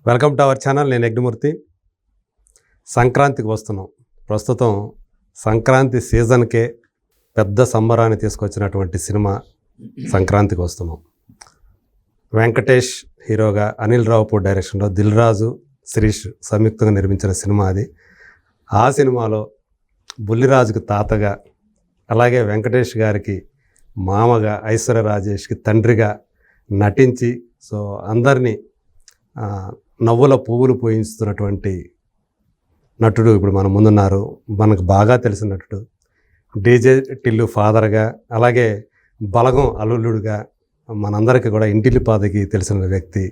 Welcome to our channel. నేను యజ్ఞమూర్తి. సంక్రాంతికి వస్తున్నాం. ప్రస్తుతం సంక్రాంతి సీజన్కే పెద్ద సంబరాన్ని తీసుకొచ్చినటువంటి సినిమా సంక్రాంతికి వస్తున్నాం. వెంకటేష్ హీరోగా, అనిల్ రావుపూడి డైరెక్షన్లో దిల్ రాజు, శిరీష్ సంయుక్తంగా నిర్మించిన సినిమా అది. ఆ సినిమాలో బుల్లిరాజుకి తాతగా, అలాగే వెంకటేష్ గారికి మామగా, ఐశ్వర్య రాజేష్కి తండ్రిగా నటించి అందరినీ నవ్వుల పువ్వులు పోయించుతున్నటువంటి నటుడు ఇప్పుడు మన ముందున్నారు. మనకు బాగా తెలిసిన నటుడు డీజే టిల్లు ఫాదర్గా, అలాగే బలగం అల్లుడుగా, మనందరికీ కూడా ఇంటిల్లిపాదికి తెలిసిన వ్యక్తి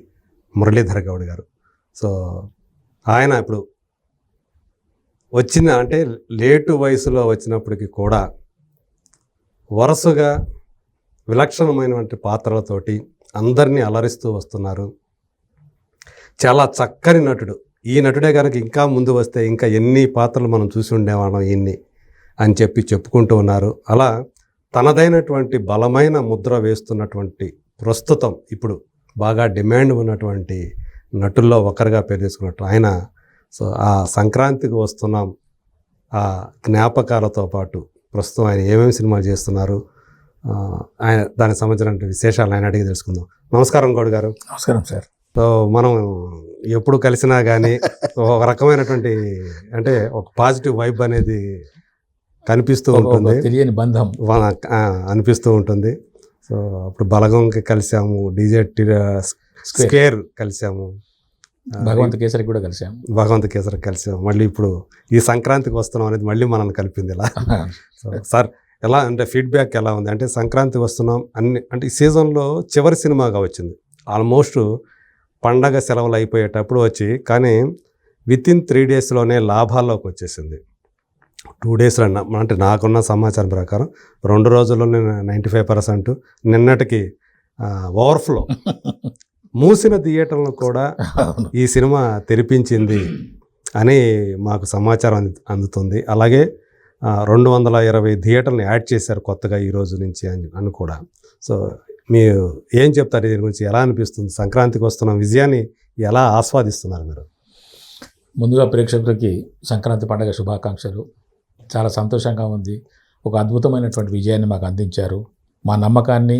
మురళీధర్ గౌడ్ గారు. ఆయన ఇప్పుడు అంటే లేటు వయసులో వచ్చినప్పటికీ కూడా వరుసగా విలక్షణమైనటువంటి పాత్రలతోటి అందరినీ అలరిస్తూ వస్తున్నారు. చాలా చక్కని నటుడు. ఈ నటుడే కనుక ఇంకా ముందు వస్తే ఇంకా ఎన్ని పాత్రలు మనం చూసి ఉండేవాళ్ళం ఈయన్ని అని చెప్పుకుంటూ ఉన్నారు. అలా తనదైనటువంటి బలమైన ముద్ర వేస్తున్నటువంటి, ప్రస్తుతం ఇప్పుడు బాగా డిమాండ్ ఉన్నటువంటి నటుల్లో ఒకరిగా పేరు తీసుకున్నట్టు ఆయన. ఆ సంక్రాంతికి వస్తున్నాం ఆ జ్ఞాపకాలతో పాటు ప్రస్తుతం ఆయన ఏమేమి సినిమాలు చేస్తున్నారు, ఆయన దానికి సంబంధించిన విశేషాలు ఆయన అడిగి తెలుసుకుందాం. నమస్కారం గౌడ్ గారు. నమస్కారం సార్. మనం ఎప్పుడు కలిసినా కానీ ఒక రకమైనటువంటి అంటే ఒక పాజిటివ్ వైబ్ అనేది కనిపిస్తూ ఉంటుంది, తెలియని బంధం అనిపిస్తూ ఉంటుంది. అప్పుడు బలగంకి కలిసాము, డీజే స్క్వేర్ కలిసాము, భగవంత్ కేసరి కూడా కలిసాము, భగవంత్ కేసరి కలిసాము. మళ్ళీ ఇప్పుడు ఈ సంక్రాంతికి వస్తున్నాం అనేది మళ్ళీ మనల్ని కలిపింది ఇలా. సార్ ఎలా అంటే ఫీడ్బ్యాక్ ఎలా ఉంది? అంటే సంక్రాంతికి వస్తున్నాం అంటే ఈ సీజన్లో చివరి సినిమాగా వచ్చింది. ఆల్మోస్ట్ పండగ సెలవులు అయిపోయేటప్పుడు వచ్చి, కానీ వితిన్ 3 డేస్లోనే లాభాల్లోకి వచ్చేసింది. 2 డేస్లో అంటే నాకున్న సమాచారం ప్రకారం 2 రోజుల్లోనే 95%, నిన్నటికి ఓవర్ఫ్లో. మూసిన థియేటర్లను కూడా ఈ సినిమా తెరిపించింది అని మాకు సమాచారం అందుతుంది. అలాగే 220 థియేటర్లను యాడ్ చేశారు కొత్తగా ఈ రోజు నుంచి అని కూడా. మీరు ఏం చెప్తారు దీని గురించి? ఎలా అనిపిస్తుంది? సంక్రాంతికి వస్తున్న విజయాన్ని ఎలా ఆస్వాదిస్తున్నారు మీరు? ముందుగా ప్రేక్షకులకి సంక్రాంతి పండుగ శుభాకాంక్షలు. చాలా సంతోషంగా ఉంది. ఒక అద్భుతమైనటువంటి విజయాన్ని మాకు అందించారు. మా నమ్మకాన్ని,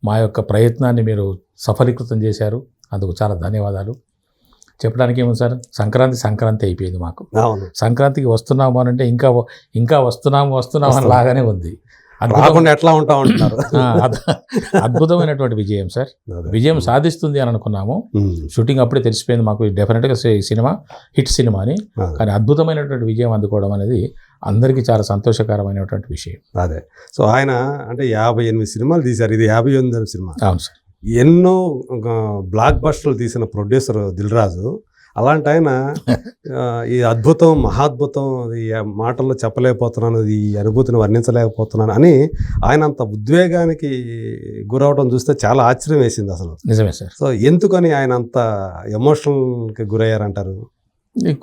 మా యొక్క ప్రయత్నాన్ని మీరు సఫలీకృతం చేశారు. అందుకు చాలా ధన్యవాదాలు. చెప్పడానికి ఏమో సార్, సంక్రాంతి అయిపోయింది మాకు. సంక్రాంతికి వస్తున్నాము అని అంటే ఇంకా వస్తున్నాము అని లాగానే ఉంది. ఎట్లా ఉంటా ఉంటారు. అద్భుతమైనటువంటి విజయం సార్. విజయం సాధిస్తుంది అని అనుకున్నాము. షూటింగ్ అప్పుడే తెలిసిపోయింది మాకు డెఫినెట్గా సినిమా హిట్ సినిమా అని. కానీ అద్భుతమైనటువంటి విజయం అందుకోవడం అనేది అందరికీ చాలా సంతోషకరమైనటువంటి విషయం. అదే. ఆయన అంటే 58 సినిమాలు తీశారు. ఇది 58వ సినిమా. అవును సార్. ఎన్నో బ్లాక్ బస్టర్లు తీసిన ప్రొడ్యూసర్ దిల్ రాజు. అలాంటి ఆయన ఈ అద్భుతం, మహాద్భుతం, ఈ మాటల్లో చెప్పలేకపోతున్నాను, ఈ అనుభూతిని వర్ణించలేకపోతున్నాను అని ఆయన అంత ఉద్వేగానికి గురవడం చూస్తే చాలా ఆశ్చర్యం వేసింది అసలు. నిజమే సార్. ఎందుకని ఆయన అంత ఎమోషనల్కి గురయ్యారంటారు?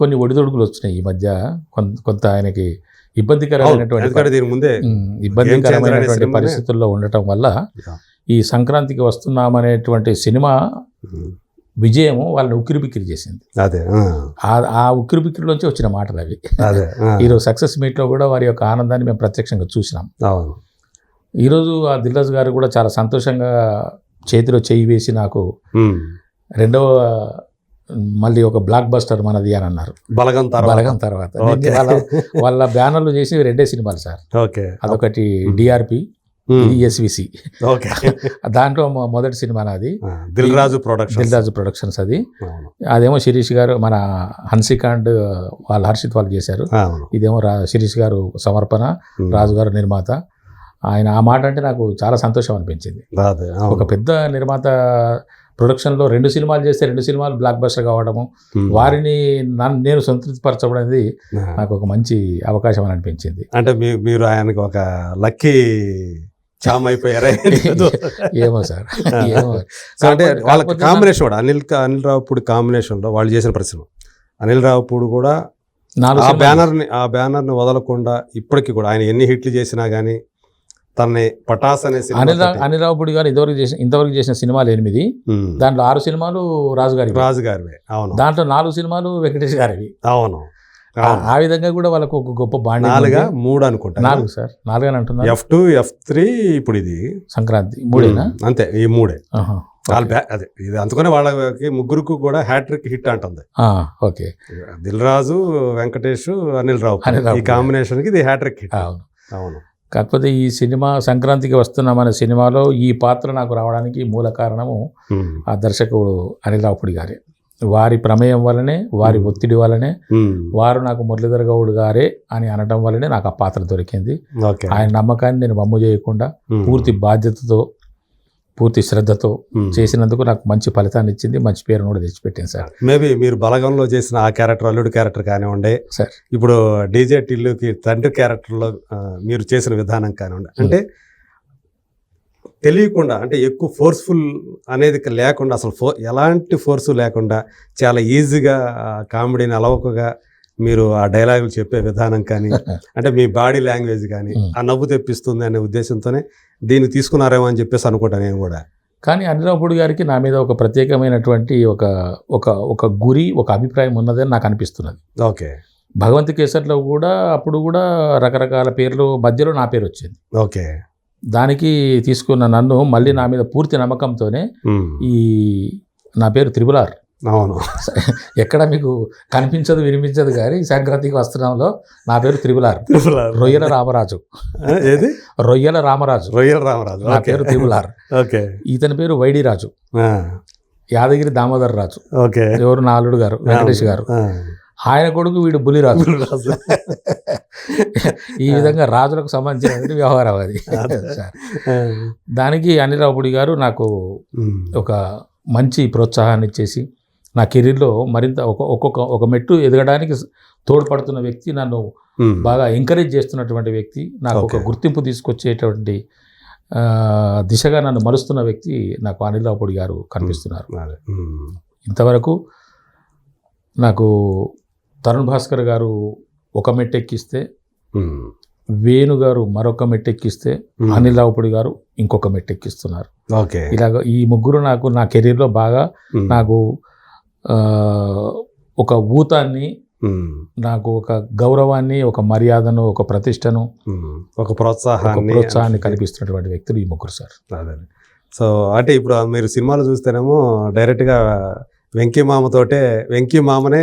కొన్ని ఒడిదొడుకులు వచ్చినాయి ఈ మధ్య. కొంత ఆయనకి ఇబ్బందికరమైనటువంటి దీని ముందే ఇబ్బందికరమైనటువంటి పరిస్థితుల్లో ఉండటం వల్ల ఈ సంక్రాంతికి వస్తున్నామనేటువంటి సినిమా విజయము వాళ్ళని ఉక్కిరిబిక్కిరి చేసింది. అదే ఆ ఉక్కిరిబిక్కిరిలోంచి వచ్చిన మాటలు అవి. ఈరోజు సక్సెస్ మీట్లో కూడా వారి యొక్క ఆనందాన్ని మేము ప్రత్యక్షంగా చూసినాం. ఈరోజు ఆ దిల్ రాజు గారు కూడా చాలా సంతోషంగా చేతిలో చేయి వేసి నాకు రెండవ మళ్ళీ ఒక బ్లాక్ బస్టర్ మనది అని అన్నారు. బలగం తర్వాత వాళ్ళ బ్యానర్లు చేసి 2 సినిమాలు సార్. అదొకటి DRP, SVC. దాంట్లో మొదటి సినిమా నాది దిల్ రాజు ప్రొడక్షన్స్. అదేమో శిరీష్ గారు, మన హన్సికాండ్ వాళ్ళు, హర్షిత్ వాళ్ళు చేశారు. ఇదేమో శిరీష్ గారు సమర్పణ, రాజు గారు నిర్మాత. ఆయన ఆ మాట అంటే నాకు చాలా సంతోషం అనిపించింది. ఒక పెద్ద నిర్మాత ప్రొడక్షన్లో 2 సినిమాలు చేస్తే 2 సినిమాలు బ్లాక్ బస్టర్ కావడము, వారిని నేను సంతృప్తిపరచడం అనేది నాకు ఒక మంచి అవకాశం అని అనిపించింది. అంటే మీరు ఆయనకు ఒక లక్కీ చామ్ అయిపోయారా? ఏమో సార్. అంటే వాళ్ళ కాంబినేషన్ కూడా అనిల్ రావుపూడి కాంబినేషన్లో వాళ్ళు చేసిన పరిశ్రమ. అనిల్ రావుపూడి కూడా ఆ బ్యానర్ని వదలకుండా ఇప్పటికీ కూడా ఆయన ఎన్ని హిట్లు చేసినా కానీ తనని పటాస్ అనే సినిమా అనిల్ రావుపూడి గారు ఇంతవరకు చేసిన సినిమాలు 8, దాంట్లో 6 సినిమాలు రాజు గారివే. అవును. దాంట్లో 4 సినిమాలు వెంకటేష్ గారివి. అవును. ఆ విధంగా కూడా వాళ్ళకు ఒక గొప్ప బాండ్. 3 అనుకుంటా. 4 సార్, 4 అని అంటున్నారు. F2, F3, ఇప్పుడు ఇది సంక్రాంతి 3 అంతే. ఈ 3 అదే ఇది అందుకనే వాళ్ళకి ముగ్గురికి కూడా హ్యాట్రిక్ హిట్ అంటుంది. ఓకే. దిల్ రాజు, వెంకటేష్, అనిల్ రావు ఈ కాంబినేషన్ కి ఇది హ్యాట్రిక్ హిట్. అవును. అవును. కాకపోతే ఈ సినిమా సంక్రాంతికి వస్తున్నామనే సినిమాలో ఈ పాత్ర నాకు రావడానికి మూల కారణము ఆ దర్శకుడు అనిల్ రావుపూడి గారే. వారి ప్రమేయం వల్లనే, వారి ఒత్తిడి వల్లనే, వారు నాకు మురళీధర్ గౌడ్ గారే అని అనడం వల్లనే నాకు ఆ పాత్ర దొరికింది. ఆయన నమ్మకాన్ని నేను వమ్ము చేయకుండా పూర్తి బాధ్యతతో, పూర్తి శ్రద్ధతో చేసినందుకు నాకు మంచి ఫలితాన్ని ఇచ్చింది, మంచి పేరును కూడా తెచ్చిపెట్టింది సార్. మేబీ మీరు బలగంలో చేసిన ఆ క్యారెక్టర్, అల్లుడు క్యారెక్టర్ కానివ్వండి సార్, ఇప్పుడు డీజే టిల్లుకి తండ్రి క్యారెక్టర్లో మీరు చేసిన విధానం కానివ్వండి, అంటే తెలియకుండా, అంటే ఎక్కువ ఫోర్స్ఫుల్ అనేది లేకుండా, అసలు ఎలాంటి ఫోర్స్ లేకుండా చాలా ఈజీగా కామెడీని అలవకగా మీరు ఆ డైలాగులు చెప్పే విధానం కానీ, అంటే మీ బాడీ లాంగ్వేజ్ కానీ ఆ నవ్వు తెప్పిస్తుంది అనే ఉద్దేశంతోనే దీన్ని తీసుకున్నారేమో అని చెప్పేసి అనుకుంటాను నేను కూడా. కానీ అనిల్ రావుపూడి గారికి నా మీద ఒక ప్రత్యేకమైనటువంటి ఒక గురి, ఒక అభిప్రాయం ఉన్నదని నాకు అనిపిస్తున్నది. ఓకే. భగవంత్ కేసర్లో కూడా అప్పుడు కూడా రకరకాల పేర్లు మధ్యలో నా పేరు వచ్చింది. ఓకే. దానికి తీసుకున్న నన్ను మళ్ళీ నా మీద పూర్తి నమ్మకంతోనే ఈ నా పేరు త్రిబులార్. అవును. ఎక్కడ మీకు కనిపించదు, వినిపించదు, కానీ సంక్రాంతికి వస్త్రంలో నా పేరు త్రిబులార్. రొయ్యల రామరాజు. ఏది? రొయ్యల రామరాజు. నా పేరు త్రిబులార్. ఓకే. ఇతని పేరు వైడి రాజు, యాదగిరి దామోదర్ రాజు. ఓకే. ఎవరు? నా అల్లుడు గారు వెంకటేష్ గారు. ఆయన కొడుకు వీడు బులిరాజు. ఈ విధంగా రాజులకు సంబంధించిన వ్యవహారం అది. దానికి అనిల్ రావుపూడి గారు నాకు ఒక మంచి ప్రోత్సాహాన్ని ఇచ్చేసి నా కెరీర్లో మరింత ఒక మెట్టు ఎదగడానికి తోడ్పడుతున్న వ్యక్తి, నన్ను బాగా ఎంకరేజ్ చేస్తున్నటువంటి వ్యక్తి, నాకు ఒక గుర్తింపు తీసుకొచ్చేటువంటి దిశగా నన్ను మలుస్తున్న వ్యక్తి నాకు అనిల్ రావుపూడి గారు కనిపిస్తున్నారు. ఇంతవరకు నాకు తరుణ్ భాస్కర్ గారు ఒక మెట్టెక్కిస్తే, వేణు గారు మరొక మెట్టెక్కిస్తే, అనిల్ రావుపూడి గారు ఇంకొక మెట్టెక్కిస్తున్నారు. ఇలాగ ఈ ముగ్గురు నాకు నా కెరీర్లో బాగా నాకు ఒక ఊతాన్ని, నాకు ఒక గౌరవాన్ని, ఒక మర్యాదను, ఒక ప్రతిష్టను, ఒక ప్రోత్సాహాన్ని కల్పిస్తున్నటువంటి వ్యక్తులు ఈ ముగ్గురు సార్. సో అంటే ఇప్పుడు మీరు సినిమాలు చూస్తేనేమో డైరెక్ట్గా వెంకీ మామనే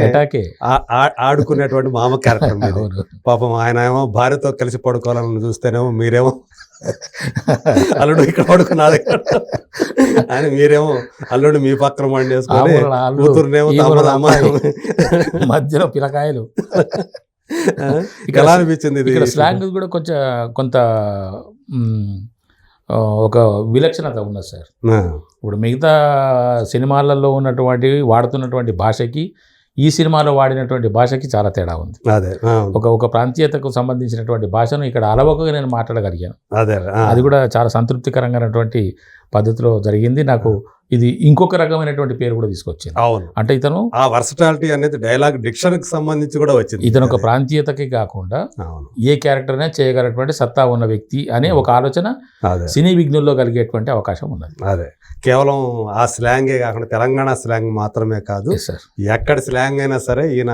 ఆడుకునేటువంటి మామ క్యారెక్టర్. పాపం ఆయన ఏమో భార్యతో కలిసి పడుకోవాలని చూస్తేనేమో మీరేమో అల్లుడు ఇక్కడ పడుకున్నాడు ఆయన, మీరేమో అల్లుడు మీ పక్కన వండేసుకొని కూతురునేమో మధ్యలో పిల్లకాయలు. ఎలా అనిపించింది ఇది? ఇక్కడ స్లాంగ్ కూడా కొంత ఒక విలక్షణత ఉన్నది సార్. ఇప్పుడు మిగతా సినిమాలలో వాడుతున్నటువంటి భాషకి ఈ సినిమాలో వాడినటువంటి భాషకి చాలా తేడా ఉంది. ఒక ప్రాంతీయతకు సంబంధించినటువంటి భాషను ఇక్కడ అలవకగా నేను మాట్లాడగలిగాను. అది కూడా చాలా సంతృప్తికరంగానటువంటి పద్ధతిలో జరిగింది. నాకు ఇది ఇంకొక రకమైనటువంటి పేరు కూడా తీసుకొచ్చింది. అవును. అంటే ఇతను ఆ వర్సటాలిటీ అనేది డైలాగ్ డిక్షన్కి సంబంధించి కూడా వచ్చింది. ఇతను ఒక ప్రాంతీయతకి కాకుండా ఏ క్యారెక్టర్ అయినా చేయగలటువంటి సత్తా ఉన్న వ్యక్తి అనే ఒక ఆలోచన సినీ విజ్ఞుల్లో కలిగేటువంటి అవకాశం ఉన్నది. అదే కేవలం ఆ స్లాంగే కాకుండా తెలంగాణ స్లాంగ్ మాత్రమే కాదు, ఎక్కడ స్లాంగ్ అయినా సరే ఈయన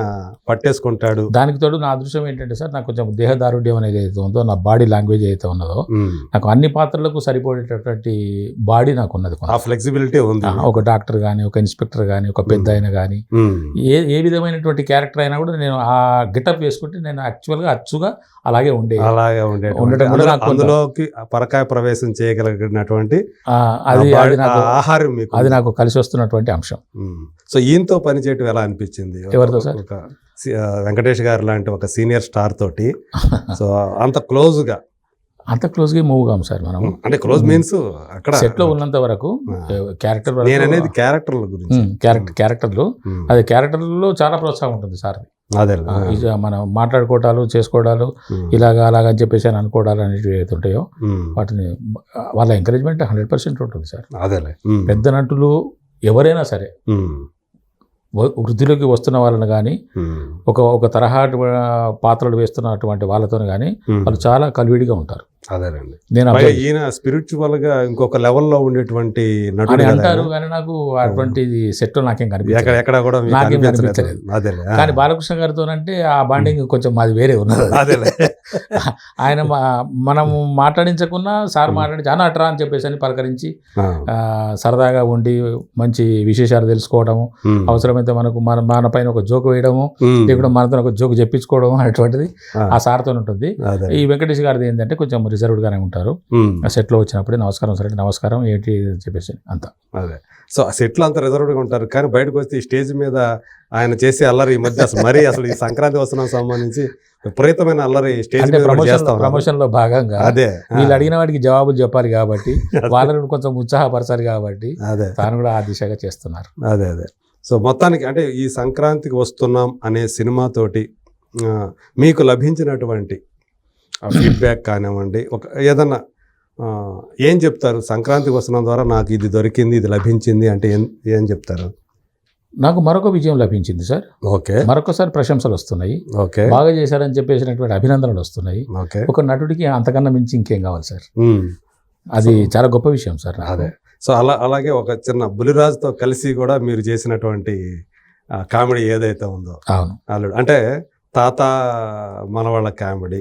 పట్టేసుకుంటాడు. దానికి తోడు నా అదృష్టం ఏంటంటే సార్, నాకు కొంచెం దేహదారుఢ్యం అనేది ఏదైతే ఉందో, నా బాడీ లాంగ్వేజ్ ఏదైతే ఉన్నదో, నాకు అన్ని పాత్రలకు సరిపోయేటటువంటి బాడీ నాకు ఉన్నది. ఆ ఫ్లెక్సిబిలిటీ ఉంది. ఒక డాక్టర్ కానీ, ఒక ఇన్స్పెక్టర్ కానీ, ఒక పెద్ద ఆయన కానీ, ఏ విధమైనటువంటి క్యారెక్టర్ అయినా కూడా నేను ఆ గెటప్ వేసుకుంటే నేను యాక్చువల్గా అచ్చుగా అలాగే ఉండటం కూడా అందులోకి పరకాయ ప్రవేశం చేయగలిగినటువంటి ఆహారం మీకు అది నాకు కలిసి వస్తున్నటువంటి అంశం. సో ఈయనతో పనిచేయటం ఎలా అనిపించింది? ఎవరితో సార్? వెంకటేష్ గారు లాంటి ఒక సీనియర్ స్టార్ తోటి సో అంత క్లోజ్గా మూవ్ కాం సార్ మనం. అంటే క్లోజ్ మీన్స్ అక్కడ సెట్ లో ఉన్నంత వరకు క్యారెక్టర్ అనేది క్యారెక్టర్ల గురించి, క్యారెక్టర్లు అది క్యారెక్టర్లో చాలా ప్రోత్సాహం ఉంటుంది సార్. అదే మనం మాట్లాడుకోవటాలు, చేసుకోవడాలు, అలాగా అని చెప్పేసి అని అనుకోవడాలు అనేవి ఏదైతే ఉంటాయో వాటిని వాళ్ళ ఎంకరేజ్మెంట్ 100% ఉంటుంది సార్. అదేలే పెద్ద నటులు ఎవరైనా సరే వృద్ధిలోకి వస్తున్న వాళ్ళని కానీ, ఒక తరహా పాత్రలు వేస్తున్నటువంటి వాళ్ళతో కానీ వాళ్ళు చాలా కలివిడిగా ఉంటారు. అదేనండి. నేను పైగా ఈయన స్పిరిచువల్ గా ఇంకొక లెవెల్లో ఉండేటువంటి నటుడు అని కదా అంటారు ఆయన. కానీ నాకు అటువంటి సెట్ నాకేం కనిపించలేదు. ఎక్కడ కూడా మీకు నాకేం అనిపించలేదు. కనిపించలేదు. అదేలే. కానీ బాలకృష్ణ గారితో అంటే ఆ బాండింగ్ కొంచెం మాది వేరే ఉన్నది. అదేలే. ఆయన మనం మాట్లాడించకున్నా సార్ మాట్లాడి చాలా అట్రా అని చెప్పేసి అని పలకరించి సరదాగా ఉండి మంచి విశేషాలు తెలుసుకోవడము, అవసరమైతే మనకు మన పైన ఒక జోక్ వేయడము, లేకుండా మనతో ఒక జోక్ చెప్పించుకోవడం అనేటువంటిది ఆ సార్తో ఉంటుంది. ఈ వెంకటేష్ గారిది ఏంటంటే కొంచెం రిజర్వ్డ్ గానే ఉంటారు. ఆ సెట్ లో వచ్చినప్పుడే నమస్కారం సరే నమస్కారం ఏంటి అని చెప్పేసి అంత. అదే. సో ఆ సెట్ లో అంత రిజర్వ్డ్ గా ఉంటారు, కానీ బయటకు వస్తే ఈ స్టేజ్ మీద ఆయన చేసే అల్లరి ఈ మధ్య అసలు మరీ అసలు ఈ సంక్రాంతి వస్తున్నాం సంబంధించి విపరీతమైన అల్లరి స్టేజ్ మీద ప్రమోషన్ లో భాగంగా అదే వీళ్ళు అడిగిన వాడికి జవాబులు చెప్పాలి కాబట్టి వాళ్ళని కొంచెం ఉత్సాహపరచాలి కాబట్టి అదే తాను కూడా ఆ దిశగా చేస్తున్నారు. అదే అదే. సో మొత్తానికి అంటే ఈ సంక్రాంతికి వస్తున్నాం అనే సినిమాతోటి మీకు లభించినటువంటి ఫీడ్బ్యాక్ కానివ్వండి, ఒక ఏదన్నా ఏం చెప్తారు? సంక్రాంతికి వస్తున్నాం ద్వారా నాకు ఇది దొరికింది, ఇది లభించింది అంటే ఏం చెప్తారు? నాకు మరొక విజయం లభించింది సార్. ఓకే. మరొకసారి ప్రశంసలు వస్తున్నాయి. ఓకే. బాగా చేశారని చెప్పేసినటువంటి అభినందనలు వస్తున్నాయి. ఓకే. ఒక నటుడికి అంతకన్నా మించి ఇంకేం కావాలి సార్? అది చాలా గొప్ప విషయం సార్. అదే. సో అలాగే ఒక చిన్న బులిరాజుతో కలిసి కూడా మీరు చేసినటువంటి కామెడీ ఏదైతే ఉందో, అవును, అల్లుడు అంటే తాత మనవాళ్ళ కామెడీ,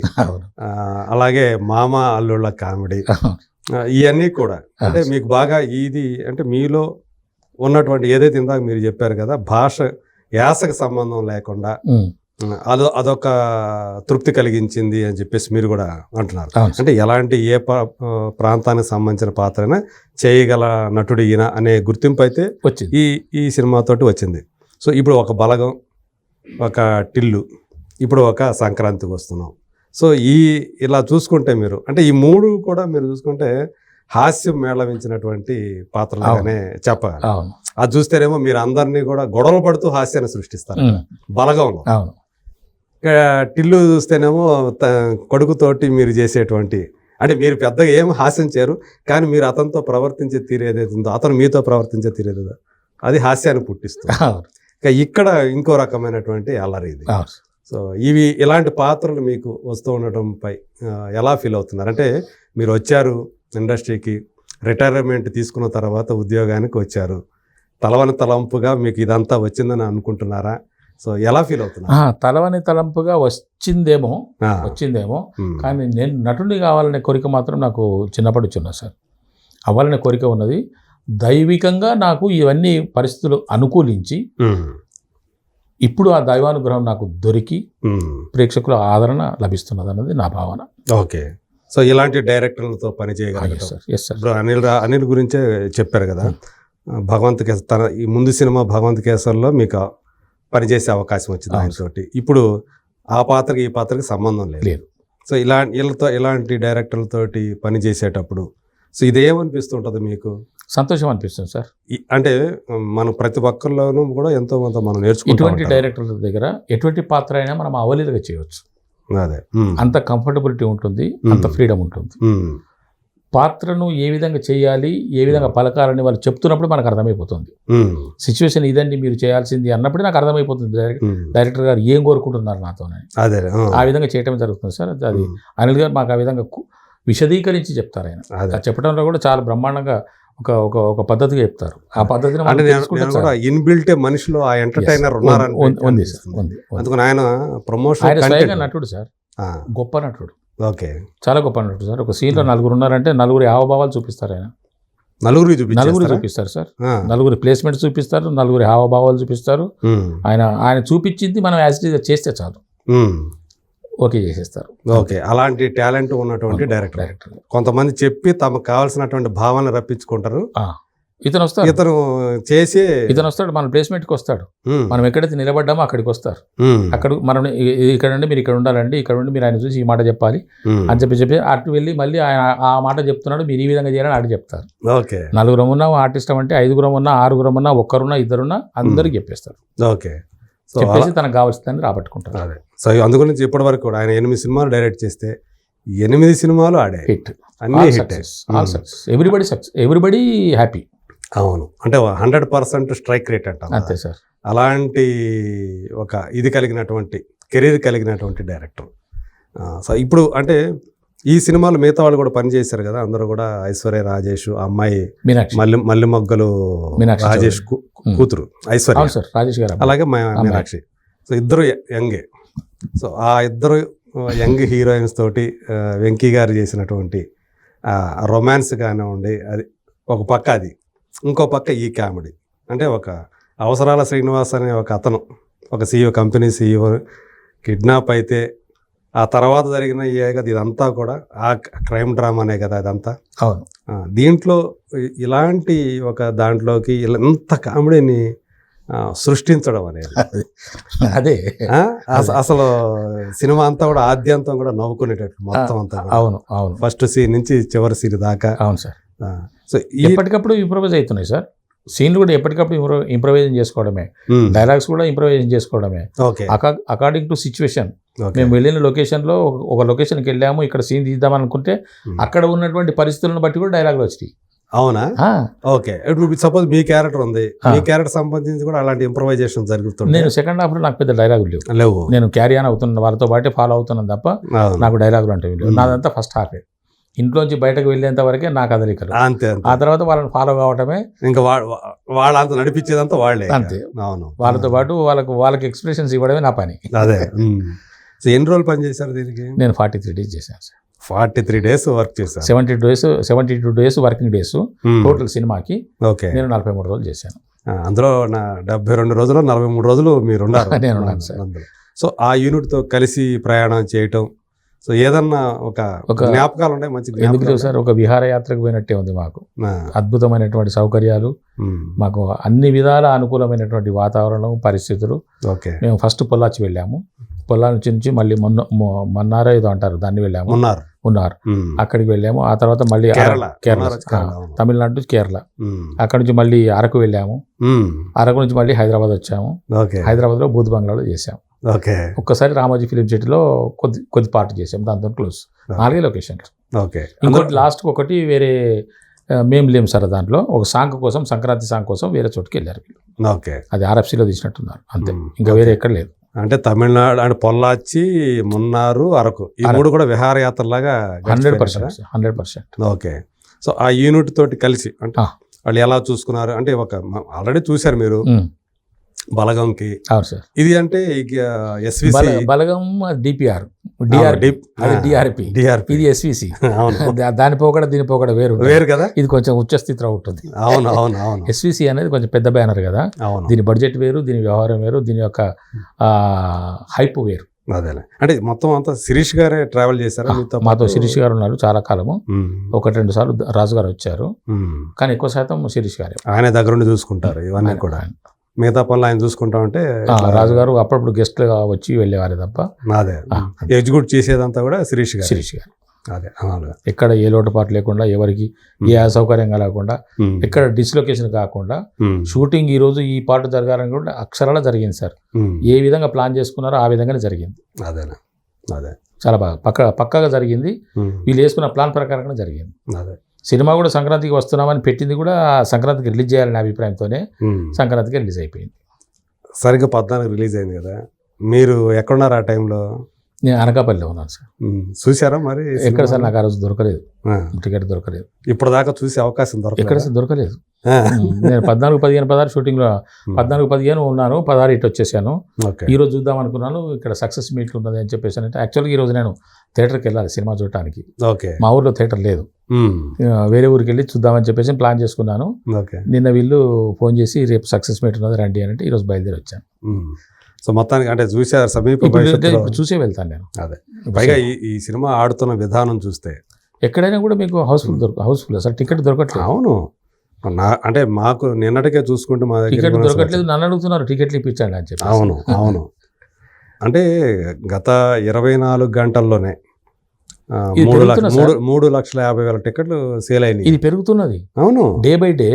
అలాగే మామ అల్లుళ్ళ కామెడీ, ఇవన్నీ కూడా అంటే మీకు బాగా ఇది అంటే మీలో ఉన్నటువంటి ఏదైతే ఇందాక మీరు చెప్పారు కదా, భాష యాసకు సంబంధం లేకుండా అదొక తృప్తి కలిగించింది అని చెప్పేసి మీరు కూడా అంటున్నారు. అంటే ఎలాంటి ఏ ప్రాంతానికి సంబంధించిన పాత్ర అయినా చేయగల నటుడు ఈయన అనే గుర్తింపు అయితే ఈ సినిమాతోటి వచ్చింది. సో ఇప్పుడు ఒక బలగం, ఒక టిల్లు, ఇప్పుడు ఒక సంక్రాంతికి వస్తున్నాం. సో ఇలా చూసుకుంటే మీరు అంటే ఈ మూడు కూడా మీరు చూసుకుంటే హాస్యం మేళవించినటువంటి పాత్రలాగానే చెప్పాలి. అది చూస్తేనేమో మీరు అందరినీ కూడా గొడవలు పడుతూ హాస్యాన్ని సృష్టిస్తారు బలగంలో. టిల్లు చూస్తేనేమో కొడుకుతోటి మీరు చేసేటువంటి అంటే మీరు పెద్దగా ఏం హాస్యం చేయరు, కానీ మీరు అతనితో ప్రవర్తించే తీరేదైతే ఉందో, అతను మీతో ప్రవర్తించే తీరేదో అది హాస్యాన్ని పుట్టిస్తుంది. ఇక్కడ ఇంకో రకమైనటువంటి అల్లరి ఇది. సో ఇలాంటి పాత్రలు మీకు వస్తూ ఉండటంపై ఎలా ఫీల్ అవుతున్నారు? అంటే మీరు వచ్చారు ఇండస్ట్రీకి, రిటైర్మెంట్ తీసుకున్న తర్వాత ఉద్యోగానికి వచ్చారు, తలవని తలంపుగా మీకు ఇదంతా వచ్చిందని అనుకుంటున్నారా? సో ఎలా ఫీల్ అవుతున్నారు? తలవని తలంపుగా వచ్చిందేమో, కానీ నేను నటుడిని కావాలనే కోరిక మాత్రం నాకు చిన్నప్పటి నుంచి ఉన్నది సార్. అవ్వాలనే కోరిక ఉన్నది. దైవికంగా నాకు ఇవన్నీ పరిస్థితులు అనుకూలించి ఇప్పుడు ఆ దైవానుగ్రహం నాకు దొరికి ప్రేక్షకుల ఆదరణ లభిస్తున్నది అన్నది నా భావన. ఓకే. సో ఇలాంటి డైరెక్టర్లతో పని చేయగలరు. ఇప్పుడు అనిల్ గురించే చెప్పారు కదా, భగవంత్ కేసర్ తన ఈ ముందు సినిమా భగవంత్ కేసర్లో మీకు పనిచేసే అవకాశం వచ్చింది ఆయనతోటి. ఇప్పుడు ఆ పాత్రకి ఈ పాత్రకి సంబంధం లేదు. సో ఇలాంటి డైరెక్టర్లతోటి పని చేసేటప్పుడు సో ఇదేమనిపిస్తుంటుంది మీకు? సంతోషం అనిపిస్తుంది సార్. అంటే మనం ప్రతి ఒక్కరిలోనూ కూడా ఎంతో కొంత మనం నేర్చుకుంటాం. ఇటువంటి డైరెక్టర్ల దగ్గర ఎటువంటి పాత్ర అయినా మనం అవలీలగా చేయవచ్చు. అదే, అంత కంఫర్టబిలిటీ ఉంటుంది, అంత ఫ్రీడమ్ ఉంటుంది. పాత్రను ఏ విధంగా చేయాలి, ఏ విధంగా పలకాలని వాళ్ళు చెప్తున్నప్పుడు మనకు అర్థమైపోతుంది. సిచ్యువేషన్ ఇదండి మీరు చేయాల్సింది అన్నప్పుడు నాకు అర్థమైపోతుంది డైరెక్టర్ గారు ఏం కోరుకుంటున్నారు నాతోనే. ఆ విధంగా చేయటం జరుగుతుంది సార్. అది అనిల్ గారు మాకు ఆ విధంగా విశదీకరించి చెప్తారు. ఆయన చెప్పడంలో కూడా చాలా బ్రహ్మాండంగా ఒక పద్ధతిగా చెప్తారు. ఆ పద్ధతిని ఇన్బిల్టే మనిషిలో ఆ ఎంటర్టైనర్ ఉంది సార్. అందుకని ఆయన ప్రమోషన్, ఆయన స్వయంగా నటుడు సార్, గొప్ప నటుడు. ఓకే, చాలా గొప్ప నటుడు సార్. ఒక సీన్లో నలుగురు ఉన్నారంటే నలుగురి హావభావాలు చూపిస్తారు ఆయన. నలుగురు చూపిస్తారు సార్. నలుగురి ప్లేస్మెంట్ చూపిస్తారు, నలుగురి హావభావాలు చూపిస్తారు. ఆయన చూపించింది మనం యాజ్ ఇట్ ఈజ్ చేస్తే చాలు, ఓకే చేసేస్తారు. ఓకే, అలాంటి టాలెంట్ ఉన్నటువంటి డైరెక్టర్. కొంతమంది చెప్పి తమకు కావాల్సినటువంటి భావన రప్పించుకుంటారు. ఇతను వస్తాడు, మన ప్లేస్మెంట్కి వస్తాడు. మనం ఎక్కడైతే నిలబడ్డామో అక్కడికి వస్తారు. అక్కడ మనం ఇక్కడ నుండి మీరు ఇక్కడ ఉండాలండి, ఇక్కడ నుండి మీరు ఆయన చూసి ఈ మాట చెప్పాలి అని చెప్పి అటు వెళ్ళి మళ్ళీ ఆయన ఆ మాట చెప్తున్నాడు, మీరు ఈ విధంగా చేయాలని అటు చెప్తారు. ఓకే, నలుగురం ఉన్నా ఆర్టిస్ట్ అంటే 5గురం ఉన్నా 6గురం ఉన్నా 1 2 అందరికి చెప్పేస్తారు. ఓకే, చెప్పేసి తనకు కావాల్సిందని రాబట్టుకుంటారు. అదే. సో అందు గురించి ఇప్పటి వరకు కూడా ఆయన 8 సినిమాలు డైరెక్ట్ చేస్తే 8 సినిమాలు ఆడే హిట్, అన్ని హిట్, ఎవ్రీబడి హ్యాపీ. అవును, అంటే 100% స్ట్రైక్ రేట్ అంటారు. అంతే సార్. అలాంటి ఒక ఇది కలిగినటువంటి కెరీర్ కలిగినటువంటి డైరెక్టర్. సో ఇప్పుడు అంటే ఈ సినిమాలు మిగతా వాళ్ళు కూడా పనిచేశారు కదా, అందరూ కూడా ఐశ్వర్య రాజేష్, ఆ అమ్మాయి మీనాక్షి మల్లి మొగ్గలు మీనాక్షి రాజేష్ కూతురు ఐశ్వర్య, అవును సార్, రాజేష్ గారు అలాగే మీనాక్షి. సో ఇద్దరు యంగే. సో ఆ ఇద్దరు యంగ్ హీరోయిన్స్ తోటి వెంకీ గారు చేసినటువంటి రొమాన్స్ కానివ్వండి, అది ఒక పక్క, అది ఇంకో పక్క ఈ కామెడీ. అంటే ఒక అవసరాల శ్రీనివాస్ అనే ఒక అతను, ఒక CEO, కంపెనీ CEO కిడ్నాప్ అయితే ఆ తర్వాత జరిగిన కదా ఇదంతా కూడా ఆ క్రైమ్ డ్రామానే కదా ఇదంతా. అవును. దీంట్లో ఇలాంటి ఒక దాంట్లోకి ఇంత కామెడీని సృష్టించడం అనేది అదే అసలు సినిమా అంతా కూడా ఆద్యంతం కూడా నవ్వుకునేటట్టు మొత్తం అంతా. అవును అవును. ఫస్ట్ సీన్ నుంచి చివరి సీన్ దాకా. అవును సార్. సో ఎప్పటికప్పుడు ఇంప్రూవైజ్ అవుతున్నాయి సార్. సీన్లు కూడా ఎప్పటికప్పుడు ఇంప్రూవైజేషన్ చేసుకోవడమే, డైలాగ్స్ కూడా ఇంప్రూవైజేషన్ చేసుకోవడమే అకార్డింగ్ టు సిచ్యువేషన్. మేము వెళ్ళిన లొకేషన్లో ఒక లొకేషన్కి వెళ్ళాము, ఇక్కడ సీన్ తీద్దాం అనుకుంటే అక్కడ ఉన్నటువంటి పరిస్థితులను బట్టి కూడా డైలాగులు వచ్చినాయి. అవునా? ఓకే. ఇప్పుడు సపోజ్ మీ క్యారెక్టర్ ఉంది, మీ క్యారెక్టర్ సంబంధించి కూడా అలాంటి ఇంప్రూవైజేషన్ జరుగుతుంది. నేను సెకండ్ హాఫ్ లో నాకు పెద్ద డైలాగులు లేవు. నేను క్యారీ ఆన్ అవుతున్న వాళ్ళతో పాటే ఫాలో అవుతున్నాను తప్ప నాకు డైలాగులు అంటే లేవు. నాదంతా ఫస్ట్ హాఫే. ఇంట్లోంచి బయటకు వెళ్ళేంత వరకే నా కదలికలు. అంతే. ఆ తర్వాత వాళ్ళని ఫాలో కావటమే. ఇంకా వాళ్ళంతా నడిపించేదంతా వాళ్ళే. అంతే. అవును. వాళ్ళతో పాటు వాళ్ళకి ఎక్స్ప్రెషన్స్ ఇవ్వడమే నా పని. అదే. సో ఎన్ని రోజులు పని చేశారు దీనికి? నేను 43 days చేశాను సార్. 43 days వర్క్ చేశాను. 72 days వర్కింగ్ డేస్ టోటల్ సినిమాకి. ఓకే. నేను 43 రోజులు చేశాను. అందులో నా 72 రోజులు 43 రోజులు మీరు ఉన్నారు. నేను ఉన్నాను సార్. సో ఆ యూనిట్తో కలిసి ప్రయాణం చేయటం, సో ఏదన్నా ఒక జ్ఞాపకాలు ఉన్నాయి? మంచి ఎందుకు లేవు సార్, ఒక విహారయాత్రకు పోయినట్టే ఉంది మాకు. అద్భుతమైనటువంటి సౌకర్యాలు, మాకు అన్ని విధాల అనుకూలమైనటువంటి వాతావరణం, పరిస్థితులు. ఓకే. మేము ఫస్ట్ పొల్లాచి వెళ్ళాము. పొల్లాచి నుంచి మళ్ళీ మన్నారో ఏదో అంటారు, దాన్ని వెళ్ళాము. ఉన్నారు అక్కడికి వెళ్ళాము. ఆ తర్వాత మళ్ళీ కేరళ, తమిళనాడు నుంచి కేరళ. అక్కడ నుంచి మళ్ళీ అరకు వెళ్ళాము. అరకు నుంచి మళ్ళీ హైదరాబాద్ వచ్చాము. హైదరాబాద్లో బూత్ బంగ్లాలో చేసాము. ఒక్కసారి రామోజీ ఫిలిం సిటీలో కొద్ది పార్ట్ చేసాం, దాంతో క్లోజ్. 4 లొకేషన్స్. ఇంకోటి లాస్ట్ ఒకటి వేరే మేము లేము సార్ దాంట్లో. ఒక సాంగ్ కోసం, సంక్రాంతి సాంగ్ కోసం వేరే చోటుకి వెళ్ళారు. అది RFCలో తీసినట్టున్నారు అంతే, ఇంకా వేరే ఎక్కడ లేదు. అంటే తమిళనాడు అంటే పొల్లాచి, మున్నారు, అరకు, ఈ 3 కూడా విహారయాత్రలాగా 100%. ఓకే. సో ఆ యూనిట్ తోటి కలిసి అంటే వాళ్ళు ఎలా చూసుకున్నారు అంటే, ఒక ఆల్రెడీ చూశారు మీరు బలగంకి. అవును సార్. ఇది అంటే SVC. బలగం DPR, DRP, ఇది SVC. దాని పోకడ దీని పోకడ వేరు కదా. ఇది కొంచెం ఉచ్చ స్థితిలో ఉంటుంది. అవును. SVC అనేది కొంచెం పెద్ద బ్యానర్ కదా. దీని బడ్జెట్ వేరు, దీని వ్యవహారం వేరు, దీని యొక్క హైప్ వేరు. అదేలే. అంటే మొత్తం అంతా శిరీష్ గారే ట్రావెల్ చేశారు మాతో. శిరీష్ గారు ఉన్నారు చాలా కాలము. 1-2 సార్లు రాజు గారు వచ్చారు, కానీ ఎక్కువ శాతం శిరీష్ గారే. ఆయన దగ్గర ఉండి చూసుకుంటారు ఇవన్నీ కూడా. మిగతా పనులు ఆయన చూసుకుంటా ఉంటే రాజుగారు అప్పుడప్పుడు గెస్ట్లుగా వచ్చి వెళ్ళేవారు తప్ప. అదే ఎగ్జిక్యూట్ చేసేదంతా కూడా శిరీష్ గారు. అదే. ఎక్కడ ఏ లోటుపాటు లేకుండా, ఎవరికి ఏ అసౌకర్యంగా లేకుండా, ఎక్కడ డిస్లొకేషన్ కాకుండా షూటింగ్ ఈ రోజు ఈ పాట జరగాలని కూడా అక్షరాల జరిగింది సార్. ఏ విధంగా ప్లాన్ చేసుకున్నారో ఆ విధంగానే జరిగింది. అదే చాలా బాగా పక్కాగా జరిగింది. వీళ్ళు వేసుకున్న ప్లాన్ ప్రకారంగా జరిగింది. అదే. సినిమా కూడా సంక్రాంతికి వస్తున్నామని పెట్టింది కూడా సంక్రాంతికి రిలీజ్ చేయాలనే అభిప్రాయంతోనే సంక్రాంతికి రిలీజ్ అయిపోయింది. సరిగ్గా 14 రిలీజ్ అయింది కదా. మీరు ఎక్కడున్నారు ఆ టైంలో? నేను అనకాపల్లిలో ఉన్నాను సార్. చూసారా మరి? ఎక్కడ సార్, నాకు ఆ రోజు దొరకలేదు, టికెట్ దొరకలేదు. ఇప్పుడు దాకా చూసే అవకాశం దొరకలేదు. నేను 14, 15, 16 షూటింగ్లో 14, 15 ఉన్నాను. 16 ఇటు వచ్చేసాను. ఈ రోజు చూద్దాం అనుకున్నాను, ఇక్కడ సక్సెస్ మీట్ ఉన్నది అని చెప్పేసి. అంటే యాక్చువల్గా ఈ రోజు నేను థియేటర్కి వెళ్ళాలి సినిమా చూడటానికి. మా ఊర్లో థియేటర్ లేదు, వేరే ఊరికి వెళ్ళి చూద్దామని చెప్పేసి ప్లాన్ చేసుకున్నాను. నిన్న వీళ్ళు ఫోన్ చేసి రేపు సక్సెస్ మీట్ ఉన్నది రండి అంటే ఈరోజు బయలుదేరి వచ్చాను. సో మొత్తానికి అంటే చూసారు సమీప చూసే వెళ్తాను నేను. అదే. పైగా ఈ సినిమా ఆడుతున్న విధానం చూస్తే ఎక్కడైనా కూడా మీకు హౌస్ఫుల్ సార్, టికెట్ దొరకట్లేదు. అవును. అంటే మాకు నిన్నటికే చూసుకుంటే మా దగ్గర టికెట్ దొరకట్లేదు. నన్ను అడుగుతున్నారు టికెట్లు ఇప్పించండి అని చెప్పి. అవును. అంటే గత 24 గంటల్లోనే 3,50,000 టికెట్లు సేల్ అయినాయి. ఇది పెరుగుతున్నది. అవును. డే బై డే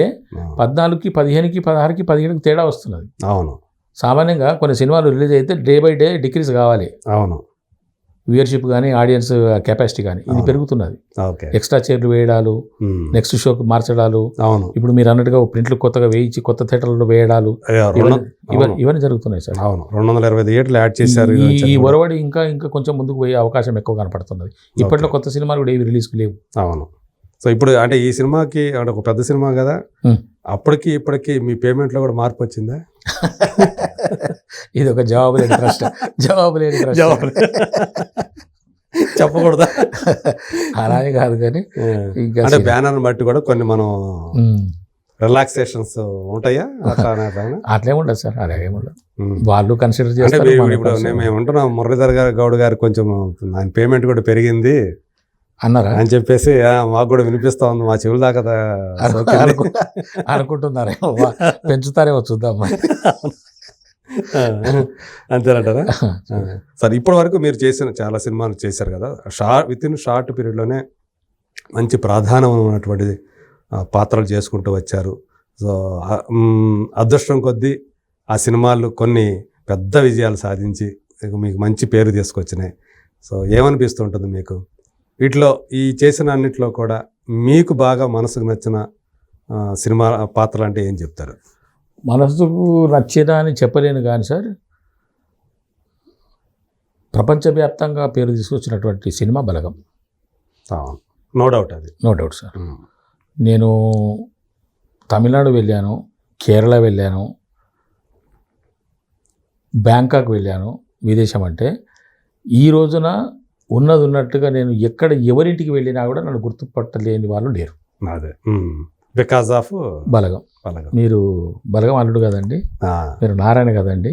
14కి, 15కి, 16కి, 17కి తేడా వస్తున్నది. అవును. సామాన్యంగా కొన్ని సినిమాలు రిలీజ్ అయితే డే బై డే డిక్రీజ్ కావాలి. అవును. వ్యూయర్షిప్ కానీ ఆడియన్స్ కెపాసిటీ కానీ ఇది పెరుగుతున్నది. ఓకే. ఎక్స్ట్రా చైర్లు వేయడాలు, నెక్స్ట్ షోకి మార్చడాలు, అవును, ఇప్పుడు మీరు అన్నట్టుగా ప్రింట్లు కొత్తగా వేయించి కొత్త థియేటర్లో వేయడాలు, ఇవన్నీ జరుగుతున్నాయి సార్. అవును, 225 థియేటర్లు యాడ్ చేశారు. ఈ ఒరవడి ఇంకా కొంచెం ముందుకు పోయే అవకాశం ఎక్కువ కనపడుతున్నది. ఇప్పట్లో కొత్త సినిమాలు కూడా ఏవి రిలీజ్కి లేవు. అవును. సో ఇప్పుడు అంటే ఈ సినిమాకి అంటే ఒక పెద్ద సినిమా కదా, అప్పటికి ఇప్పటికి మీ పేమెంట్లో కూడా మార్పు వచ్చిందా? ఇది ఒక జవాబు లేని ప్రశ్న. చెప్పకూడదా? అలానే కాదు కానీ ఇంకా అంటే బ్యానర్ బట్టి కూడా కొన్ని మనం రిలాక్సేషన్స్ ఉంటాయా? అట్లేముండదు సార్, అదేముండదు. వాళ్ళు కన్సిడర్ అంటే ఇప్పుడు మేము ఉంటున్నాం, మురళీధర్ గౌడ్ గారు కొంచెం ఆయన పేమెంట్ కూడా పెరిగింది అన్నారా అని చెప్పేసి మాకు కూడా వినిపిస్తా ఉంది, మా చెవుల దాకా అనుకుంటున్నారేమో, పెంచుతారేమో చూద్దాం. అంతేనంటారా? సరే, ఇప్పటి వరకు మీరు చేసిన చాలా సినిమాలు చేశారు కదా, విత్ ఇన్ షార్ట్ పీరియడ్లోనే మంచి ప్రాధాన్యమైనటువంటి పాత్రలు చేసుకుంటూ వచ్చారు. సో అదృష్టం కొద్దీ ఆ సినిమాలు కొన్ని పెద్ద విజయాలు సాధించి మీకు మంచి పేరు తీసుకొచ్చినాయి. సో ఏమనిపిస్తుంటుంది మీకు వీటిలో, ఈ చేసిన అన్నిట్లో కూడా మీకు బాగా మనసుకు నచ్చిన సినిమా పాత్రలు అంటే ఏం చెప్తారు? మనసుకు నచ్చిన అని చెప్పలేను కానీ సార్, ప్రపంచవ్యాప్తంగా పేరు తీసుకొచ్చినటువంటి సినిమా బలగం. నో డౌట్, అది నో డౌట్ సార్. నేను తమిళనాడు వెళ్ళాను, కేరళ వెళ్ళాను, బ్యాంకాక్ వెళ్ళాను. విదేశం అంటే ఈ రోజున ఉన్నట్టుగా నేను ఎక్కడ ఎవరింటికి వెళ్ళినా కూడా నన్ను గుర్తుపట్టలేని వాళ్ళు లేరు. అదే బికాజ్ ఆఫ్ బలగం. మీరు బలగం అల్లుడు కదండి, మీరు నారాయణ కదండి,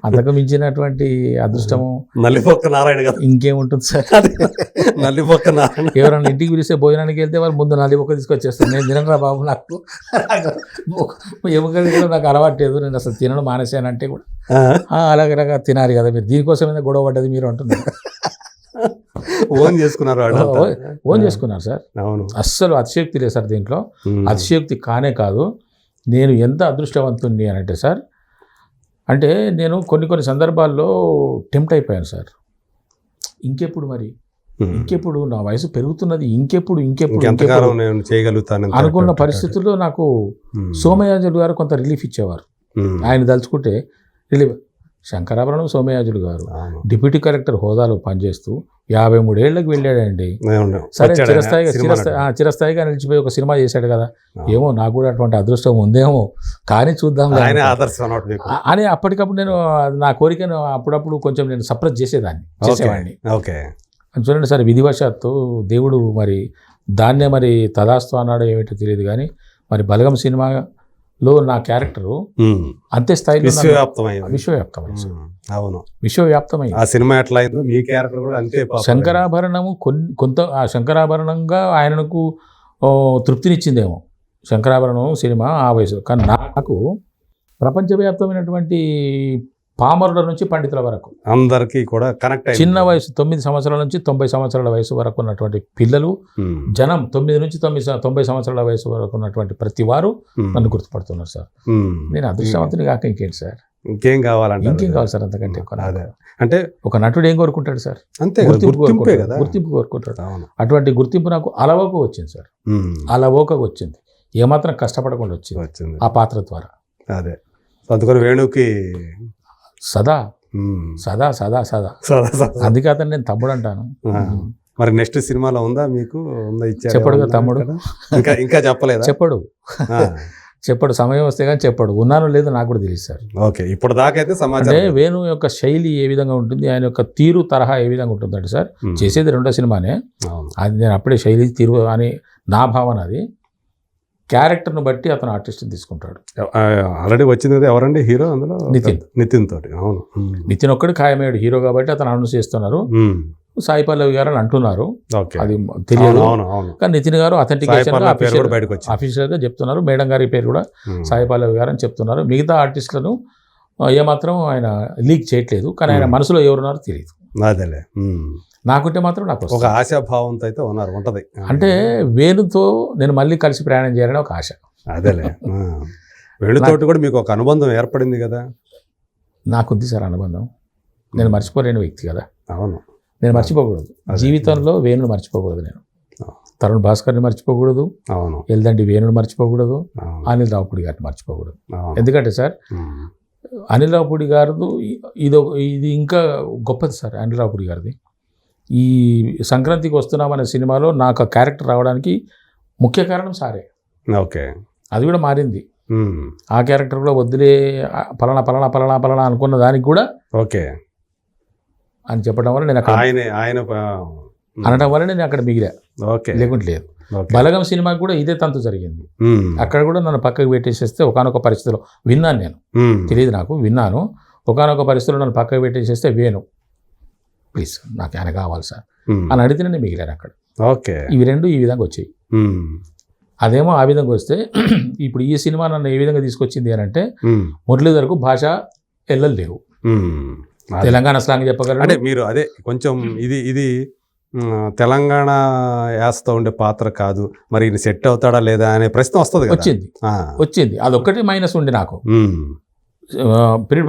అంతకు మించినటువంటి అదృష్టము నల్లిపొక్క నారాయణ కదా ఇంకేముంటుంది సార్. నల్లిపొక్క నారాయణ ఎవరైనా ఇంటికి పిలిస్తే భోజనానికి వెళ్తే వాళ్ళు ముందు నల్లిపొక్క తీసుకొచ్చేస్తాను. నేను తినరా బాబు, నాకు ఎముకలు కూడా నాకు అలవాట్లేదు, నేను అసలు తినడం మానేసానంటే కూడా అలాగే తినాలి కదా మీరు, దీనికోసమైనా గొడవ పడ్డది మీరు అంటున్నారు. ఓన్ చేసుకున్నారు సార్. అవును, అస్సలు అతిశయోక్తి లేదు సార్ దీంట్లో. అతిశయోక్తి కానే కాదు. నేను ఎంత అదృష్టవంతుణ్ణి అని అంటే సార్, అంటే నేను కొన్ని సందర్భాల్లో టెంప్ట్ అయిపోయాను సార్. ఇంకెప్పుడు నా వయసు పెరుగుతున్నది, ఇంకెప్పుడు చేయగలుగుతాను అనుకున్న పరిస్థితుల్లో నాకు సోమయాజులు గారు కొంత రిలీఫ్ ఇచ్చేవారు. ఆయన తలుచుకుంటే రిలీఫ్. శంకరాభరణం సోమయాజులు గారు డిప్యూటీ కలెక్టర్ హోదాలో పనిచేస్తూ 53 ఏళ్ళకి వెళ్ళాడండి. సరే, చిరస్థాయిగా నిలిచిపోయి ఒక సినిమా చేశాడు కదా, ఏమో నాకు కూడా అటువంటి అదృష్టం ఉందేమో కానీ చూద్దాం అని అప్పటికప్పుడు నేను నా కోరికను అప్పుడప్పుడు కొంచెం నేను సప్రెస్ చేసేవాడిని. చూడండి సార్, విధివశాత్తు దేవుడు మరి దాన్నే మరి తదాస్తు అన్నాడో ఏమిటో తెలియదు కానీ మరి బలగం సినిమాలో నా క్యారెక్టరు అంతే స్థాయిలో విశ్వవ్యాప్తమైంది. ఆ సినిమా ఎట్లా అయిందో మీ క్యారెక్టర్ కూడా అంతే. శంకరాభరణము కొంత శంకరాభరణంగా ఆయనకు తృప్తినిచ్చిందేమో శంకరాభరణం సినిమా ఆ వయసు. కానీ నాకు ప్రపంచవ్యాప్తమైనటువంటి పామరుల నుంచి పండితుల వరకు అందరికీ కూడా కనెక్ట్ అయ్యింది. చిన్న వయసు 9 సంవత్సరాల నుంచి 90 సంవత్సరాల వయసు వరకు ఉన్నటువంటి పిల్లలు, జనం 9 నుంచి 90 సంవత్సరాల వయసు వరకు ఉన్నటువంటి ప్రతి వారు నన్ను గుర్తుపడుతున్నారు సార్. నేను అదృష్టవంతుని కాక ఇంకేంటి సార్, ఇంకేం కావాలంటే ఇంకేం కావాలి సార్ అంతకంటే. అంటే ఒక నటుడు ఏం కోరుకుంటాడు సార్? అంతే, గుర్తింపు కోరుకుంటాడు. అటువంటి గుర్తింపు నాకు అలవోక వచ్చింది సార్, అలవోక వచ్చింది, ఏమాత్రం కష్టపడకుండా వచ్చింది ఆ పాత్ర ద్వారా. అదే అందుకని వేణుకి సదా అందుకే అతను నేను తమ్ముడు అంటాను. మరి నెక్స్ట్ సినిమాలో ఉందా మీకు? చెప్పడు కదా తమ్ముడు, ఇంకా చెప్పలేదు. చెప్పడు సమయం వస్తే కానీ చెప్పడు. ఉన్నానో లేదో నాకు కూడా తెలియదు సార్. ఓకే, ఇప్పుడు దాకా అయితే సమాజం అంటే వేణు యొక్క శైలి ఏ విధంగా ఉంటుంది, ఆయన యొక్క తీరు తరహా ఏ విధంగా ఉంటుందంటే సార్, చేసేది 2వ సినిమానే, అది నేను అప్పుడే శైలి తీరు అని నా భావన. అది క్యారెక్టర్ను బట్టి అతను ఆర్టిస్ట్ తీసుకుంటాడు. ఆల్రెడీ వచ్చింది ఎవరండి హీరో అందులో? నితిన్ తోటి. అవును, నితిన్ ఒక్కడు ఖాయమయ్యాడు హీరో కాబట్టి అతను అనౌన్స్ చేస్తున్నారు. సాయి పల్లవి గారు అని అంటున్నారు, అది తెలియదు. కానీ నితిన్ గారు అథెంటికేషన్ అఫీషియల్గా చెప్తున్నారు. మేడం గారి పేరు కూడా సాయి పల్లవి గారు అని చెప్తున్నారు. మిగతా ఆర్టిస్టులను ఏమాత్రం ఆయన లీక్ చేయట్లేదు, కానీ ఆయన మనసులో ఎవరున్నారో తెలియదు. అదేలే, నాకుంటే మాత్రం నాకు ఒక ఆశాభావంతో అయితే ఉంటది. అంటే వేణుతో నేను మళ్ళీ కలిసి ప్రయాణం చేయాలని ఒక ఆశ. అదేలే, వేణుతోటి కూడా మీకు ఒక అనుబంధం ఏర్పడింది కదా? నాకుంది సార్ అనుబంధం. నేను మర్చిపోలేని వ్యక్తి కదా. అవును, నేను మర్చిపోకూడదు జీవితంలో. వేణుని మర్చిపోకూడదు నేను. తరుణ్ భాస్కర్ని మర్చిపోకూడదు. అవును, ఎల్దండి వేణుని మర్చిపోకూడదు. అవును, అనిల్ రావుపూడి గారిని మర్చిపోకూడదు. అవును. ఎందుకంటే సార్ ఉమ్, అనిల్ రావుపూడి గారిది ఇది ఇంకా గొప్పది సార్. అనిల్ రావుపూడి గారిది ఈ సంక్రాంతికి వస్తున్నామనే సినిమాలో నాకు ఆ క్యారెక్టర్ రావడానికి ముఖ్య కారణం సారే. ఓకే. అది కూడా మారింది. ఉమ్, ఆ క్యారెక్టర్ కూడా వద్దులే పలానా పలానా పలానా పలానా అనుకున్న దానికి కూడా ఓకే అని చెప్పడం వల్ల నేను అక్కడ ఆయన అనడం వల్ల నేను అక్కడ మిగిలా. ఓకే, లేకుంటే లేదు. ఓకే. బలగం సినిమాకి కూడా ఇదే తంతు జరిగింది. ఉమ్, అక్కడ కూడా నన్ను పక్కకు పెట్టేసేస్తే ఒకానొక పరిస్థితిలో విన్నాను నేను. ఉమ్, తెలియదు నాకు, విన్నాను. ఒకానొక పరిస్థితిలో నన్ను పక్కకు పెట్టేసేస్తే వేణు ప్లీజ్ నాకు ఆయన కావాలి సార్ ఉమ్, అని అడిగితే నేను మిగిలాను అక్కడ. ఓకే. ఇవి రెండు ఈ విధంగా వచ్చాయి. ఉమ్, అదేమో ఆ విధంగా వస్తే ఇప్పుడు ఈ సినిమా నన్ను ఏ విధంగా తీసుకొచ్చింది అని అంటే ఉమ్, మురళీధర్కు భాష ఎల్లలేవు. ఉమ్. అదే. తెలంగాణ స్లాంగ్ చెప్పగలరు. అంటే మీరు అదే కొంచెం ఇది తెలంగాణ యాసతో ఉండే పాత్ర కాదు, మరి ఈయన సెట్ అవుతాడా లేదా అనే ప్రశ్న వస్తుంది కదా. వచ్చింది అదొక్కటి మైనస్ ఉండి నాకు ఉమ్, ప్రీ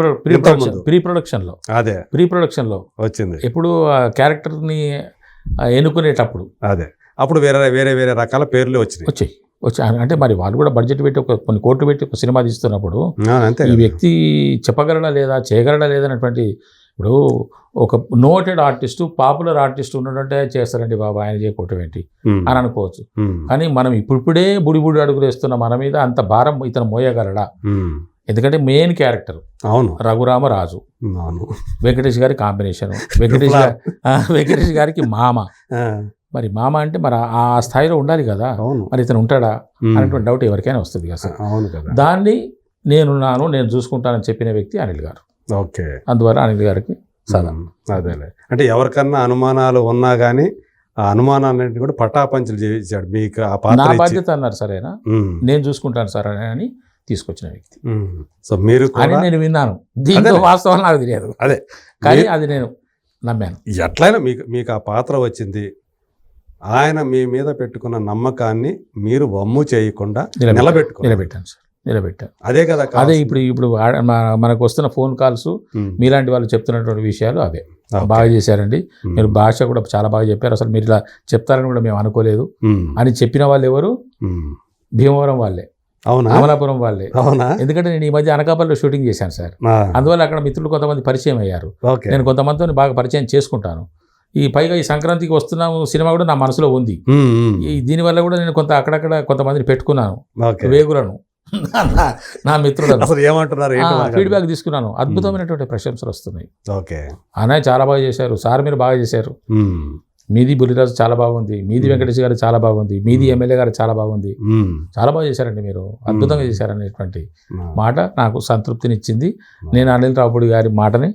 ప్రొడక్షన్లో అదే ప్రీ ప్రొడక్షన్లో వచ్చింది. ఎప్పుడు ఆ క్యారెక్టర్ని ఎన్నుకునేటప్పుడు అదే అప్పుడు వేరే వేరే వేరే రకాల పేర్లు వచ్చాయి. అంటే మరి వాళ్ళు కూడా బడ్జెట్ పెట్టి కొన్ని కోట్లు పెట్టి ఒక సినిమా తీస్తున్నప్పుడు అంతే ఈ వ్యక్తి చెప్పగలడా లేదా చేయగలడా లేదా అనేటువంటి, ఇప్పుడు ఒక నోటెడ్ ఆర్టిస్టు పాపులర్ ఆర్టిస్ట్ ఉన్నట్టే చేస్తారండి బాబా ఆయన చేయకపోవటం ఏంటి అని అనుకోవచ్చు. కానీ మనం ఇప్పుడిప్పుడే బుడి అడుగులు వేస్తున్న మన మీద అంత భారం ఇతను మోయగలడా? ఎందుకంటే మెయిన్ క్యారెక్టర్ అవును రఘురామరాజు, అవును, వెంకటేష్ గారి కాంబినేషన్, వెంకటేష్ గారికి మామ. మరి మామ అంటే మరి ఆ స్థాయిలో ఉండాలి కదా. మరి ఇతను ఉంటాడా అనేటువంటి డౌట్ ఎవరికైనా వస్తుంది కదా. దాన్ని నేను చూసుకుంటానని చెప్పిన వ్యక్తి అనిల్ గారు. ఓకే. అందువల్ల అనిల్ గారికి అదేలే, అంటే ఎవరికన్నా అనుమానాలు ఉన్నా కానీ ఆ అనుమానాలన్నింటినీ కూడా పటాపంచలు చేయించాడు మీకు. ఆ పాత్ర నా బాధ్యత అన్నారు సరేనా, నేను చూసుకుంటాను సార్ అని తీసుకొచ్చిన వ్యక్తి. సో మీరు అని నేను విన్నాను. దీంతో వాస్తవం నాకు తెలియదు. అదే కానీ అది నేను నమ్మాను. ఎట్లయినా మీకు ఆ పాత్ర వచ్చింది. ఆయన మీ మీద పెట్టుకున్న నమ్మకాన్ని మీరు వమ్ము చేయకుండా నిలబెట్టాను సార్. అదే కదా. అదే ఇప్పుడు మనకు వస్తున్న ఫోన్ కాల్స్ మీలాంటి వాళ్ళు చెప్తున్నటువంటి విషయాలు అవే. బాగా చేశారండి మీరు, భాష కూడా చాలా బాగా చెప్పారు, అసలు మీరు ఇలా చెప్తారని కూడా మేము అనుకోలేదు అని చెప్పిన వాళ్ళు ఎవరు? భీమవరం వాళ్ళే, అమలాపురం వాళ్ళే. ఎందుకంటే నేను ఈ మధ్య అనకాపల్లిలో షూటింగ్ చేశాను సార్. అందువల్ల అక్కడ మిత్రులు కొంతమంది పరిచయం అయ్యారు. నేను కొంతమందితో బాగా పరిచయం చేసుకుంటాను. ఈ పైగా ఈ సంక్రాంతికి వస్తున్నాము సినిమా కూడా నా మనసులో ఉంది. దీనివల్ల కూడా నేను అక్కడక్కడ కొంతమందిని పెట్టుకున్నాను, వేగులను, నా మిత్రులను. ఏమంటున్నారు? ఫీడ్బ్యాక్ తీసుకున్నాను. అద్భుతమైనటువంటి ప్రశంసలు వస్తున్నాయి. ఓకే, అన్నయ్య చాలా బాగా చేశారు సార్, మీరు బాగా చేశారు, మీది బుల్లిరాజు చాలా బాగుంది, మీది వెంకటేష్ గారు చాలా బాగుంది, మీది ఎమ్మెల్యే గారు చాలా బాగుంది, చాలా బాగా చేశారండి మీరు, అద్భుతంగా చేశారనేటువంటి మాట నాకు సంతృప్తినిచ్చింది. నేను అనిల్ రావుపూడి గారి మాటని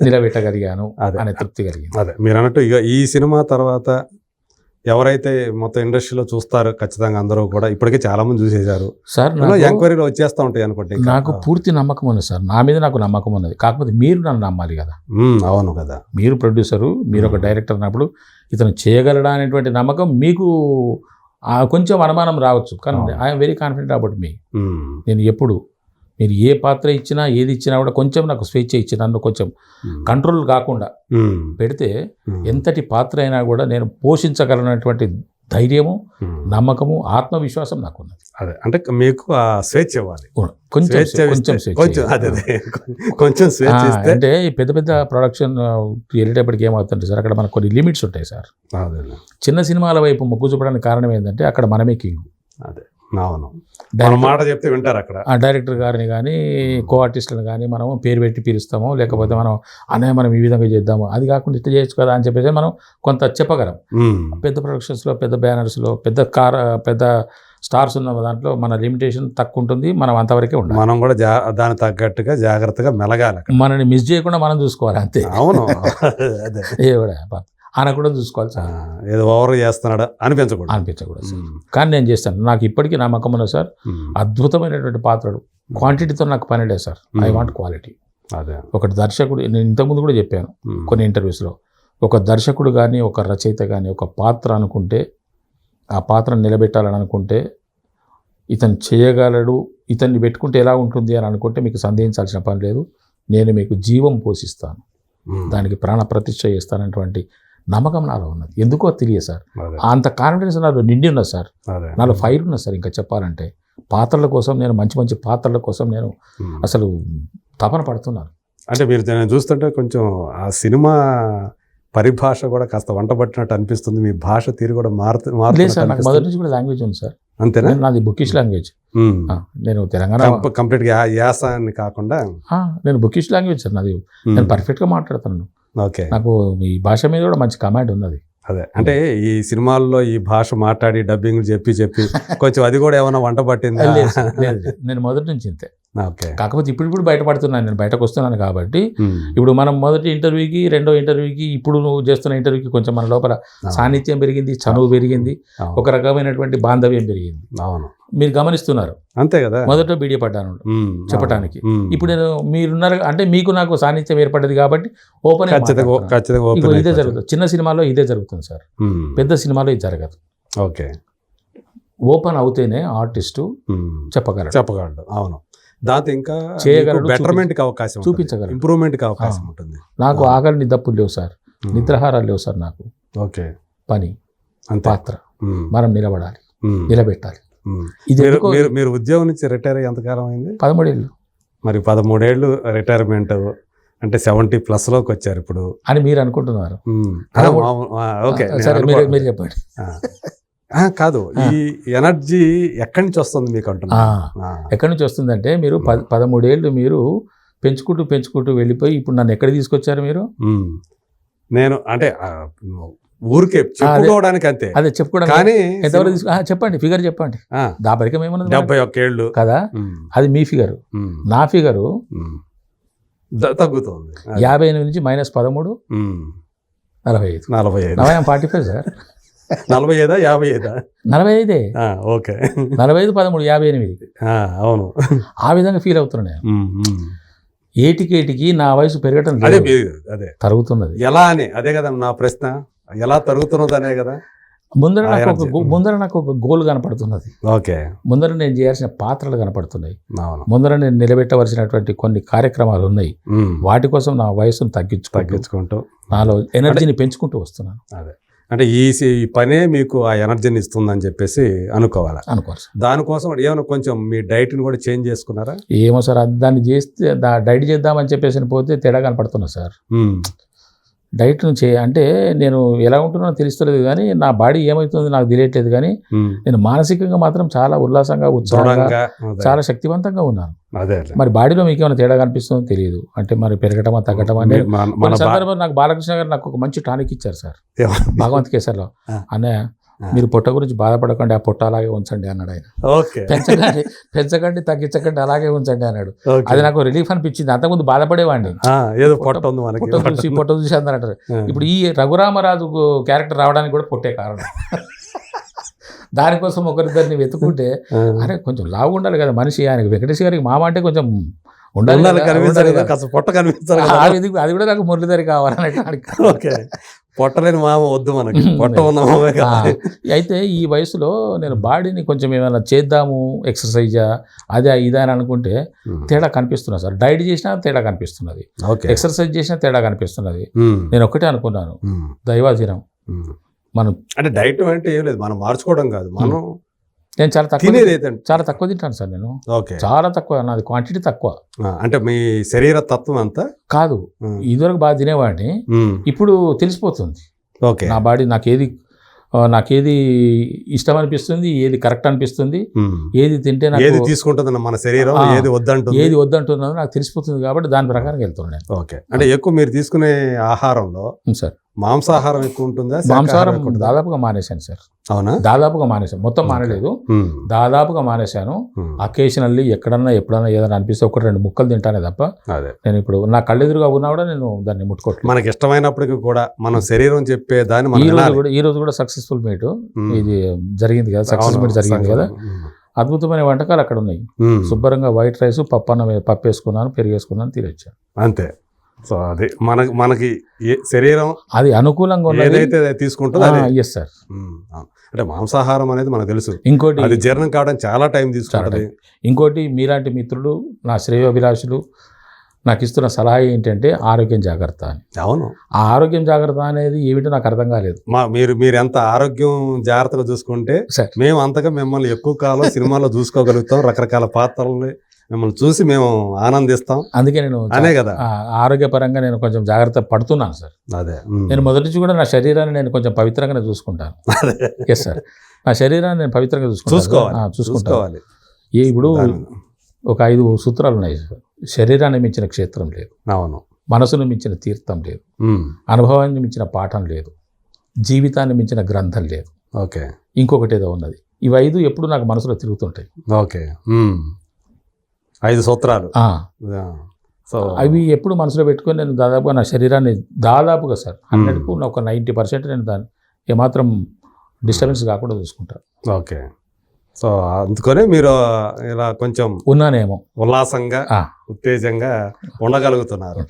నిలబెట్టగలిగాను అనే తృప్తి కలిగింది. అదే మీరు అన్నట్టు ఇక ఈ సినిమా తర్వాత ఎవరైతే మొత్తం ఇండస్ట్రీలో చూస్తారు ఖచ్చితంగా అందరూ కూడా ఇప్పటికే చాలా మంది చూసేశారు సార్. ఎంక్వైరీలో వచ్చేస్తూ ఉంటాయి అనుకోండి. నాకు పూర్తి నమ్మకం ఉంది సార్, నా మీద నాకు నమ్మకం ఉన్నది. కాకపోతే మీరు నన్ను నమ్మాలి కదా. అవును కదా, మీరు ప్రొడ్యూసరు, మీరు ఒక డైరెక్టర్ అన్నప్పుడు ఇతను చేయగలడా అనేటువంటి నమ్మకం మీకు కొంచెం అనుమానం రావచ్చు. కానీ I'm very confident about me. నేను ఎప్పుడు మీరు ఏ పాత్ర ఇచ్చినా ఏది ఇచ్చినా కూడా కొంచెం నాకు స్వేచ్ఛ ఇచ్చి నన్ను కొంచెం కంట్రోల్ కాకుండా పెడితే ఎంతటి పాత్ర అయినా కూడా నేను పోషించగలనటువంటి ధైర్యము, నమ్మకము, ఆత్మవిశ్వాసం నాకున్నది. అదే అంటే మీకు ఆ స్వేచ్ఛ ఇవ్వాలి, కొంచెం స్వేచ్ఛ. అంటే ఈ పెద్ద పెద్ద ప్రొడక్షన్ వెళ్ళేటప్పటికి ఏమవుతుంటే సార్, అక్కడ మనకు కొన్ని లిమిట్స్ ఉంటాయి సార్. చిన్న సినిమాల వైపు మొగ్గు చూపడానికి కారణం ఏంటంటే అక్కడ మనమే కింగ్. అదే మాట చెప్తే వింటారు అక్కడ. ఆ డైరెక్టర్ గారిని కానీ కో ఆర్టిస్టులను కానీ మనం పేరు పెట్టి పిలుస్తాము, లేకపోతే మనం అన్నయ్య మనం ఈ విధంగా చేద్దాము, అది కాకుండా ఇట్లా చేయొచ్చు కదా అని చెప్పేసి మనం కొంత చెప్పగలం. పెద్ద ప్రొడక్షన్స్లో, పెద్ద బ్యానర్స్లో, పెద్ద స్టార్స్ ఉన్న దాంట్లో మన లిమిటేషన్ తక్కువ ఉంటుంది. మనం అంతవరకే ఉండాలి. మనం కూడా దానికి తగ్గట్టుగా జాగ్రత్తగా మెలగాలి. మనని మిస్ చేయకుండా మనం చూసుకోవాలి అంతే. అవును, ఏ కూడా ఆయన కూడా చూసుకోవాలి సార్. ఏదో ఓవర్ చేస్తున్నాడా అనిపించకూడదు సార్. కానీ నేను చేస్తాను, నాకు ఇప్పటికీ నమ్మకం ఉన్నది సార్. అద్భుతమైనటువంటి పాత్రలు, క్వాంటిటీతో నాకు పని లేదు సార్. I want quality. అదే ఒక దర్శకుడు, నేను ఇంతకుముందు కూడా చెప్పాను కొన్ని ఇంటర్వ్యూస్లో, ఒక దర్శకుడు కానీ ఒక రచయిత కానీ ఒక పాత్ర అనుకుంటే, ఆ పాత్రను నిలబెట్టాలని అనుకుంటే, ఇతను చేయగలడు, ఇతన్ని పెట్టుకుంటే ఎలా ఉంటుంది అని అనుకుంటే మీకు సందేహించాల్సిన పని లేదు. నేను మీకు జీవం పోషిస్తాను. దానికి ప్రాణ ప్రతిష్ఠ చేస్తానటువంటి నమ్మకం నాలో ఉన్నది. ఎందుకో తెలియదు సార్, అంత కాన్ఫిడెన్స్ నాలో నిండి ఉన్నది సార్, నాలో ఫైర్ ఉన్నది సార్. ఇంకా చెప్పాలంటే పాత్రల కోసం నేను మంచి మంచి పాత్రల కోసం నేను అసలు తపన పడుతున్నాను. అంటే మీరు చూస్తుంటే కొంచెం ఆ సినిమా పరిభాష కూడా కాస్త వంట పట్టినట్టు అనిపిస్తుంది. మీ భాష తీరు కూడా లేదు సార్, నాకు మొదటి నుంచి కూడా లాంగ్వేజ్ ఉంది సార్. అంతేనా? నాది బుకిష్ లాంగ్వేజ్. నేను తెలంగాణ కంప్లీట్గా యాస అని కాకుండా నేను బుకిష్ లాంగ్వేజ్ సార్ నాది. నేను పర్ఫెక్ట్గా మాట్లాడుతున్నాను. ఓకే, నాకు ఈ భాష మీద కూడా మంచి కమాండ్ ఉన్నది. అదే అంటే ఈ సినిమాల్లో ఈ భాష మాట్లాడి డబ్బింగ్ చెప్పి కొంచెం అది కూడా ఏమైనా వంట పట్టిందా? లేదు, నేను మొదటి నుంచి ఇంతే. ఓకే, కాకపోతే ఇప్పుడు బయటపడుతున్నాను, నేను బయటకు వస్తున్నాను కాబట్టి. ఇప్పుడు మనం మొదటి ఇంటర్వ్యూకి రెండో ఇంటర్వ్యూకి ఇప్పుడు నువ్వు చేస్తున్న ఇంటర్వ్యూకి కొంచెం మన లోపల సాన్నిధ్యం పెరిగింది, చనువు పెరిగింది, ఒక రకమైనటువంటి బాంధవ్యం పెరిగింది. అవును, మీరు గమనిస్తున్నారు. అంతే కదా, మొదట బీడియపడ్డాను చెప్పడానికి. ఇప్పుడు నేను మీరున్నారు అంటే మీకు నాకు సాన్నిధ్యం ఏర్పడ్డది కాబట్టి ఓపెన్ ఇదే జరుగుతుంది. చిన్న సినిమాలో ఇదే జరుగుతుంది సార్, పెద్ద సినిమాలో ఇది జరగదు. ఓకే, ఓపెన్ అవుతేనే ఆర్టిస్టు చెప్పగలడు. అవును, దాంతో ఇంకా చేయగలడు, బెటర్మెంట్కి అవకాశం, చూపించగలరు, ఇంప్రూవ్మెంట్కి అవకాశం ఉంటుంది. నాకు ఆకలి నిద్దప్పులు లేవు సార్, నిద్రాహారాలు లేవు సార్ నాకు. ఓకే, పని పాత్ర మనం నిలబడాలి, నిలబెట్టాలి. ఇది మీరు ఉద్యోగం నుంచి రిటైర్ అయ్యి ఎంతకాలం అయింది? 13 ఏళ్ళు. మరి 13 ఏళ్ళు రిటైర్మెంట్ అంటే 70+ వచ్చారు ఇప్పుడు అని మీరు అనుకుంటున్నారు. ఓకే, మీరు చెప్పండి. కాదు, ఈ ఎనర్జీ ఎక్కడి నుంచి వస్తుంది మీకు అంటున్నా? ఎక్కడి నుంచి వస్తుందంటే మీరు 13 ఏళ్ళు మీరు పెంచుకుంటూ వెళ్ళిపోయి ఇప్పుడు నన్ను ఎక్కడ తీసుకొచ్చారు మీరు? నేను అంటే ఊరికే చెప్పుకోవడానికి అంతే. అదే చెప్పుకోవడానికి. కానీ చెప్పండి, ఫిగర్ చెప్పండి. దాపరికం ఏమన్నా 71 ఏళ్ళు కదా, అది మీ ఫిగరు. నా ఫిగరు తగ్గుతుంది. 58 నుంచి -13 45. 45 సార్. 45 55? 45. ఓకే, 45 13 58. అవును, ఆ విధంగా ఫీల్ అవుతున్నాను. ఏటికేటికి నా వయసు పెరగటం అదే తరుగుతున్నది. ఎలా అని అదే కదా నా ప్రశ్న, ఎలా తరుగుతున్నది అనే కదా. ముందర నాకు ఒక గోల్ కనపడుతున్నది. ఓకే, ముందర నేను చేయాల్సిన పాత్రలు కనపడుతున్నాయి. అవును, ముందర నేను నిలబెట్టవలసినటువంటి కొన్ని కార్యక్రమాలు ఉన్నాయి. వాటి కోసం నా వయసును తగ్గించుకుంటూ నాలో ఎనర్జీని పెంచుకుంటూ వస్తున్నాను. అదే అంటే ఈ పనే మీకు ఆ ఎనర్జీని ఇస్తుందని చెప్పేసి అనుకోవాలి. దానికోసం ఏమైనా కొంచెం మీ డైట్ని కూడా చేంజ్ చేసుకున్నారా? ఏమో సార్, దాన్ని చేస్తే డైట్ చేద్దామని చెప్పేసి పోతే తేడా కనపడుతున్నా సార్. డైట్ అంటే నేను ఎలా ఉంటున్నానో తెలుస్తలేదు కానీ నా బాడీ ఏమవుతుందో నాకు తెలియట్లేదు కానీ నేను మానసికంగా మాత్రం చాలా ఉల్లాసంగా, ఉత్సాహంగా, చాలా శక్తివంతంగా ఉన్నాను. మరి బాడీలో మీకు ఏమైనా తేడా కనిపిస్తుందో తెలియదు. అంటే మరి పెరగటమా తగ్గటమా అంటే సందర్భంలో నాకు బాలకృష్ణ గారు నాకు ఒక మంచి టానిక్ ఇచ్చారు సార్ భగవంత్ కేసర్లో. అన్నయ్య మీరు పొట్ట గురించి బాధపడకండి, ఆ పొట్ట అలాగే ఉంచండి అన్నాడు ఆయన. పెంచకండి తగ్గించకండి అలాగే ఉంచండి అన్నాడు. అది నాకు రిలీఫ్ అనిపించింది. అంతకుముందు బాధపడేవాడిని, పొట్ట చూసి అందరంటారు. ఇప్పుడు ఈ రఘురామరాజు క్యారెక్టర్ రావడానికి కూడా పొట్టే కారణం. దానికోసం ఒకరిద్దరిని వెతుకుంటే అరే కొంచెం లావు ఉండాలి కదా మనిషి. ఆయనకి వెంకటేష్ గారికి మామ అంటే కొంచెం ఉండాలి, పొట్ట కనిపించాలి. అది కూడా నాకు మురళీధరి కావాలని. ఓకే, పొట్టలేని మామ వద్దు మనకి, పొట్ట ఉన్న మామే కావాలి. అయితే ఈ వయసులో నేను బాడీని కొంచెం ఏమైనా చేద్దాము, ఎక్సర్సైజా అదే ఇదే అని అనుకుంటే తేడా కనిపిస్తున్నా సార్. డైట్ చేసినా తేడా కనిపిస్తున్నది, ఎక్సర్సైజ్ చేసినా తేడా కనిపిస్తున్నది. నేను ఒక్కటే అనుకున్నాను, దైవాధీనం. మనం అంటే డైట్ అంటే ఏం లేదు, మనం మార్చుకోవడం కాదు, మనం నేను చాలా తక్కువ తింటాను సార్. నేను చాలా తక్కువ, నాది క్వాంటిటీ తక్కువ. అంటే మీ శరీర తత్వం అంతా కాదు. ఇదివరకు బాగా తినేవాడిని, ఇప్పుడు తెలిసిపోతుంది నా బాడీ నాకేది ఇష్టం అనిపిస్తుంది, ఏది కరెక్ట్ అనిపిస్తుంది, ఏది తింటే నాకు తీసుకుంటుంది మన శరీరం, ఏది వద్దంటున్నదో నాకు తెలిసిపోతుంది. కాబట్టి దాని ప్రకారం వెళ్తున్నాను. ఓకే, అంటే ఎక్కువ మీరు తీసుకునే ఆహారంలో సార్ మాంసాహారం ఎక్కువ ఉంటుందా? మాంసాహారం దాదాపుగా మానేశాను సార్. అవునా? దాదాపుగా మానేశాను, మొత్తం మానలేదు, దాదాపుగా మానేశాను. అకేషనల్లీ ఎప్పుడన్నా ఏదైనా అనిపిస్తే 1-2 ముక్కలు తింటానే తప్ప నేను ఇప్పుడు నా కళ్ళెదురుగా ఉన్నా కూడా నేను దాన్ని ముట్టుకోవట్లేదు. మనకి ఇష్టమైనప్పటికీ కూడా మన శరీరం చెప్పే దాన్ని ఈ రోజు కూడా సక్సెస్ఫుల్ మీట్ ఇది జరిగింది కదా, సక్సెస్ మీట్ జరిగింది కదా. అద్భుతమైన వంటకాలు అక్కడ ఉన్నాయి. శుభ్రంగా వైట్ రైస్, పప్పు వేసుకున్నాను, పెరుగు వేసుకున్నాను, తినొచ్చాను అంతే. సో అది మనకి శరీరం అది అనుకూలంగా ఏదైతే తీసుకుంటుందో ఎస్ సార్. అంటే మాంసాహారం అనేది మనకు తెలుసు, ఇంకోటి అది జీర్ణం కావడానికి చాలా టైం తీసుకుంటుంది. ఇంకోటి మీలాంటి మిత్రులు, నా శ్రేయోభిలాషులు, నాకు ఇస్తున్న సలహా ఏంటంటే ఆరోగ్యం జాగ్రత్త అని. అవును. ఆ ఆరోగ్యం జాగ్రత్త అనేది ఏమిటో నాకు అర్థం కాలేదు. మీరు ఎంత ఆరోగ్యం జాగ్రత్తగా చూసుకుంటే సార్ మేము అంతగా మిమ్మల్ని ఎక్కువ కాలం సినిమాలో చూసుకోగలుగుతాం. రకరకాల పాత్రల్ని మిమ్మల్ని చూసి మేము ఆనందిస్తాం. అందుకే నేను అనే కదా ఆరోగ్యపరంగా నేను కొంచెం జాగ్రత్త పడుతున్నాను సార్. అదే నేను మొదటి నుంచి కూడా నా శరీరాన్ని నేను కొంచెం పవిత్రంగానే చూసుకుంటాను. ఎస్ సార్, నా శరీరాన్ని నేను పవిత్రంగా చూసుకోవాలి. ఇప్పుడు ఒక 5 సూత్రాలు ఉన్నాయి సార్. శరీరాన్ని మించిన క్షేత్రం లేదు, అవును, మనసును మించిన తీర్థం లేదు, అనుభవాన్ని మించిన పాఠం లేదు, జీవితాన్ని మించిన గ్రంథం లేదు, ఓకే, ఇంకొకటి ఏదో ఉన్నది. ఇవి 5 ఎప్పుడు నాకు మనసులో తిరుగుతుంటాయి. ఓకే, 5 సూత్రాలు. సో అవి ఎప్పుడు మనసులో పెట్టుకొని నేను దాదాపుగా నా శరీరాన్ని దాదాపుగా సార్ 100కు ఒక 90% నేను దాన్ని ఏమాత్రం డిస్టర్బెన్స్ కాకుండా చూసుకుంటాను. ఓకే, సో అందుకనే మీరు ఇలా కొంచెం ఉన్నానేమో ఉల్లాసంగా ఉత్తేజంగా ఉండగలుగుతున్నారు.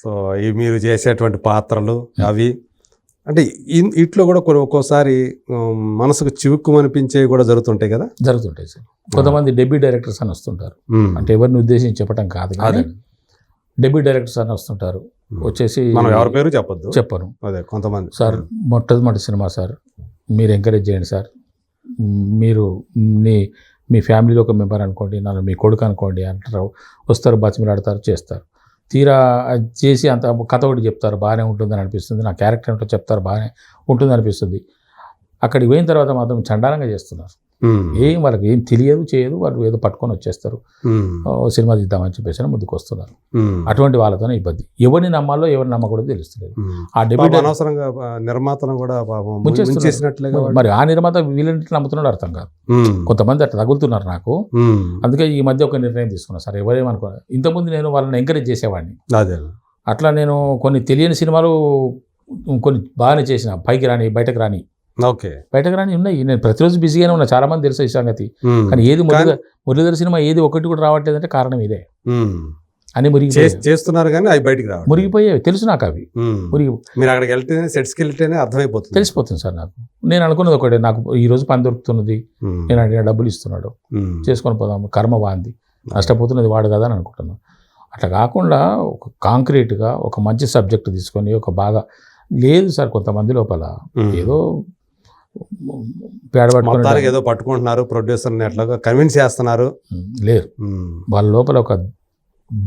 సో ఈ మీరు చేసేటువంటి పాత్రలు అవి అంటే ఇట్లో కూడా కొన్ని ఒక్కోసారి మనసుకు చివుక్కుమనిపించేవి కూడా జరుగుతుంటాయి కదా. జరుగుతుంటాయి సార్. కొంతమంది డెబ్యూ డైరెక్టర్స్ అని వస్తుంటారు. అంటే ఎవరిని ఉద్దేశించి చెప్పడం కాదు కానీ డెబ్యూ డైరెక్టర్స్ అని వస్తుంటారు. వచ్చేసి మనం ఎవరి పేరు చెప్పను. అదే కొంతమంది సార్ మొట్టమొదటి సినిమా సార్, మీరు ఎంకరేజ్ చేయండి సార్, మీరు మీ ఫ్యామిలీలో ఒక మెంబర్ అనుకోండి, నన్ను మీ కొడుకు అనుకోండి అంటారు. వస్తారు, బతిమిలాడతారు, చేస్తారు. తీరా చేసి అంత కథ ఒకటి చెప్తారు, బాగానే ఉంటుందని అనిపిస్తుంది. నా క్యారెక్టర్ ఏంటో చెప్తారు, బాగానే ఉంటుంది అనిపిస్తుంది. అక్కడికి పోయిన తర్వాత మాత్రం చండాలంగా చేస్తున్నారు. వాళ్ళకి ఏం తెలియదు, చేయదు, వాళ్ళు ఏదో పట్టుకొని వచ్చేస్తారు, సినిమా తీద్దామని చెప్పేసి ముందుకు వస్తున్నారు. అటువంటి వాళ్ళతోనే ఇబ్బంది. ఎవరిని నమ్మాలో ఎవరిని నమ్మకూడదు తెలుస్తుంది. ఆ డెబ్యూట్ అనవసరంగా నిర్మాతను కూడా మరి ఆ నిర్మాత వీళ్ళంటే నమ్ముతున్నాడు అర్థం కాదు. కొంతమంది అట్లా తగులుతున్నారు నాకు. అందుకే ఈ మధ్య ఒక నిర్ణయం తీసుకున్నాను సార్, ఎవరేమనుకున్నారు. ఇంతకుముందు నేను వాళ్ళని ఎంకరేజ్ చేసేవాడిని. అట్లా నేను కొన్ని తెలియని సినిమాలు కొన్ని బాగానే చేసిన, పైకి రాని బయటకు రాని, ఓకే, బయటకు రాని ఉన్నాయి. నేను ప్రతిరోజు బిజీగానే ఉన్నా, చాలా మంది తెలుసు ఈ సంగతి. కానీ ఏది మురళీధర్ సినిమా ఏది ఒకటి కూడా రావట్లేదంటే కారణం ఇదే అని చేస్తున్నారు. కానీ అవి బయటికి రావు, మురిగిపోయేవి తెలుసు నాకు. అవి మీరు అక్కడికి వెళ్తేనే సెట్స్కి వెళ్తేనే అర్థమైపోతుంది, తెలిసిపోతుంది సార్ నాకు. నేను అనుకున్నది ఒకటే, నాకు ఈ రోజు పని దొరుకుతున్నది, నేను అడిగిన డబ్బులు ఇస్తున్నాడు, చేసుకొని పోదాము, కర్మ బాంది, నష్టపోతున్నది వాడు కదా అని అనుకుంటున్నాను. అట్లా కాకుండా ఒక కాంక్రీట్గా ఒక మంచి సబ్జెక్ట్ తీసుకొని ఒక బాగా లేదు సార్. కొంతమంది లోపల ఏదో పేడబట్టుకుని ఏదో పట్టుకుంటున్నారు, ప్రొడ్యూసర్ని అట్లాగా కన్విన్స్ చేస్తున్నారు. లేరు, వాళ్ళ లోపల ఒక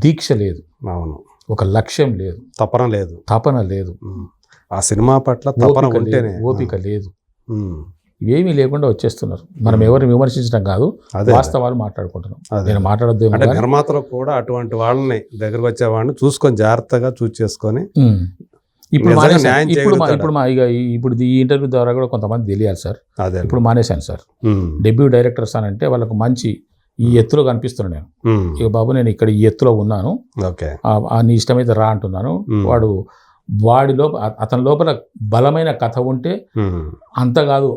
దీక్ష లేదు, అవును, ఒక లక్ష్యం లేదు, తపన లేదు, ఆ సినిమా పట్ల తపన ఉంటేనే, ఓపిక లేదు, ఇవేమీ లేకుండా వచ్చేస్తున్నారు. మనం ఎవరిని విమర్శించడం కాదు, వాస్తవాలు మాట్లాడుకుంటున్నాం. నేను మాట్లాడద్దు. నిర్మాతలు కూడా అటువంటి వాళ్ళని దగ్గరకు వచ్చే వాళ్ళని చూసుకొని జాగ్రత్తగా చూస్ చేసుకొని ఇప్పుడు ఈ ఇంటర్వ్యూ ద్వారా కూడా కొంతమంది తెలియాలి సార్. ఇప్పుడు మానేశాను సార్. డెబ్యూ డైరెక్టర్స్ అని అంటే వాళ్ళకు మంచి ఈ ఎత్తులో కనిపిస్తున్నాను నేను. ఇక బాబు నేను ఇక్కడ ఈ ఎత్తులో ఉన్నాను, నీ ఇష్టమైతే రా అంటున్నాను. వాడి లోపల అతని లోపల బలమైన కథ ఉంటే అంత కాదు,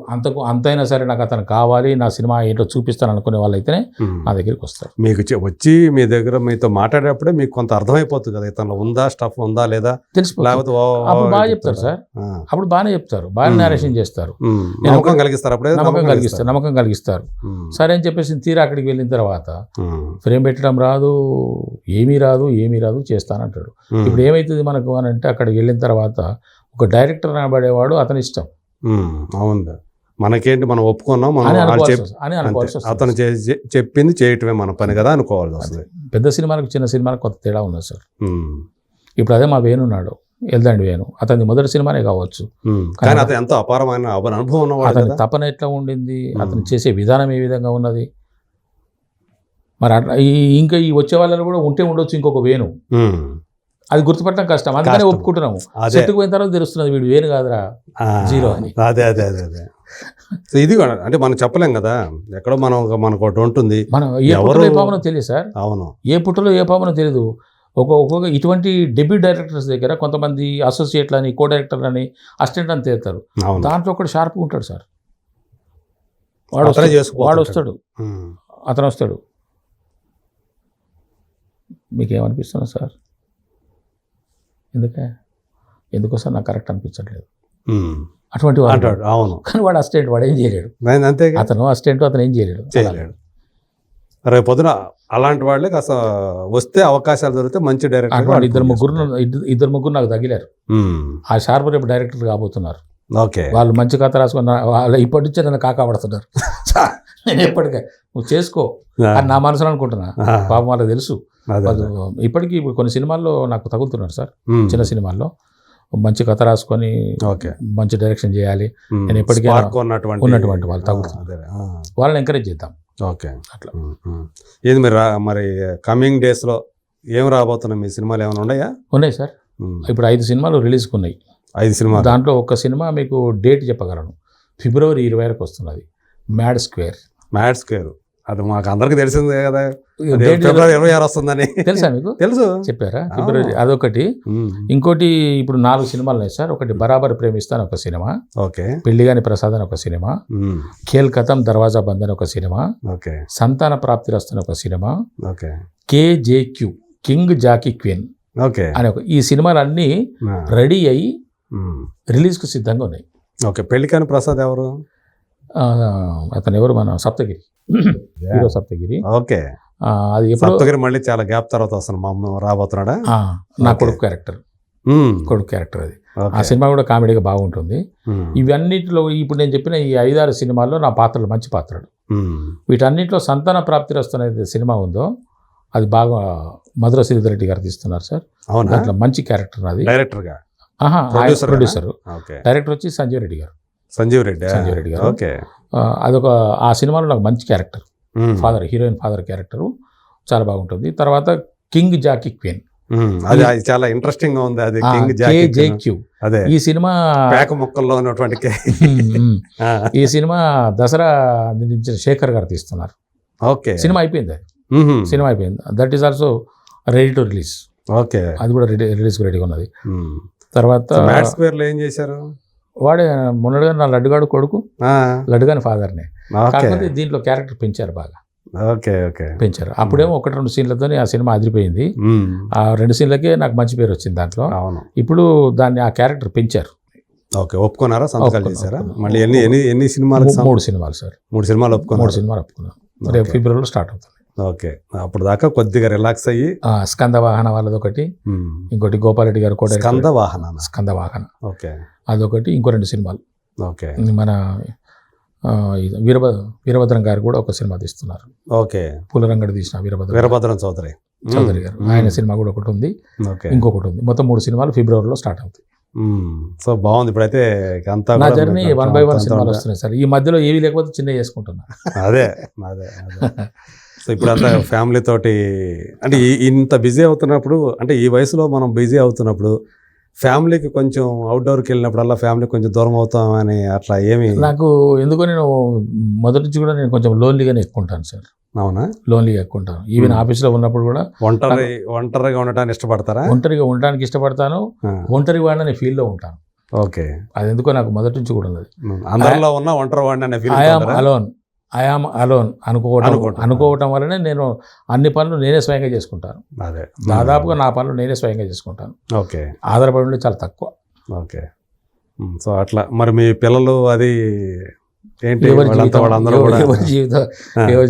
అంతైనా సరే నాకు అతను కావాలి, నా సినిమా ఏంటో చూపిస్తాను అనుకునే వాళ్ళు అయితేనే నా దగ్గరికి వస్తారు. మీకు వచ్చి మీ దగ్గర మీతో మాట్లాడేప్పుడే మీకు కొంత అర్థమైపోతుంది కదా, ఇతను ఉందా, స్టఫ్ ఉందా లేదా తెలిసిపోతుంది. అప్పుడు బాగా చెప్తారు సార్, అప్పుడు బాగానే చెప్తారు, బాగా నేరేషన్ చేస్తారు, నమ్మకం కలిగిస్తారు. అప్పుడే నమ్మకం కలిగిస్తారు. సరే అని చెప్పేసి తీరా అక్కడికి వెళ్ళిన తర్వాత ఫ్రేమ్ పెట్టడం రాదు, ఏమీ రాదు చేస్తానంటాడు. ఇప్పుడు ఏమైతుంది మనకు అని అంటే, అక్కడికి వెళ్ళిన తర్వాత ఒక డైరెక్టర్ అనబడేవాడు అతని ఇష్టం. అవును, మనకేంటి, మనం ఒప్పుకున్నాం, అతను చెప్పింది చేయటమే మన పని కదా అనుకోవాల్సి వస్తుంది. పెద్ద సినిమాలకు చిన్న సినిమాలకు కొత్త తేడా ఉన్నది సార్. ఇప్పుడు అదే మా వేణున్నాడు, వెళ్దండి వేణు, అతని మొదటి సినిమానే కావచ్చు, కానీ అతను ఎంతో అపారమైన అనుభవం ఉన్నవాడు. అతని తపన ఎట్లా ఉండింది, అతను చేసే విధానం ఏ విధంగా ఉన్నది. మరి అట్లా ఇంకా ఈ వచ్చే వాళ్ళలో కూడా ఉంటే ఉండొచ్చు ఇంకొక వేణు, అది గుర్తుపట్టడం కష్టం. అందుకనే ఒప్పుకుంటున్నాము. చెట్టుకు పోయిన తర్వాత తెలుస్తున్నది వీడు వేణు కాదురా, జీరో అని. అదే ఇది కూడా అంటే మనం చెప్పలేం కదా, ఎక్కడో మనకు ఒకటి ఉంటుంది. మనం ఏ పుట్టలో ఏ పాపనో తెలియదు సార్. అవును, ఏ పుట్టలో ఏ పాపనో తెలియదు. ఒక్కొక్క ఇటువంటి డెబ్యూ డైరెక్టర్స్ దగ్గర కొంతమంది అసోసియేట్లు అని, కో డైరెక్టర్లు అని, అసిస్టెంట్ అని తేలుతారు. దాంట్లో ఒకటి షార్ప్గా ఉంటాడు సార్, వాడు వస్తాడు, అతను వస్తాడు. మీకేమనిపిస్తున్నా సార్? ఎందుకో సార్ నాకు కరెక్ట్ అనిపించట్లేదు. అటువంటి వాడు. అవును, కానీ వాడు అసిస్టెంట్, వాడు ఏం చేయలేడు. అతను అసిస్టెంట్, అతను ఏం చేయలేడు. రేపు పొద్దున అలాంటి వాళ్ళే కాస్త వస్తే అవకాశాలు దొరికితే మంచి డైరెక్టర్ అటువంటి ఇద్దరు ముగ్గురు నాకు తగిలారు. ఆ షార్ప్ రేపు డైరెక్టర్ కాబోతున్నారు. ఓకే, వాళ్ళు మంచి కథ రాసుకున్న వాళ్ళు ఇప్పటి నుంచే నన్ను కాకాపడుతున్నారు. నేను ఎప్పటికే నువ్వు చేసుకో అని నా మనసులో అనుకుంటున్నా. పాపం వాళ్ళకి తెలుసు. వాళ్ళు ఇప్పటికీ ఇప్పుడు కొన్ని సినిమాల్లో నాకు తగులుతున్నారు సార్. చిన్న సినిమాల్లో మంచి కథ రాసుకొని మంచి డైరెక్షన్ చేయాలి. నేను ఎప్పటికీ ఉన్నటువంటి వాళ్ళు తగులుతున్నారు. వాళ్ళని ఎంకరేజ్ చేద్దాం. ఓకే, అట్లా ఏది మరి కమింగ్ డేస్లో ఏం రాబోతున్నాయి? మీ సినిమాలు ఏమైనా ఉన్నాయా? ఉన్నాయి సార్. ఇప్పుడు 5 సినిమాలు రిలీజ్కి ఉన్నాయి. 5 సినిమాలు. దాంట్లో ఒక సినిమా మీకు డేట్ చెప్పగలను. ఫిబ్రవరి 20 వస్తున్నది. Mad square. అది మాకు అందరికి తెలిసిందే కదా, ఫిబ్రవరి 26 వస్తుందని. తెలుసా మీకు? తెలుసు, చెప్పారా? ఫిబ్రవరి అదొకటి. ఇంకోటి ఇప్పుడు 4 సినిమాలు ఉన్నాయి సార్. ఒకటి బరాబర్ ప్రేమిస్తాను ఒక సినిమా, ఓకే, పెళ్లిగాని ప్రసాద్ అని ఒక సినిమా, ఖేల్ ఖతం దర్వాజా బంద్ అని ఒక సినిమా, ఓకే, సంతాన ప్రాప్తి రస్తు ఒక సినిమా, okay, KJQ king jack queen okay అని ఒక. ఈ సినిమాలన్నీ రెడీ అయ్యి రిలీజ్కు సిద్ధంగా ఉన్నాయి. ఓకే, పెళ్లిగాని ప్రసాద్ ఎవరు? అతను ఎవరు? మన సప్తగిరి హీరో సప్తగిరి. ఓకే, అది సప్తగిరి మళ్ళీ చాలా గ్యాప్ తర్వాత వస్తాను మా అమ్మ రాబోతున్నాడా? నా కొడుకు క్యారెక్టర్ అది. ఆ సినిమా కూడా కామెడీగా బాగుంటుంది. ఇవన్నిటిలో ఇప్పుడు నేను చెప్పిన ఈ 5-6 సినిమాల్లో నా పాత్రలు మంచి పాత్రలు. వీటన్నిటిలో సంతాన ప్రాప్తి వస్తున్న సినిమా ఉందో అది బాగా మధుర శ్రీధర్ రెడ్డి గారు తీస్తున్నారు సార్. దాంట్లో మంచి క్యారెక్టర్ అది. Director, producer. డైరెక్టర్ వచ్చి సంజీవ్ రెడ్డి గారు. ఓకే, అదొక ఆ సినిమాలో నాకు మంచి character. Father, heroine father character చాలా బాగుంటుంది. తర్వాత కింగ్ జాకీ క్వీన్, అది చాలా ఇంట్రెస్టింగ్ గా ఉంది. అది KJQ. అదే ఈ సినిమా పేక ముక్కల్లో ఉన్నటువంటి ఈ సినిమా దసరా నిర్మించిన శేఖర్ గారు తీస్తున్నారు. ఓకే, సినిమా అయిపోయింది. సినిమా అయిపోయింది. That is also ready to release. Okay, అది కూడా రిలీజ్ రెడీగా ఉన్నది. తర్వాత మ్యాడ్ స్క్వేర్ లో ఏం చేశారు? వాడే మొన్నడుగా నా లడ్డుగాడు కొడుకు, లడ్డుగాని ఫాదర్నే. కాకపోతే దీంట్లో క్యారెక్టర్ పెంచారు బాగా. పెంచారు. అప్పుడేమో 1-2 సీన్లతోనే ఆ సినిమా అదిరిపోయింది. ఆ 2 సీన్లకే నాకు మంచి పేరు వచ్చింది దాంట్లో. ఇప్పుడు దాన్ని ఆ క్యారెక్టర్ పెంచారు. ఓకే, ఒప్పుకున్నారా? సంతకాలు చేశారా? మళ్ళీ ఎన్ని సినిమాలు? 3 సినిమాలు సార్. 3 సినిమాలు ఒప్పుకున్నారు. 3 సినిమాలు ఒప్పుకున్నాను. రేపు ఫిబ్రవరిలో స్టార్ట్ అవుతుంది. ఓకే, అప్పుడు దాకా కొద్దిగా రిలాక్స్ అయ్యి. స్కంద వాహన వాళ్ళది ఒకటి, ఇంకోటి గోపాలరెడ్డి గారు కూడా స్కంద వాహన, ఓకే, అదొకటి. ఇంకో 2 సినిమాలు. ఓకే, మన వీరభద్రం గారు కూడా ఒక సినిమా తీస్తున్నారు. ఓకే, పూలరంగడి తీసిన వీరభద్రం చౌదరి గారు, ఆయన సినిమా కూడా ఒకటి ఉంది, ఇంకొకటి ఉంది. మొత్తం 3 సినిమాలు ఫిబ్రవరిలో స్టార్ట్ అవుతాయి. సో బాగుంది. ఇప్పుడైతే నా జర్నీ 1/1 సినిమాలు వస్తున్నాయి సార్. ఈ మధ్యలో ఏవి లేకపోతే చిన్న చేసుకుంటున్నా. అదే సో ఇప్పుడు అంతా ఫ్యామిలీ తోటి అంటే ఇంత బిజీ అవుతున్నప్పుడు, అంటే ఈ వయసులో మనం బిజీ అవుతున్నప్పుడు ఫ్యామిలీకి కొంచెం అవుట్డోర్కి వెళ్ళినప్పుడల్లా ఫ్యామిలీ కొంచెం దూరం అవుతామని అట్లా ఏమి? నాకు ఎందుకో నేను మొదటి నుంచి కూడా నేను కొంచెం లోన్లీగానే ఎక్కుంటాను సార్. అవునా? లోన్లీగా ఎక్కుంటాను. ఈవెన్ ఆఫీస్లో ఉన్నప్పుడు కూడా ఒంటరిగా ఉండటానికి ఇష్టపడతారా? ఒంటరిగా ఉండడానికి ఇష్టపడతాను. ఒంటరి వాడిని నేను ఫీల్డ్లో ఉంటాను. ఓకే, అది ఎందుకో నాకు మొదటి నుంచి కూడా ఉన్నది. అందరిలో ఉన్న ఒంటరి వాడిని అనే ఫీల్. ఐఆమ్ అలోన్ అనుకోవటం వల్లనే నేను అన్ని పనులు నేనే స్వయంగా చేసుకుంటాను. దాదాపుగా నా పనులు నేనే స్వయంగా చేసుకుంటాను. ఓకే, ఆధారపడి ఉండే చాలా తక్కువ. ఓకే, సో అట్లా మరి మీ పిల్లలు అది ఏంటి? ఎవరి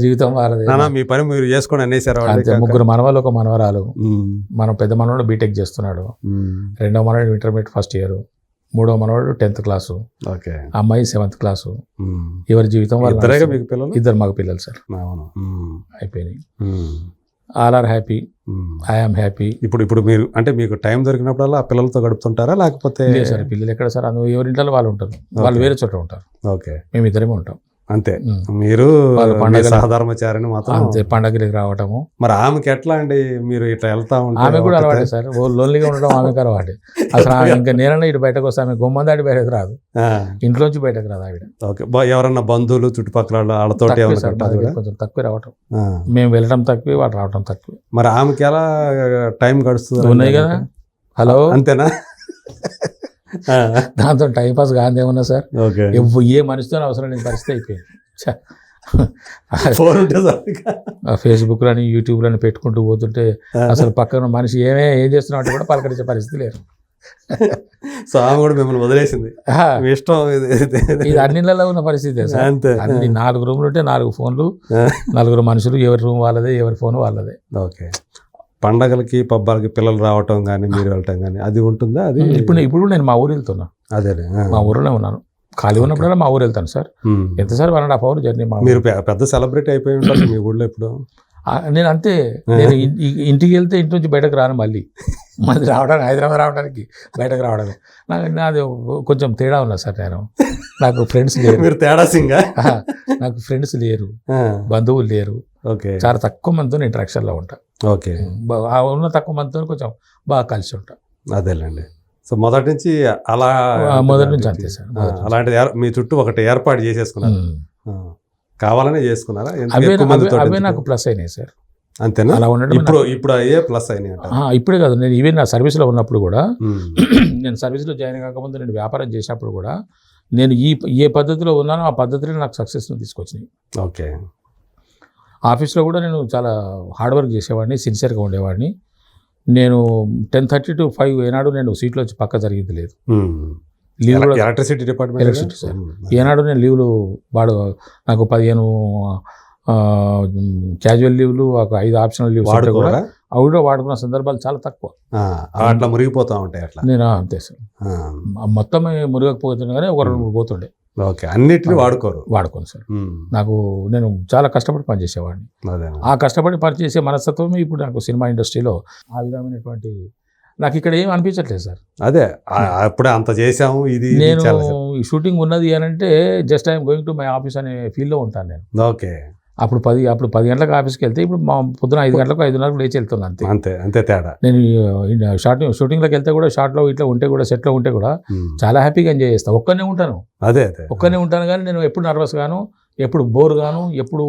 జీవితం వాళ్ళది. మీ పని మీరు చేసుకోండి అనేసారు. 3 మనవాళ్ళు, 1 మనవరాలు. మనం పెద్ద మనవాడు బీటెక్ చేస్తున్నాడు, 2వ మనవాడు ఇంటర్మీడియట్ ఫస్ట్ ఇయర్, 3వ మనవాడు 10th క్లాసు, అమ్మాయి 7th క్లాసు. ఎవరి జీవితం వాళ్ళు. 2 మగ పిల్లలు సార్. అయిపోయినాయి. All are happy, I am happy. ఇప్పుడు మీరు అంటే మీకు టైం దొరికినప్పుడల్లా ఆ పిల్లలతో గడుపుతుంటారా లేకపోతే? సార్, పిల్లలు ఎక్కడ సార్, ఎవరింట్లో వాళ్ళు ఉంటారు. వాళ్ళు వేరే చోట ఉంటారు. ఓకే, మేము ఇద్దరమే ఉంటాం అంతే. మీరు సహధర్మచారిని మాత్రం అంతే. పండగలకి రావటము. మరి ఆమెకి ఎట్లా అండి? మీరు ఇట్లా వెళ్తా ఉంటారు? ఆమె కూడా అలవాటే సార్. లోన్లీగా ఉండడం ఆమెకు అలవాటే. అసలు ఇంకా నేనన్నా ఇటు బయటకు వస్తే ఆమె గుమ్మం దాటి బయటకు రాదు, ఇంట్లోంచి బయటకు రాదు ఆవిడ. ఓకే, ఎవరన్నా బంధువులు చుట్టుపక్కల వాళ్ళతో కొంచెం తక్కువ రావటం. మేము వెళ్ళడం తక్కువ, వాళ్ళు రావటం తక్కువ. మరి ఆమెకి ఎలా టైం గడుస్తుంది? ఉన్నాయి కదా. హలో, అంతేనా? దాంతో టైంపాస్ కాదు ఏమన్నా సార్. ఏ మనిషితో అవసరం లేని పరిస్థితి అయిపోయింది. ఫేస్బుక్లని యూట్యూబ్లని పెట్టుకుంటూ పోతుంటే అసలు పక్కన మనిషి ఏం చేస్తున్నావు అంటే కూడా పలకరించే పరిస్థితి లేదు. సో ఆమె కూడా మిమ్మల్ని వదిలేసింది, మీ ఇష్టం ఇది అన్నిళ్ళలో ఉన్న పరిస్థితి సార్. అంతే. అన్ని 4 రూమ్లు ఉంటే 4 ఫోన్లు, 4 మనుషులు, ఎవరి రూమ్ వాళ్ళదే, ఎవరి ఫోన్ వాళ్ళదే. ఓకే. పండగలకి పబ్బాలకి పిల్లలు రావటం కానీ మీరు వెళ్ళటం కానీ అది ఉంటుందా? అది ఇప్పుడు నేను మా ఊరు వెళ్తున్నా. అదే మా ఊరిలోనే ఉన్నాను. ఖాళీ ఉన్నప్పుడల్లా మా ఊరు వెళ్తాను సార్. ఎంతసారి 1.5 hour journey. మీరు పెద్ద సెలబ్రిటీ అయిపోయి ఉంటారు మీ ఊళ్ళో ఇప్పుడు. నేను అంతే. నేను ఇంటికి వెళ్తే ఇంటి నుంచి బయటకు రాను. మళ్ళీ రావడానికి, హైదరాబాద్ రావడానికి, బయటకు రావడానికి నాది కొంచెం తేడా ఉన్నా సార్. నాకు ఫ్రెండ్స్ లేరు. మీరు తేడా సింగా? నాకు ఫ్రెండ్స్ లేరు, బంధువులు లేరు. ఓకే. చాలా తక్కువ మందితో ఇంటరాక్షన్లో ఉంటా. ఓకే. ఉన్న తక్కువ మందితో కొంచెం బాగా కలిసి ఉంటా. అదేలేండి. సో మొదటి నుంచి అలా, మొదటి నుంచి అంతే సార్. అలాంటిది మీ చుట్టూ ఒకటి ఏర్పాటు చేసేసుకున్నారు, కావాలనే చేసుకున్నారా? అవే నాకు ప్లస్ అయినాయి సార్. అంతేనా? అలా ఉండడం ఇప్పుడు అయ్యే ప్లస్ అయినాయి. ఇప్పుడే కాదు, నేను ఈవెన్ నా సర్వీస్లో ఉన్నప్పుడు కూడా, నేను సర్వీస్లో జాయిన్ కాకముందు నేను వ్యాపారం చేసినప్పుడు కూడా, నేను ఏ పద్ధతిలో ఉన్నానో ఆ పద్ధతిలో నాకు సక్సెస్ని తీసుకొచ్చినాయి. ఓకే. ఆఫీస్లో కూడా నేను చాలా హార్డ్ వర్క్ చేసేవాడిని, సిన్సియర్గా ఉండేవాడిని. నేను 10:30 to 5 ఏనాడు నేను సీట్లో వచ్చి పక్క జరిగింది లేదు. లీవ్ కూడా ఎలక్ట్రిసిటీ డిపార్ట్మెంట్. Electricity sir. ఏనాడు నేను లీవ్లు నాకు 15 క్యాజువల్ లీవ్లు, ఒక 5 ఆప్షనల్ లీవ్స్ అవి కూడా వాడుకున్న సందర్భాలు చాలా తక్కువ. అట్లా మురిగిపోతా ఉంటాయి అట్లా. నేను అంతే సార్. మొత్తం మురిగకపోతుండే కానీ 1-2 పోతుండే. ఓకే. అన్నిటిని వాడుకోను సార్. నేను చాలా కష్టపడి పనిచేసేవాడిని. ఆ కష్టపడి పనిచేసే మనస్తత్వమే ఇప్పుడు నాకు సినిమా ఇండస్ట్రీలో ఆ విధమైనటువంటి నాకు ఇక్కడ ఏం అనిపించట్లేదు సార్. అదే అప్పుడే అంత చేసాము. ఇది నేను ఈ షూటింగ్ ఉన్నది అని అంటే just I'm going to my office అనే ఫీల్లో ఉంటాను నేను. ఓకే. అప్పుడు 10 గంటలకు ఆఫీస్కి వెళ్తే ఇప్పుడు మా పొద్దున 5 గంటలకు 5:30 లేచి వెళ్తుంది. అంతే తేడా. నేను షూటింగ్లోకి వెళ్తే కూడా, షార్ట్లో ఇట్లా ఉంటే కూడా, సెట్లో ఉంటే కూడా చాలా హ్యాపీగా ఎంజాయ్ చేస్తాను. ఒక్కనే ఉంటాను. ఒక్కనే ఉంటాను కానీ నేను ఎప్పుడు నర్వస్ గాను, ఎప్పుడు బోర్ గాను, ఎప్పుడు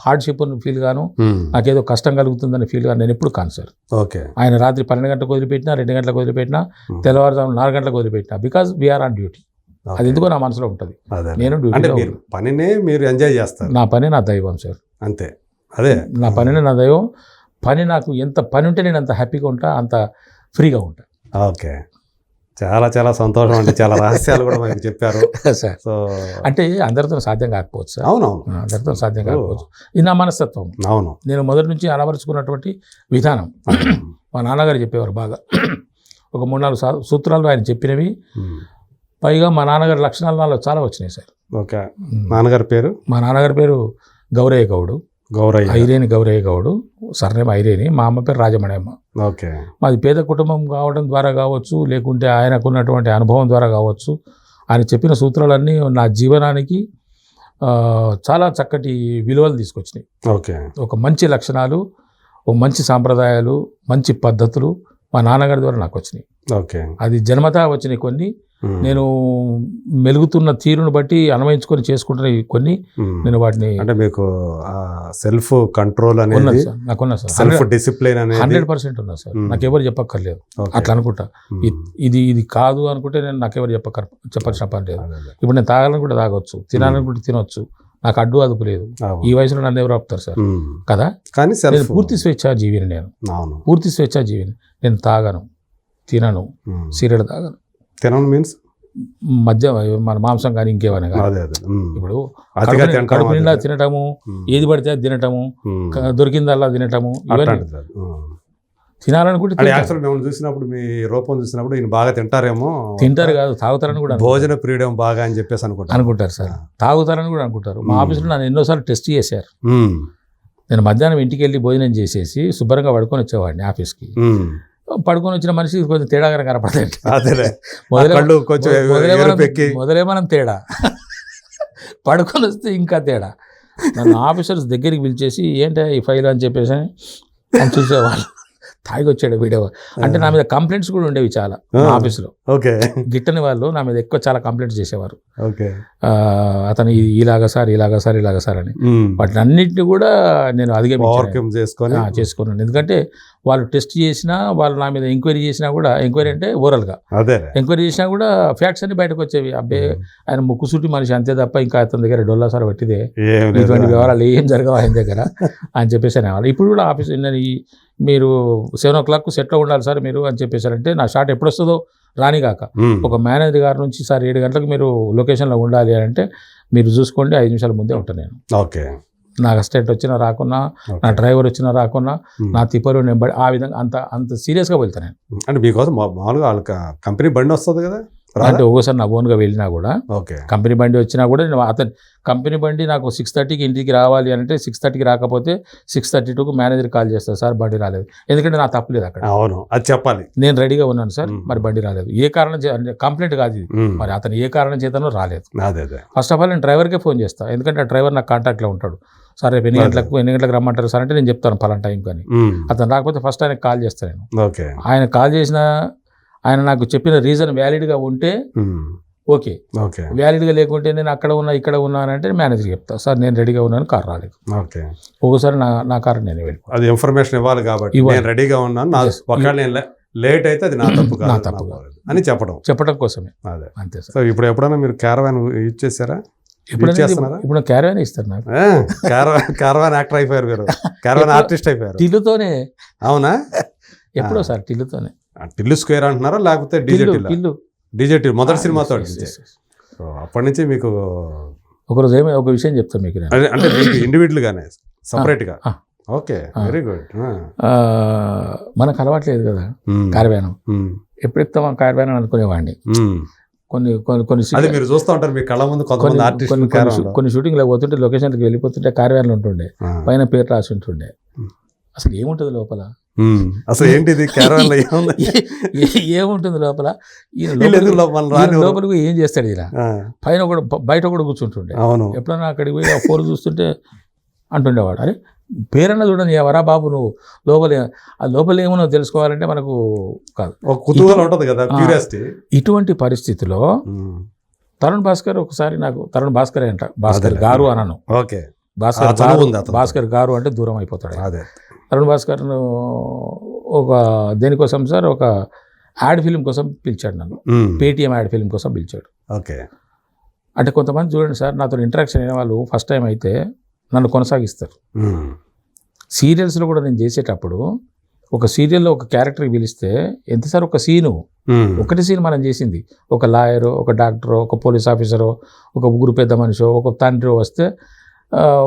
హార్డ్షిప్ ఫీల్ గాను, నాకేదో కష్టం కలుగుతుందని ఫీల్ గాను నేను ఎప్పుడు కాను సార్. ఓకే. ఆయన రాత్రి 12 గంటలకు వదిలిపెట్టినా, 2 గంటలకు వదిలిపెట్టినా, తెల్లవారుజాము 4 గంటలకు వదిలిపెట్టినా, బికాజ్ వీఆర్ ఆన్ డ్యూటీ. అది ఎందుకో నా మనసులో ఉంటుంది. నేను డ్యూటీలో పనినే మీరు ఎంజాయ్ చేస్తారు. నా పని నా దైవం సార్. అంతే. అదే నా పనినే నా దైవం. పని నాకు ఎంత పని ఉంటే నేను అంత హ్యాపీగా ఉంటా, అంత ఫ్రీగా ఉంటా. ఓకే. చాలా చాలా సంతోషం అండి. చాలా రహస్యాలు కూడా మనకి చెప్పారు సార్. సో అంటే అందరితో సాధ్యం కాకపోవచ్చు సార్. అవునవును, అందరితో సాధ్యం కాకపోవచ్చు. ఇది నా మనస్తత్వం. అవును. నేను మొదటి నుంచి అలవరుచుకున్నటువంటి విధానం. మా నాన్నగారు చెప్పేవారు బాగా. ఒక 3-4 సూత్రాలు ఆయన చెప్పినవి. పైగా మా నాన్నగారి లక్షణాలు నాలో చాలా వచ్చినాయి సార్. ఓకే. నాన్నగారి పేరు? మా నాన్నగారి పేరు గౌరయ్య గౌడు. ఐరేని గౌరయ్య గౌడు. సర్నేమ్ ఐరేని. మా అమ్మ పేరు రాజమణమ్మ. ఓకే. మాది పేద కుటుంబం కావడం ద్వారా కావచ్చు, లేకుంటే ఆయనకున్నటువంటి అనుభవం ద్వారా కావచ్చు, ఆయన చెప్పిన సూత్రాలన్నీ నా జీవనానికి చాలా చక్కటి విలువలు తీసుకొచ్చినాయి. ఓకే. ఒక మంచి లక్షణాలు, ఒక మంచి సాంప్రదాయాలు, మంచి పద్ధతులు మా నాన్నగారి ద్వారా నాకు వచ్చినాయి. ఓకే. అది జన్మతా వచ్చినాయి కొన్ని. నేను మెలుగుతున్న తీరును బట్టి అన్వయించుకొని చేసుకుంటున్న కొన్ని, నేను వాటిని అంటే మీకు సెల్ఫ్ కంట్రోల్ అనేది నాకున్నా సార్. సెల్ఫ్ డిసిప్లిన్ అనేది 100% ఉన్నా సార్. నాకెవరు చెప్పక్కర్లేదు. అట్లా అనుకుంటా. ఇది కాదు అనుకుంటే నేను నాకెవరు చెప్పాల్సిన పని లేదు. ఇప్పుడు నేను తాగాలని కూడా తాగొచ్చు, తినాలని కూడా తినొచ్చు. నాకు అడ్డు అదుపు లేదు. ఈ వయసులో నన్ను ఎవరు ఆపుతారు సార్ కదా. కానీ నేను పూర్తి స్వేచ్ఛా జీవిని. నేను పూర్తి స్వేచ్ఛా జీవిని. నేను తాగను, తినను, సిగరెట్ తాగను. తినను మీన్స్ మధ్య మన మాంసం కానీ ఇంకేమైనా కానీ. ఇప్పుడు కడుపు నిండా తినటము, ఏది పడితే అది తినటము, దొరికిందల్లా తినటము, ఇవన్నీ తినాలనుకుంటే చూసినప్పుడు మీ రూపం చూసినప్పుడు ఈయన బాగా తింటారేమో. తింటారు కాదు, తాగుతారని కూడా. భోజన ప్రియుడం బాగా అని చెప్పేసి అనుకుంటారు సార్. తాగుతారని కూడా అనుకుంటారు. మా ఆఫీస్లో నన్ను ఎన్నోసార్లు టెస్ట్ చేశారు. నేను మధ్యాహ్నం ఇంటికి వెళ్ళి భోజనం చేసేసి శుభ్రంగా పడుకొని వచ్చేవాడిని ఆఫీస్కి. పడుకొని వచ్చిన మనిషి కొంచెం తేడాగా కనపడతాయి. మొదలే మనం తేడా, పడుకొని వస్తే ఇంకా తేడా. నన్ను ఆఫీసర్స్ దగ్గరికి పిలిచేసి ఏంటో ఈ ఫైల్ అని చెప్పేసి అని చూసేవాళ్ళు. తాగి వచ్చాడు వీడియో అంటే నా మీద కంప్లైంట్స్ కూడా ఉండేవి చాలా ఆఫీస్లో. గిట్టని వాళ్ళు నా మీద ఎక్కువ చాలా కంప్లైంట్స్ చేసేవారు. అతను ఇలాగా సార్ అని. వాటిని అన్నింటినీ కూడా నేను అధిగమించుకున్నాను. ఎందుకంటే వాళ్ళు టెస్ట్ చేసినా, వాళ్ళు నా మీద ఎంక్వైరీ చేసినా కూడా, ఎంక్వైరీ అంటే ఓరల్గా అదే ఎంక్వైరీ చేసినా కూడా ఫ్యాక్ట్స్ అన్ని బయటకు వచ్చేవి. అబ్బే ఆయన ముక్కుసూటి మనిషి అంతే తప్ప ఇంకా అతని దగ్గర డొల్లాసారి పట్టిదే, ఇటువంటి వివరాలు ఏం జరగవు ఆయన దగ్గర అని చెప్పేసి అనేవాళ్ళు. ఇప్పుడు కూడా ఆఫీస్ మీరు 7 o'clock సెట్లో ఉండాలి సార్ మీరు అని చెప్పేసారంటే నా షాట్ ఎప్పుడు వస్తుందో రానిగాక ఒక మేనేజర్ గారి నుంచి సార్ 7 గంటలకు మీరు లొకేషన్లో ఉండాలి అని అంటే మీరు చూసుకోండి 5 నిమిషాల ముందే ఉంటాను నేను. ఓకే, నా అసిస్టెంట్ వచ్చినా రాకున్నా, నా డ్రైవర్ వచ్చినా రాకున్నా, నా తిప్పరు నేను ఆ విధంగా అంత సీరియస్గా వెళ్తాను నేను. అంటే మీకోసం మామూలుగా వాళ్ళకి కంపెనీ బండి వస్తుంది కదా, అంటే ఒక్కోసారి నా ఓన్గా వెళ్ళినా కూడా, ఓకే కంపెనీ బండి వచ్చినా కూడా నేను అతను కంపెనీ బండి నాకు 6:30కి ఇంటికి రావాలి అంటే 6:30కి రాకపోతే 6:32కు మేనేజర్ కాల్ చేస్తారు, సార్ బండి రాలేదు. ఎందుకంటే నా తప్పులేదు అక్కడ. అవును, అది చెప్పాలి. నేను రెడీగా ఉన్నాను సార్, మరి బండి రాలేదు. ఏ కారణం కంప్లైంట్ కాదు ఇది, మరి అతను ఏ కారణం చేతనో రాలేదు. ఫస్ట్ ఆఫ్ ఆల్ నేను డ్రైవర్కే ఫోన్ చేస్తాను, ఎందుకంటే ఆ డ్రైవర్ నాకు కాంటాక్ట్లో ఉంటాడు. సార్ రేపు ఎన్ని గంటలకు రమ్మంటారు సార్ అంటే నేను చెప్తాను పలానా టైం కానీ. అతను రాకపోతే ఫస్ట్ ఆయనకు కాల్ చేస్తాను నేను. ఆయన కాల్ చేసిన ఆయన నాకు చెప్పిన రీజన్ వ్యాలిడ్గా ఉంటే ఓకే, వ్యాలిడ్గా లేకుంటే నేను అక్కడ ఉన్నా ఇక్కడ ఉన్నానంటే మేనేజర్ చెప్తా, సార్ నేను రెడీగా ఉన్నాను, కార్ రాలేదు. ఒక్కోసారి నా కార్ నేను వెళ్ళిపోతాను. అది ఇన్ఫర్మేషన్ ఇవ్వాలి కాబట్టి నేను రెడీగా ఉన్నాను, లేట్ అయితే అది నా తప్పు అని చెప్పడం కోసమే. అదే అంతే సార్. సో ఇప్పుడు ఎప్పుడైనా మీరు క్యారవాన్ యూజ్ చేశారా? ఇప్పుడు క్యారవాన్ ఇస్తారు నాకు. క్యారవాన్ యాక్టర్ అయిపోయారు మీరు, క్యారవాన్ ఆర్టిస్ట్ అయిపోయారు. టిల్లుతోనే. అవునా? ఎప్పుడో సార్ టిల్లుతోనే. టిల్లు స్క్వేర్ అంటున్నారా లేకపోతే డీజే మొదటి సినిమాతో? అప్పటి నుంచి మీకు ఒకరోజు ఒక విషయం చెప్తాను మీకు, అంటే ఇండివిజువల్ గానే సపరేట్ గా. Okay, very good. మనకు అలవాట్లేదు కదా కార్వానం, ఎప్పుడు ఎక్కుతాం కార్వానం అనుకునేవాడిని. కొన్ని మీరు చూస్తూ ఉంటారు మీ కళ్ళ ముందు కొన్ని షూటింగ్లో పోతుంటే లొకేషన్కి వెళ్ళిపోతుంటే కార్వాన్లు ఉంటుండే, పైన పేరు రాసి ఉంటుండే. అసలు ఏముంటుంది లోపల, అసలు ఏంటిది క్యారవాన్లో ఏముంటుంది లోపల, లోపలికి ఏం చేస్తాడు ఇలా, పైన కూడా బయట కూడా కూర్చుంటుండే. ఎప్పుడన్నా అక్కడికి పోయి ఆ ఫోర్ చూస్తుంటే అంటుండేవాడు, అరే పేరన్నా చూడండి ఎవరా బాబు నువ్వు లోపల ఏమో తెలుసుకోవాలంటే మనకు కాదు, ఇటువంటి పరిస్థితిలో తరుణ్ భాస్కర్ ఒకసారి నాకు, తరుణ్ భాస్కర్ అంట, భాస్కర్ గారు అనను, భాస్కర్ గారు అంటే దూరం అయిపోతాడు. తరుణ్ భాస్కర్ను ఒక దేనికోసం సార్, ఒక యాడ్ ఫిలిం కోసం పిలిచాడు నన్ను, పేటిఎం యాడ్ ఫిలిం కోసం పిలిచాడు. ఓకే, అంటే కొంతమంది చూడండి సార్, నాతో ఇంటరాక్షన్ అయిన వాళ్ళు ఫస్ట్ టైం అయితే నన్ను కొనసాగిస్తారు. సీరియల్స్లో కూడా నేను చేసేటప్పుడు ఒక సీరియల్లో ఒక క్యారెక్టర్కి పిలిస్తే ఎంత సార్, ఒక సీను, ఒకటి సీన్ మనం చేసింది, ఒక లాయరు, ఒక డాక్టరు, ఒక పోలీస్ ఆఫీసరు, ఒక ముగ్గురు పెద్ద మనిషి, ఒక తండ్రి వస్తే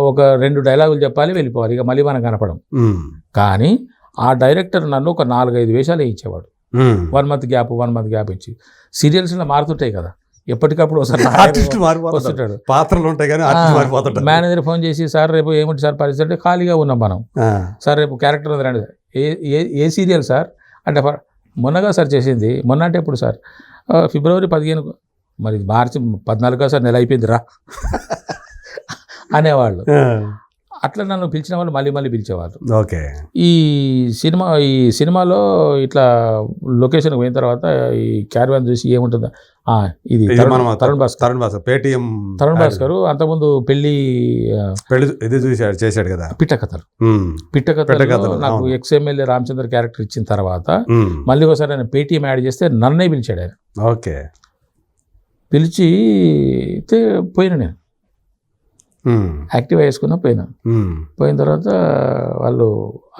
ఒక 2 డైలాగులు చెప్పాలి, వెళ్ళిపోవాలి, ఇక మళ్ళీ మనం కనపడం. కానీ ఆ డైరెక్టర్ నన్ను ఒక 4-5 వేషాలు వేయించేవాడు, 1 month గ్యాప్ ఇచ్చి. సీరియల్స్లో మారుతుంటాయి కదా, ఎప్పటికప్పుడు వస్తుంటాడు, పాత్రలు ఉంటాయి కానీ మేనేజర్ ఫోన్ చేసి, సార్ రేపు ఏమిటి సార్ పరిస్థితి అంటే, ఖాళీగా ఉన్నాం మనం, సార్ రేపు క్యారెక్టర్ ఉంది రండి. ఏ సీరియల్ సార్ అంటే, మొన్నగా సార్ చేసింది. మొన్న అంటే ఎప్పుడు సార్, February 15, మరి March 14 సార్, నెల అయిపోయింది రా అనేవాళ్ళు. అట్లా నన్ను పిలిచిన వాళ్ళు మళ్ళీ పిలిచేవాళ్ళు. ఓకే, ఈ సినిమాలో ఇట్లా లొకేషన్కి పోయిన తర్వాత ఈ క్యారవాన్ చూసి ఏముంటుందా, ఇది తరుణ్ భాస్కర్ పేటిఎం తరుణ్ భాస్కర్ అంతకుముందు పెళ్లి ఇది చేశాడు కదా, పిట్టకథలు నాకు ఎక్స్ఎమ్మెల్యే రామచంద్ర క్యారెక్టర్ ఇచ్చిన తర్వాత మళ్ళీ ఒకసారి ఆయన పేటిఎం యాడ్ చేస్తే నన్నే పిలిచాడు ఆయన. ఓకే, పిలిచి పోయినా నేను యాక్టివ్ వేసుకున్నా పోయిన తర్వాత వాళ్ళు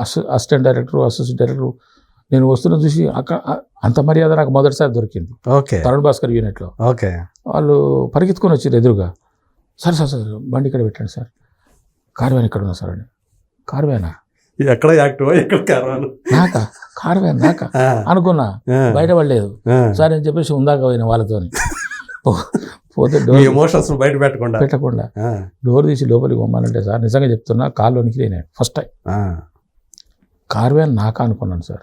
అసిస్టెంట్ డైరెక్టర్, అసోసియేట్ డైరెక్టర్ నేను వస్తున్నా చూసి అక్కడ అంత మర్యాద నాకు మొదటిసారి దొరికింది. ఓకే, తరుణ్ భాస్కర్ యూనిట్లో. ఓకే, వాళ్ళు పరిగెత్తుకొని వచ్చారు ఎదురుగా, సార్ బండి ఇక్కడ పెట్టండి సార్, కార్వాన్ ఇక్కడ ఉన్నా సార్ అని. కార్వానా ఎక్కడ యాక్టివ్ ఎక్కడ కార్వాన్ నాకా అనుకున్నా, బయటపడలేదు సార్ అని చెప్పేసి ఉందాక పోయిన వాళ్ళతో పోతే ఎమోషన్స్ బయట పెట్టకుండా డోర్ తీసి లోపలికి పోమానంటే, సార్ నిజంగా చెప్తున్నా కాల్లోనికి నేను ఫస్ట్ టైం కార్వాన్ నాకా అనుకున్నాను సార్.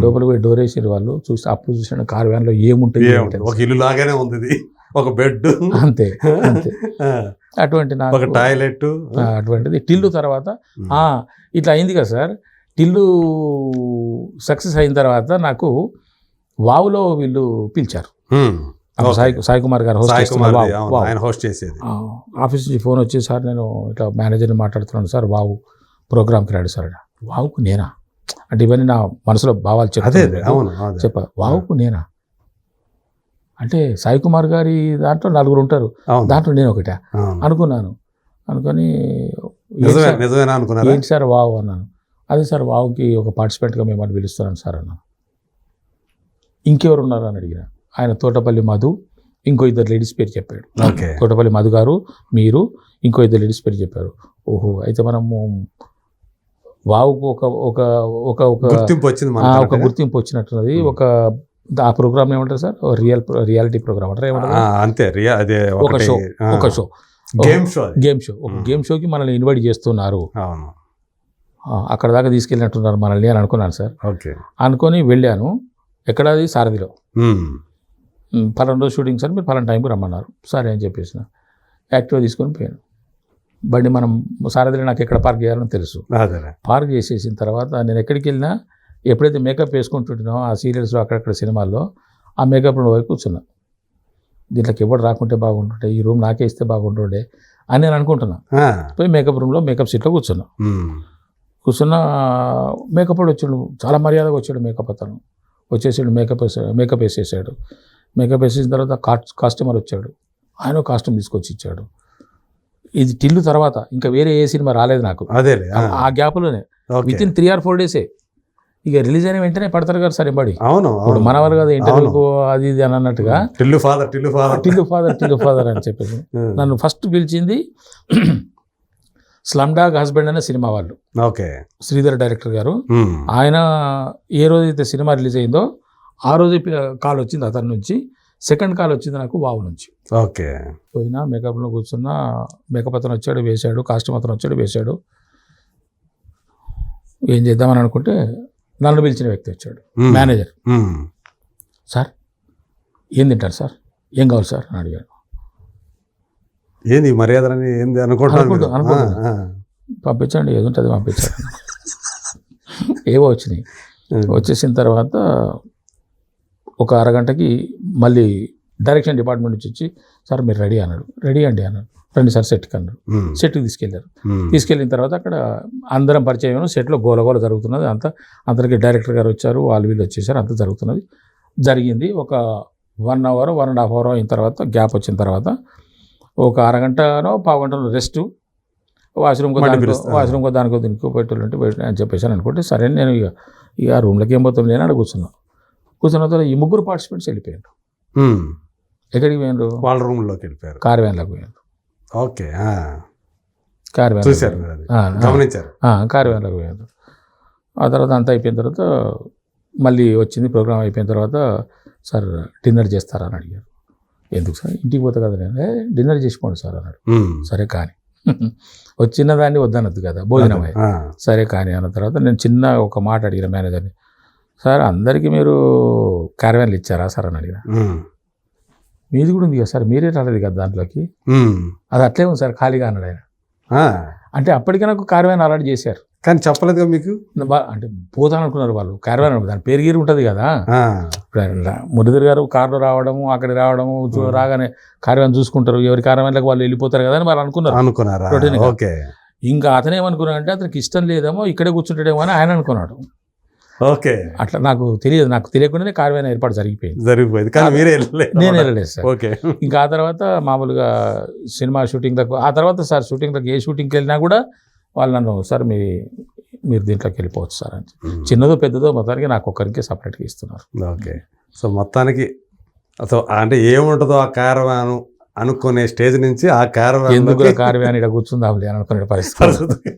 లోపలికి పోయి డోర్ వేసారు వాళ్ళు, చూసి అప్పుడు చూసిన కార్వాన్లో ఏముంటుంది, ఒక ఇల్లు లాగానే ఉంది, ఒక బెడ్ అంతే అటువంటి ఒక టాయిలెట్ అటువంటిది. టిల్లు తర్వాత ఇట్లా అయింది కదా సార్, టిల్లు సక్సెస్ అయిన తర్వాత నాకు వావులో వీళ్ళు పిలిచారు, సాయి కుమార్ గారు హోస్ట్ చేసేది. ఆఫీస్ నుంచి ఫోన్ వచ్చి, సార్ నేను ఇట్లా మేనేజర్ని మాట్లాడుతున్నాను సార్, వావు ప్రోగ్రామ్కి రాడు సార్. వావుకు నేనా అంటే ఇవన్నీ నా మనసులో భావాలు అదే చెప్తాను చెప్ప వావుకు నేనా అంటే సాయి కుమార్ గారి దాంట్లో 4 ఉంటారు, దాంట్లో నేను ఒకటే అనుకున్నాను. అనుకొని ఏంటి సార్ వావ్ అన్నాను. అదే సార్ వావుకి ఒక పార్టిసిపెంట్గా మిమ్మల్ని పిలుస్తున్నాను సార్ అన్నాను. ఇంకెవరు ఉన్నారు అని అడిగిన. ఆయన తోటపల్లి మధు, ఇంకో 2 లేడీస్ పేరు చెప్పాడు. తోటపల్లి మధు గారు, మీరు, ఇంకో 2 లేడీస్ పేరు చెప్పారు. ఓహో, అయితే మనము వావుకు ఒక గుర్తింపు వచ్చినట్టున్నది. ఆ ప్రోగ్రామ్ ఏమంటారు సార్, రియాలిటీ ప్రోగ్రామ్ అంటారు ఏమంటారు, అంతే ఒక షో గేమ్ షో ఒక గేమ్ షోకి మనల్ని ఇన్వైట్ చేస్తున్నారు, అక్కడ దాకా తీసుకెళ్ళినట్టున్నారు మనల్ని అని అనుకున్నాను సార్. అనుకొని వెళ్ళాను. ఎక్కడది సారథిలో, పలానా రోజు షూటింగ్ సార్, మీరు పలానా టైంకి రమ్మన్నారు. సరే అని చెప్పేసిన యాక్టివ్గా తీసుకొని పోయాను. బండి మనం సారథిలో నాకు ఎక్కడ పార్క్ చేయాలని తెలుసు. పార్క్ చేసేసిన తర్వాత నేను ఎక్కడికి వెళ్ళినా ఎప్పుడైతే మేకప్ వేసుకుంటుంటున్నామో ఆ సీరియల్స్లో అక్కడక్కడ సినిమాల్లో ఆ మేకప్ రూమ్ వైపు కూర్చున్నా. దీంట్లోకి ఎవరు రాకుంటే బాగుంటుండే, ఈ రూమ్ నాకే ఇస్తే బాగుంటుండే అని నేను అనుకుంటున్నా. పోయి మేకప్ రూమ్లో మేకప్ సీట్లో కూర్చున్నా. మేకప్ వాడు వచ్చాడు, చాలా మర్యాదగా వచ్చాడు. మేకప్ అతను వచ్చేసాడు, మేకప్ వేసేసాడు. మేకప్ వేసేసిన తర్వాత కాస్ట్యూమర్ వచ్చాడు, ఆయన కాస్ట్యూమ్ తీసుకొచ్చి ఇచ్చాడు. ఇది టిల్లు తర్వాత ఇంకా వేరే ఏ సినిమా రాలేదు నాకు. ఆ గ్యాప్లోనే విత్ ఇన్ 3 or 4 days ఇక రిలీజ్ అయిన వెంటనే పడతారు కదా సార్ ఎంబడి. ఇప్పుడు మనవారు కదా ఇంటర్వ్యూకు అది ఇది అని అన్నట్టుగా టిల్లు ఫాదర్ అని చెప్పేసి నన్ను ఫస్ట్ పిలిచింది స్లమ్ డాగ్ హస్బెండ్ అనే సినిమా వాళ్ళు. శ్రీధర్ డైరెక్టర్ గారు. ఆయన ఏ రోజైతే సినిమా రిలీజ్ అయిందో ఆ రోజు కాల్ వచ్చింది అతని నుంచి. సెకండ్ కాల్ వచ్చింది నాకు వావు నుంచి. పోయినా మేకప్లో కూర్చున్నా, మేకప్ అతను వచ్చాడు వేశాడు, కాస్ట్యూమ్ అతను వచ్చాడు వేశాడు. ఏం చేద్దామని అనుకుంటే నన్ను పిలిచిన వ్యక్తి వచ్చాడు, మేనేజర్. సార్ ఏం తింటారు సార్, ఏం కావాలి సార్ అని అడిగాడు. ఏంది మర్యాదని ఏంది అనుకుంటున్నాను. పంపించండి, ఏది ఉంటుంది పంపించాడు. ఏవో వచ్చినాయి. వచ్చేసిన తర్వాత ఒక అరగంటకి మళ్ళీ డైరెక్షన్ డిపార్ట్మెంట్ నుంచి వచ్చి సార్ మీరు రెడీ అన్నాడు. రెడీ అండి అన్నాడు. రండి సార్ సెట్కి అన్నాడు. సెట్కి తీసుకెళ్ళారు. తీసుకెళ్ళిన తర్వాత అక్కడ అందరం పరిచయం, సెట్లో గోలగోల జరుగుతున్నది. అందరికీ డైరెక్టర్ గారు వచ్చారు, వాళ్ళు వీళ్ళు వచ్చేసారు, అంతా జరుగుతున్నది. జరిగింది. ఒక 1 hour 1.5 hour అయిన తర్వాత గ్యాప్ వచ్చిన తర్వాత ఒక అరగంటనో పావుగంటలో రెస్ట్, వాష్రూమ్కో దానికో దీనికో పెట్టుకుంటే అని చెప్పేసాను అనుకుంటే సరే నేను ఇక రూమ్లోకి ఏం పోతాం నేను అక్కడ కూర్చున్న తర్వాత ఈ 3 పార్టిసిపెంట్స్ వెళ్ళిపోయారు. ఎక్కడికి పోయినారు? వాళ్ళ రూమ్లోకి వెళ్ళిపోయారు. కార్ వ్యాన్లోకి పోయారు. కార్ వ్యాన్ కార్ వ్యాన్లోకి పోయారు. ఆ తర్వాత అంతా అయిపోయిన తర్వాత మళ్ళీ వచ్చింది ప్రోగ్రామ్ అయిపోయిన తర్వాత సార్ డిన్నర్ చేస్తారా అని అడిగారు. ఎందుకు సార్, ఇంటికి పోతా కదా నేను. డిన్నర్ చేసుకోండి సార్ అన్నాడు. సరే కానీ వచ్చిన దాన్ని వద్దనద్దు కదా, భోజనమై సరే కానీ అన్న తర్వాత నేను చిన్న ఒక మాట అడిగిన మేనేజర్ని, సార్ అందరికీ మీరు క్యారవాన్లు ఇచ్చారా సార్ అని అడిగిన. మీది కూడా ఉంది కదా సార్, మీరే రాలేదు కదా దాంట్లోకి. అది అట్లే ఉంది సార్ ఖాళీగా అన్నాడు ఆయన. అంటే అప్పటికే నాకు క్యారవాన్ అలాట్ చేశారు కానీ చెప్పలేదు కదా మీకు. అంటే పోతాను అనుకున్నారు వాళ్ళు. క్యారవాన్ దాని పేరు గీరు ఉంటుంది కదా. మురళీధర్ గారు కార్లో రావడము, అక్కడికి రావడము, రాగానే క్యారవాన్ చూసుకుంటారు, ఎవరి క్యారవాన్లకు వాళ్ళు వెళ్ళిపోతారు కదా అని వాళ్ళు అనుకున్నారు. ఇంకా అతను ఏమనుకున్నాడు అంటే అతనికి ఇష్టం లేదేమో ఇక్కడే కూర్చుంటాడేమో అని ఆయన అనుకున్నాడు. అట్లా నాకు తెలియదు, నాకు తెలియకుండానే క్యారవాన్ ఏర్పాటు జరిగిపోయింది. నేను వెళ్ళలేదు సార్. ఇంకా ఆ తర్వాత మామూలుగా సినిమా షూటింగ్లకు, ఆ తర్వాత సార్ షూటింగ్లకు ఏ షూటింగ్కి వెళ్ళినా కూడా వాళ్ళు నన్ను సార్ మీరు దీంట్లోకి వెళ్ళిపోవచ్చు సార్ అని, చిన్నదో పెద్దదో మొత్తానికి నాకు ఒక్కరికి సపరేట్గా ఇస్తున్నారు. సో మొత్తానికి అంటే ఏముంటుందో ఆ క్యారవాన్ అనుకునే స్టేజ్ నుంచి ఆ క్యారవాన్ ఎందుకు క్యారవాన్ ఇక్కడ కూర్చుందాంలే అని అనుకునే పరిస్థితి.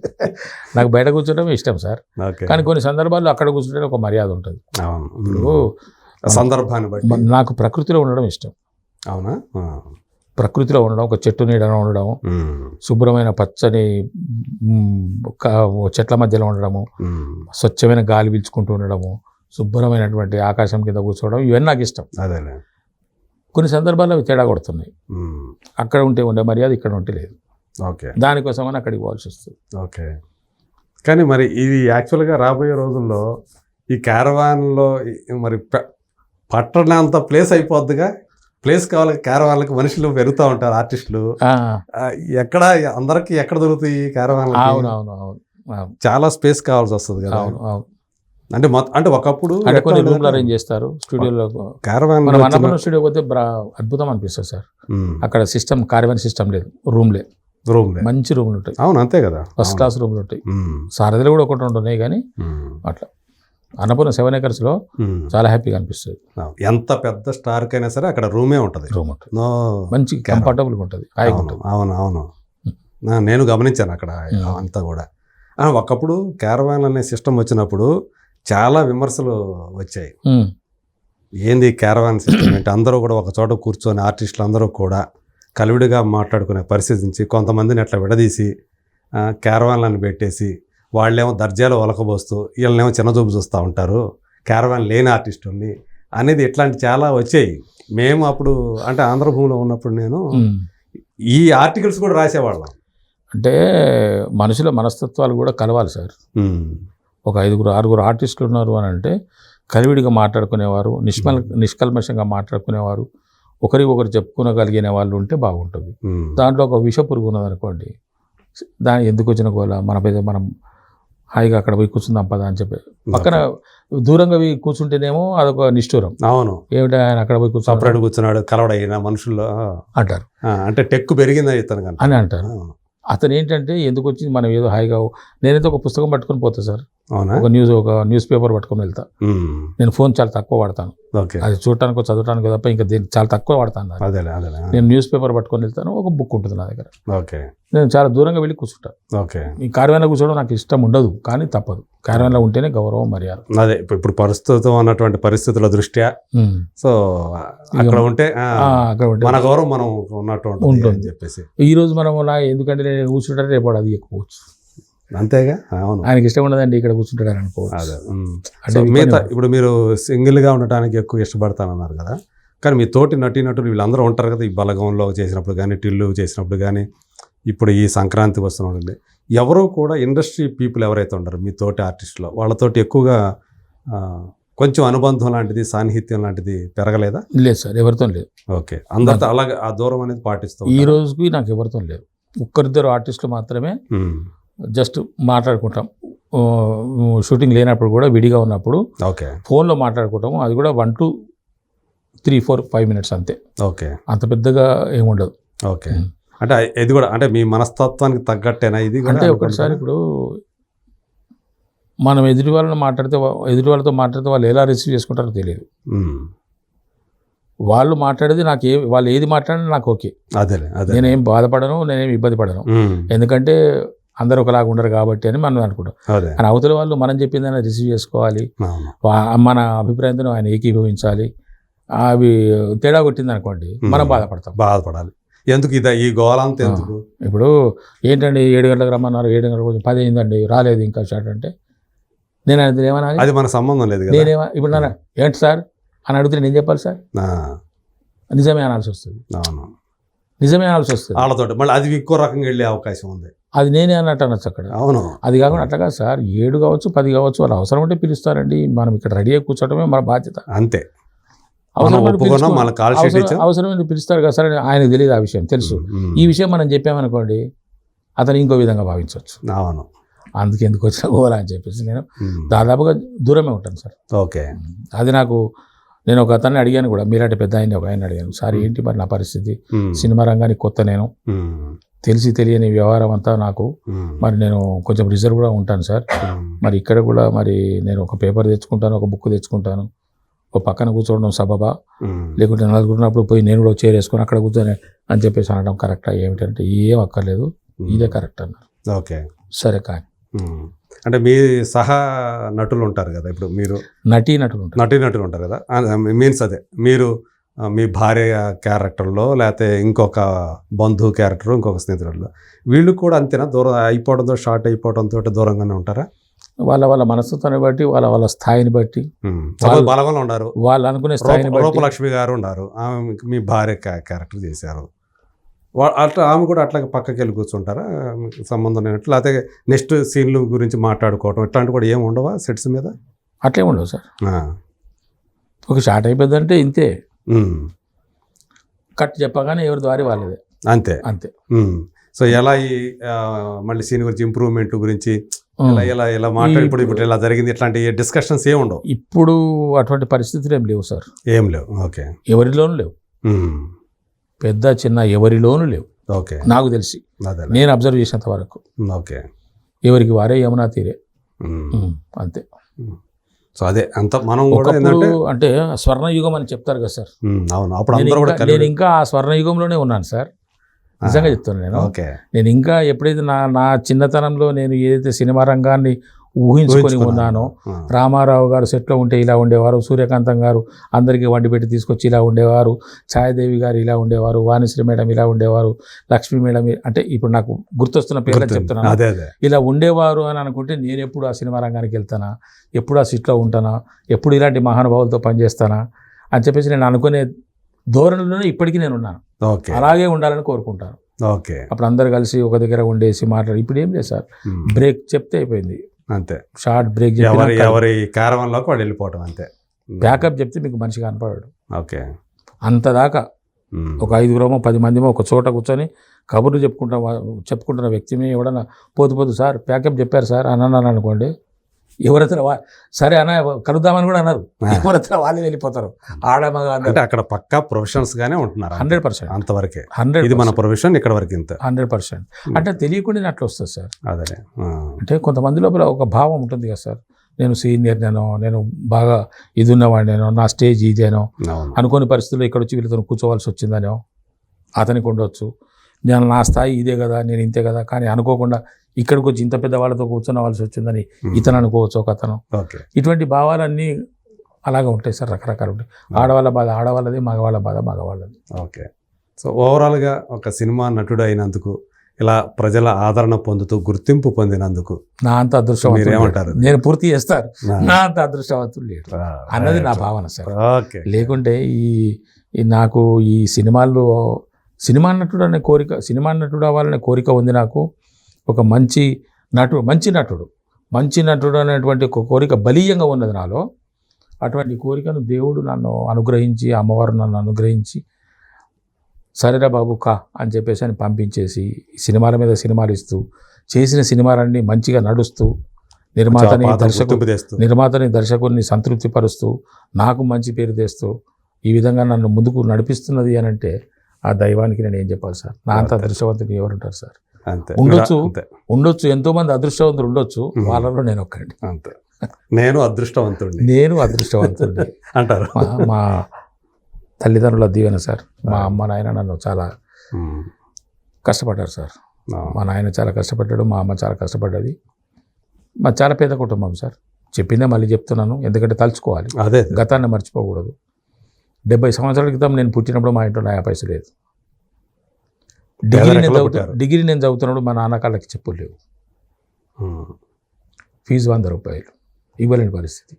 నాకు బయట కూర్చోవడం ఇష్టం సార్, కానీ కొన్ని సందర్భాల్లో అక్కడ కూర్చుంటే ఒక మర్యాద ఉంటుంది. ఇప్పుడు సందర్భాన్ని బట్టి నాకు ప్రకృతిలో ఉండడం ఇష్టం. అవునా? ప్రకృతిలో ఉండడం, ఒక చెట్టు నీడలో ఉండడం, శుభ్రమైన పచ్చని చెట్ల మధ్యలో ఉండడము, స్వచ్ఛమైన గాలి పీల్చుకుంటూ ఉండడము, శుభ్రమైనటువంటి ఆకాశం కింద కూర్చోవడం, ఇవన్నీ నాకు ఇష్టం. కొన్ని సందర్భాల్లో అవి తేడా కొడుతున్నాయి. అక్కడ ఉండే మర్యాద ఇక్కడ ఉంటే లేదు. దానికోసం అని అక్కడికి పోవాల్సి వస్తుంది. కానీ మరి ఇది యాక్చువల్గా రాబోయే రోజుల్లో ఈ క్యారవాన్లో మరి పట్టణంత ప్లేస్ అయిపోద్దిగా. ప్లేస్ కావాలి క్యారవాన్లకు, మనుషులు పెరుగుతూ ఉంటారు, ఆర్టిస్టులు. ఎక్కడ అందరికి ఎక్కడ దొరుకుతాయి క్యారవాన్లు? అవును, చాలా స్పేస్ కావాల్సి వస్తుంది కదా. అంటే ఒకప్పుడు అంటే కొన్ని రూమ్లు అరేంజ్ చేస్తారు స్టూడియోలో. క్యారవాన్ మనం అన్నపూర్ణ స్టూడియో పోతే అద్భుతం అనిపిస్తుంది సార్. అక్కడ సిస్టమ్ క్యారవాన్ సిస్టమ్ లేదు, రూమ్లే మంచి రూమ్లు ఉంటాయి. అవును, అంతే కదా, ఫస్ట్ క్లాస్ రూమ్లు ఉంటాయి. సారథిలో కూడా ఒకటి ఉంటున్నాయి కానీ అట్లా అన్నపూర్ణ 7 acres లో చాలా హ్యాపీగా అనిపిస్తుంది. ఎంత పెద్ద స్టార్ కైనా సరే అక్కడ రూమే ఉంటుంది, రూమ్ ఉంటుంది, మంచి కంఫర్టబుల్గా ఉంటుంది, హాయిగా ఉంటుంది. అవును, నేను గమనించాను అక్కడ అంతా కూడా. ఒకప్పుడు క్యారవాన్ అనే సిస్టమ్ వచ్చినప్పుడు చాలా విమర్శలు వచ్చాయి. ఏంది క్యారవాన్ సిస్టమ్ అంటే అందరూ కూడా ఒక చోట కూర్చొని ఆర్టిస్టులు అందరూ కూడా కలివిడిగా మాట్లాడుకునే పరిస్థితి నుంచి కొంతమందిని అట్లా విడదీసి క్యారవాన్లను పెట్టేసి వాళ్ళేమో దర్జాలో ఒలకబోస్తూ వీళ్ళనేమో చిన్నచూపు చూస్తూ ఉంటారు, క్యారవాన్ లేని ఆర్టిస్టుల్ని అనేది ఇట్లాంటి చాలా వచ్చాయి. మేము అప్పుడు అంటే ఆంధ్రభూమిలో ఉన్నప్పుడు నేను ఈ ఆర్టికల్స్ కూడా రాసేవాళ్ళం. అంటే మనుషుల మనస్తత్వాలు కూడా కలవాలి సార్. ఒక 5-6 ఆర్టిస్టులు ఉన్నారు అని అంటే కలివిడిగా మాట్లాడుకునేవారు, నిష్కల్మషంగా మాట్లాడుకునేవారు, ఒకరికొకరు చెప్పుకోగలిగిన వాళ్ళు ఉంటే బాగుంటుంది. దాంట్లో ఒక విష పురుగు ఉన్నదనుకోండి, దాని ఎందుకు వచ్చిన గోల, మనం హాయిగా అక్కడ పోయి కూర్చుందాం పదా అని చెప్పి పక్కన దూరంగా పోయి కూర్చుంటేనేమో అదొక నిష్ఠూరం. అవును, ఏమిటా ఆయన అక్కడ పోయి సపరేట్ కూర్చున్నాడు కలవడైన మనుషుల్లో అంటారు, అంటే టెక్కు పెరిగింది ఇతను అని అంటారు. అతను ఏంటంటే ఎందుకు వచ్చింది, మనం ఏదో హాయిగా, నేనైతే ఒక పుస్తకం పట్టుకొని పోతా సార్, ఒక న్యూస్ పేపర్ పట్టుకొని వెళ్తా. నేను ఫోన్ చాలా తక్కువ వాడతాను, అది చూడటానికో చదవటానికో తప్ప ఇంకా చాలా తక్కువ వాడతాను. నేను న్యూస్ పేపర్ పట్టుకొని వెళ్తాను, ఒక బుక్ ఉంటుంది నా దగ్గర, నేను చాలా దూరంగా వెళ్ళి కూర్చుంటా. ఈ క్యారవాన్లో కూర్చోవడం నాకు ఇష్టం ఉండదు, కానీ తప్పదు, క్యారవాన్లో ఉంటేనే గౌరవం మర్యాద. అదే ఇప్పుడు ప్రస్తుతం ఉన్నటువంటి పరిస్థితుల దృష్ట్యా సో అక్కడ ఉంటే మన గౌరవం మనం ఉన్నట్టు ఉంటుంది చెప్పేసి ఈ రోజు మనం ఎందుకంటే నేను కూర్చుంటే రేపు అది ఎక్కువచ్చు, అంతేగా. అవును, ఆయనకి ఇష్టం ఉండదండి ఇక్కడ కూర్చుంటాడని అనుకోవచ్చు. అంటే మిగతా ఇప్పుడు మీరు సింగిల్గా ఉండటానికి ఎక్కువ ఇష్టపడతానన్నారు కదా, కానీ మీ తోటి నటీనటులు వీళ్ళందరూ ఉంటారు కదా, ఈ బలగంలో చేసినప్పుడు కానీ, టిల్లు చేసినప్పుడు కానీ, ఇప్పుడు ఈ సంక్రాంతి వస్తున్నప్పుడు ఎవరో కూడా ఇండస్ట్రీ పీపుల్ ఎవరైతే ఉంటారో మీ తోటి ఆర్టిస్టులో వాళ్ళతోటి ఎక్కువగా కొంచెం అనుబంధం లాంటిది, సాన్నిహిత్యం లాంటిది పెరగలేదా? లేదు సార్, ఎవరితో లేదు. ఓకే, అందరితో అలాగే ఆ దూరం అనేది పాటిస్తాం. ఈ రోజుకి నాకు ఎవరితో లేదు, ఒక్కరిద్దరు ఆర్టిస్టులు మాత్రమే జస్ట్ మాట్లాడుకుంటాం. షూటింగ్ లేనప్పుడు కూడా విడిగా ఉన్నప్పుడు ఓకే ఫోన్లో మాట్లాడుకుంటాము, అది కూడా 1 2 3 4 5 minutes అంతే. ఓకే, అంత పెద్దగా ఏముండదు. ఓకే, అంటే ఇది కూడా అంటే మీ మనస్తత్వానికి తగ్గట్టేనా ఇది? అంటే ఒకసారి ఇప్పుడు మనం ఎదుటి వాళ్ళతో మాట్లాడితే వాళ్ళు ఎలా రిసీవ్ చేసుకుంటారో తెలియదు. వాళ్ళు మాట్లాడేది వాళ్ళు ఏది మాట్లాడినా నాకు ఓకే, నేనేం బాధపడను, నేనేం ఇబ్బంది పడను, ఎందుకంటే అందరూ ఒకలాగా ఉండరు కాబట్టి అని మనం అనుకుంటాం. కానీ అవతల వాళ్ళు మనం చెప్పిందని రిసీవ్ చేసుకోవాలి, మన అభిప్రాయంతో ఆయన ఏకీభవించాలి. అవి తేడా కొట్టింది అనుకోండి మనం బాధపడాలి. ఎందుకు ఈ గోళంతా ఎందుకు? ఇప్పుడు ఏంటండి 7 గంటలకు రమ్మన్నారు, 7 గంటలకు 10 అయిందండి రాలేదు ఇంకా షాట్ అంటే నేను అది ఏమన్నా, అది మన సంబంధం లేదు. నేనేమో ఇప్పుడు నన్ను ఏంటి సార్ అని అడిగితే నేను చెప్పాలి సార్, నిజమే అనాల్సి వస్తుంది. నిజమే అనాల్సి వస్తుంది వాళ్ళతో, మళ్ళీ అది ఇంకో రకంగా వెళ్ళే అవకాశం ఉంది. అది నేనే అన్నట్టు అనొచ్చు అక్కడ. అవును, అది కాకుండా అట్లా కాదు సార్, 7 కావచ్చు 10 కావచ్చు, వాళ్ళు అవసరం ఉంటే పిలుస్తారండి, మనం ఇక్కడ రెడీ అయ్యి కూర్చోవడమే మన బాధ్యత. అంతే, అవసరమైన పిలుస్తారు కదా సార్, ఆయనకు తెలియదు ఆ విషయం, తెలుసు. ఈ విషయం మనం చెప్పామనుకోండి అతను ఇంకో విధంగా భావించవచ్చు. అవును, అందుకే ఎందుకు వచ్చినా పోవాలా అని చెప్పేసి నేను దాదాపుగా దూరమే ఉంటాను సార్. ఓకే, అది నేను ఒక అతన్ని అడిగాను కూడా, మీలాంటి పెద్ద ఆయన ఒక ఆయన అడిగాను, సార్ ఏంటి మరి నా పరిస్థితి, సినిమా రంగానికి కొత్త, నేను తెలియని వ్యవహారం అంతా నాకు, మరి నేను కొంచెం రిజర్వ్గా ఉంటాను సార్, మరి ఇక్కడ కూడా మరి నేను ఒక పేపర్ తెచ్చుకుంటాను, ఒక బుక్ తెచ్చుకుంటాను, ఒక పక్కన కూర్చోవడం సబబా, లేకుంటే నలుగురున్నప్పుడు పోయి నేను కూడా చేరేసుకొని అక్కడ కూర్చొని అని చెప్పేసి అనడం కరెక్టా ఏమిటంటే ఏం అక్కర్లేదు, ఇదే కరెక్ట్ అన్నారు. ఓకే, సరే కానీ అంటే మీ సహా నటులు ఉంటారు కదా, ఇప్పుడు మీరు నటీనటులు ఉంటారు కదా, మీన్స్ అదే మీరు మీ భార్య క్యారెక్టర్లో లేకపోతే ఇంకొక బంధువు క్యారెక్టర్, ఇంకొక స్నేహితుల్లో, వీళ్ళు కూడా అంతేనా దూరం అయిపోవడంతో, షార్ట్ అయిపోవడంతో దూరంగానే ఉంటారా? వాళ్ళ మనస్తత్వాన్ని బట్టి, వాళ్ళ స్థాయిని బట్టి, బలగంలో ఉన్నారు, వాళ్ళు అనుకునే స్థాయిని బట్టి. రూపలక్ష్మి గారు ఉన్నారు, ఆమె మీ భార్య క్యారెక్టర్ చేశారు, అట్లా ఆమె కూడా అట్లా పక్కకి వెళ్ళి కూర్చుంటారా సంబంధం లేనట్లు, లేకపోతే నెక్స్ట్ సీన్లు గురించి మాట్లాడుకోవటం ఇట్లాంటివి కూడా ఏమి ఉండవా సెట్స్ మీద? అట్లే ఉండవు సార్, ఒక షార్ట్ అయిపోద్దంటే ఇంతే, కట్ చెప్పగానే ఎవరి ద్వారా వాళ్ళదే, అంతే. సో ఎలా ఈ మళ్ళీ సీన్ గురించి ఇంప్రూవ్మెంట్ గురించి ఇలా మాట్లాడి ఇప్పుడు ఇలా జరిగింది ఇట్లాంటి డిస్కషన్స్ ఏమి ఉండవు ఇప్పుడు అటువంటి పరిస్థితులు ఏం లేవు సార్. ఏం లేవు. ఓకే. ఎవరిలోనూ లేవు, పెద్ద చిన్న ఎవరిలోనూ లేవు. ఓకే. నాకు తెలిసి నేను అబ్జర్వ్ చేసినంత వరకు. ఓకే. ఎవరికి వారే యమునా తీరే, అంతే. సో అదే అంత మనం కూడా ఏంటంటే అంటే స్వర్ణయుగం అని చెప్తారు కదా సార్. అవును. అప్పుడు అందరూ కూడా నేను ఇంకా ఆ స్వర్ణయుగంలోనే ఉన్నాను సార్, నిజంగా చెప్తాను నేను. నేను ఇంకా ఎప్పుడైతే నా చిన్నతనంలో నేను ఏదైతే సినిమా రంగాన్ని ఊహించుకొని ఉన్నానో, రామారావు గారు సెట్లో ఉంటే ఇలా ఉండేవారు, సూర్యకాంతం గారు అందరికీ వండి పెట్టి తీసుకొచ్చి ఇలా ఉండేవారు, ఛాయాదేవి గారు ఇలా ఉండేవారు, వాణిశ్రీ మేడం ఇలా ఉండేవారు, లక్ష్మీ మేడం, అంటే ఇప్పుడు నాకు గుర్తొస్తున్న పేర్లు చెప్తున్నాను, ఇలా ఉండేవారు అని అనుకుంటే నేను ఎప్పుడు ఆ సినిమా రంగానికి వెళ్తానా, ఎప్పుడు ఆ సీట్లో ఉంటానా, ఎప్పుడు ఇలాంటి మహానుభావులతో పనిచేస్తానా అని చెప్పేసి నేను అనుకునే ధోరణిలోనే ఇప్పటికీ నేను ఉన్నాను. అలాగే ఉండాలని కోరుకుంటాను. ఓకే. అప్పుడు అందరు కలిసి ఒక దగ్గర ఉండేసి మాట్లాడి, ఇప్పుడు ఏం లేదు సార్, బ్రేక్ చెప్తే అయిపోయింది అంతే. షార్ట్ బ్రేక్, ఎవరి కారవంలోకి వాడు వెళ్ళిపోవటం అంతే. బ్యాకప్ చెప్తే మీకు మనిషి కనపడాడు. ఓకే. అంతదాకా ఒక 5 10 మందిమో ఒక చోట కూర్చొని కబుర్లు చెప్పుకుంటున్న వ్యక్తిని ఎవడన్నా పోతు సార్ బ్యాకప్ చెప్పారు సార్ అని అన్నాను అనుకోండి, ఎవరైతే సరే అన్న కలుద్దామని కూడా అన్నారు, ఎవరైతే వాళ్ళే వెళ్ళిపోతారు. ఆడమగా అంటే అక్కడ పక్కా ప్రొఫెషనల్స్ గానే ఉంటున్నారు. 100% అంతవరకే. ఇది మన ప్రొఫెషన్, ఇక్కడ వరకు ఇంత 100%. అంటే తెలియకుండా అట్లా వస్తుంది సార్. అదే అంటే కొంతమంది లోపల ఒక భావం ఉంటుంది కదా సార్, నేను సీనియర్, నేను బాగా ఇది ఉన్నవాడినేనో, నా స్టేజ్ ఇదేనో, అనుకోని పరిస్థితుల్లో ఇక్కడ వచ్చి వీళ్ళతో కూర్చోవలసి వచ్చిందనో అతనికి ఉండొచ్చు. నేను నా స్థాయి ఇదే కదా, నేను ఇంతే కదా, కానీ అనుకోకుండా ఇక్కడికి వచ్చి ఇంత పెద్ద వాళ్ళతో కూర్చోవలసి వచ్చిందని ఇతను అనుకోవచ్చు, ఒక అతను. ఇటువంటి భావాలన్నీ అలాగే ఉంటాయి సార్, రకరకాలు ఉంటాయి. ఆడవాళ్ళ బాధ ఆడవాళ్ళది, మగవాళ్ళ బాధ మగవాళ్ళది. ఓకే. సో ఓవరాల్గా ఒక సినిమా నటుడు అయినందుకు, ఇలా ప్రజల ఆదరణ పొందుతూ గుర్తింపు పొందినందుకు నా అంత అదృష్టవంతులు ఏమంటారు? నేను పూర్తి చేస్తాను, నా అంత అదృష్టవంతులు లేడు అన్నది నా భావన సార్. లేకుంటే నాకు ఈ సినిమా నటుడు అనే కోరిక, సినిమా నటుడు అవ్వాలనే కోరిక ఉంది నాకు. ఒక మంచి నటుడు అనేటువంటి ఒక కోరిక బలీయంగా ఉన్నది నాలో. అటువంటి కోరికను దేవుడు నన్ను అనుగ్రహించి, అమ్మవారు నన్ను అనుగ్రహించి, సరేరా బాబు కా అని చెప్పేసి అని పంపించేసి సినిమాల మీద సినిమాలు ఇస్తూ, చేసిన సినిమాలన్నీ మంచిగా నడుస్తూ, నిర్మాతని దర్శకుడిని సంతృప్తిపరుస్తూ, నాకు మంచి పేరు తెస్తూ, ఈ విధంగా నన్ను ముందుకు నడిపిస్తున్నది అని అంటే ఆ దైవానికి నేను ఏం చెప్పాలి సార్. నా అంత అదృష్టవంతులు ఎవరుంటారు సార్? ఉండొచ్చు ఎంతోమంది అదృష్టవంతులు ఉండొచ్చు, వాళ్ళలో నేను ఒక్కడి. నేను అదృష్టవంతుడిని అంటారు. మా తల్లిదండ్రుల దీవెన సార్. మా అమ్మ నాయన నన్ను చాలా కష్టపడ్డారు సార్. మా నాయన చాలా కష్టపడ్డాడు, మా అమ్మ చాలా కష్టపడ్డది. మా చాలా పేద కుటుంబం సార్. చెప్పిందే మళ్ళీ చెప్తున్నాను, ఎందుకంటే తలుచుకోవాలి, గతాన్ని మర్చిపోకూడదు. 70 సంవత్సరాల క్రితం నేను పుట్టినప్పుడు మా ఇంట్లో 50 పైసలు లేదు. డిగ్రీ నేను చదువుతున్నప్పుడు మా నాన్న కాళ్ళకి చెప్పులు లేవు. ఫీజు 100 రూపాయలు ఇవ్వలేని పరిస్థితి.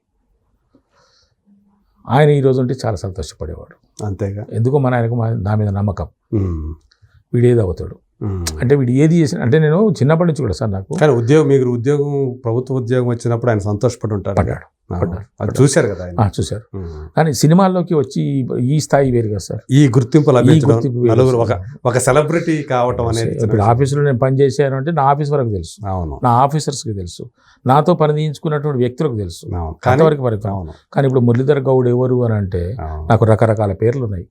ఆయన ఈరోజు ఉంటే చాలా సంతోషపడేవాడు. అంతేగా. ఎందుకో మన ఆయనకు నా మీద నమ్మకం. వీడేది అవుతాడు అంటే, వీడు ఏది చేసిన అంటే, నేను చిన్నప్పటి నుంచి కూడా సార్ నాకు ప్రభుత్వ ఉద్యోగం వచ్చినప్పుడు ఆయన సంతోషపడి ఉంటాడు. చూశారు కదా, చూశారు. కానీ సినిమాల్లోకి వచ్చి ఈ స్థాయి వేరు కదా సార్. ఈ గుర్తింపు ఒక సెలబ్రిటీ కావటం అనేది. ఇప్పుడు ఆఫీసులో నేను పని చేశాను అంటే నా ఆఫీస్ వరకు తెలుసు, నా ఆఫీసర్స్కి తెలుసు, నాతో పని తీయించుకున్నటువంటి వ్యక్తులకు తెలుసు, అంతవరకు పరిమితం. కానీ ఇప్పుడు మురళీధర్ గౌడ్ ఎవరు అని అంటే నాకు రకరకాల పేర్లు ఉన్నాయి.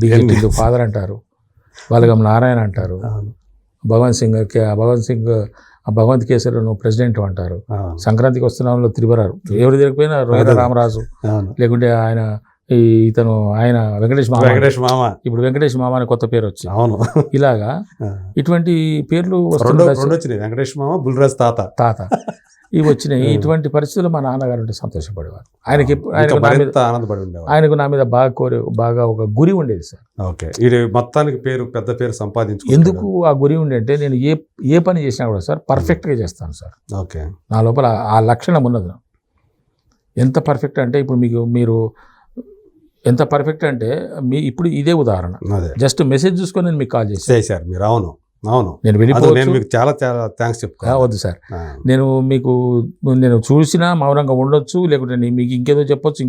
డిజిటల్ ఫాదర్ అంటారు, బలగం నారాయణ అంటారు, భగవంత్ కేసరిను ప్రెసిడెంట్ అంటారు, సంక్రాంతికి వస్తున్నాంలో త్రిపురారు, ఎవరు తిరగకపోయినా రోహిత రామరాజు, లేకుంటే ఆయన వెంకటేష్ మామ. ఇప్పుడు వెంకటేష్ మామ అని కొత్త పేరు వచ్చింది. అవును, ఇలాగా ఇటువంటి పేర్లు వస్తున్నాయి. వెంకటేష్ మామ, బుల్రాజ్ తాత ఇవి వచ్చినాయి. ఇటువంటి పరిస్థితుల్లో మా నాన్నగారు ఉంటే సంతోషపడేవారు. ఆయనకు నా మీద బాగా ఒక గురి ఉండేది సార్. ఓకే. మొత్తానికి పెద్ద పేరు సంపాదించు. ఎందుకు ఆ గురి ఉండే నేను ఏ పని చేసినా కూడా సార్ పర్ఫెక్ట్గా చేస్తాను సార్. ఓకే. నా లోపల ఆ లక్షణం ఉన్నది. ఎంత పర్ఫెక్ట్ అంటే ఇప్పుడు మీరు ఎంత పర్ఫెక్ట్ అంటే ఇప్పుడు ఇదే ఉదాహరణ. జస్ట్ మెసేజ్ చూసుకొని నేను మీకు కాల్ చేశారు మీరు. అవును, నేను మీకు చాలా థ్యాంక్స్ చెప్తాను. వద్దు సార్, నేను చూసినా మౌనంగా ఉండొచ్చు, లేకుంటే మీకు ఇంకేదో చెప్పొచ్చు,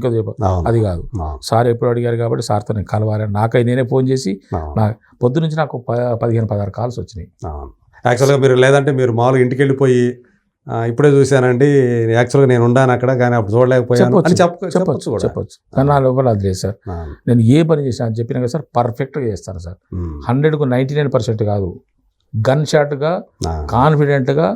అది కాదు. సార్ ఎప్పుడు అడిగారు కాబట్టి సార్తో నేను కలవాలని నాకై నేనే ఫోన్ చేసి, పొద్దు నుంచి నాకు 15-16 కాల్స్ వచ్చినాయి. యాక్చువల్గా మీరు లేదంటే మీరు మామూలుగా ఇంటికి వెళ్ళిపోయి ఇప్పుడే చూశానండి, యాక్చువల్గా నేను ఉండాను అక్కడ కానీ అప్పుడు చూడలేకపోయాను అని చెప్పొచ్చు కూడా. చెప్పొచ్చు కానీ నా లోపల అది లేదు సార్. నేను ఏ పని చేసినా అని చెప్పినా కదా సార్, పర్ఫెక్ట్గా చేస్తాను సార్. 100కు 99% కాదు, గన్ షాట్గా కాన్ఫిడెంట్గా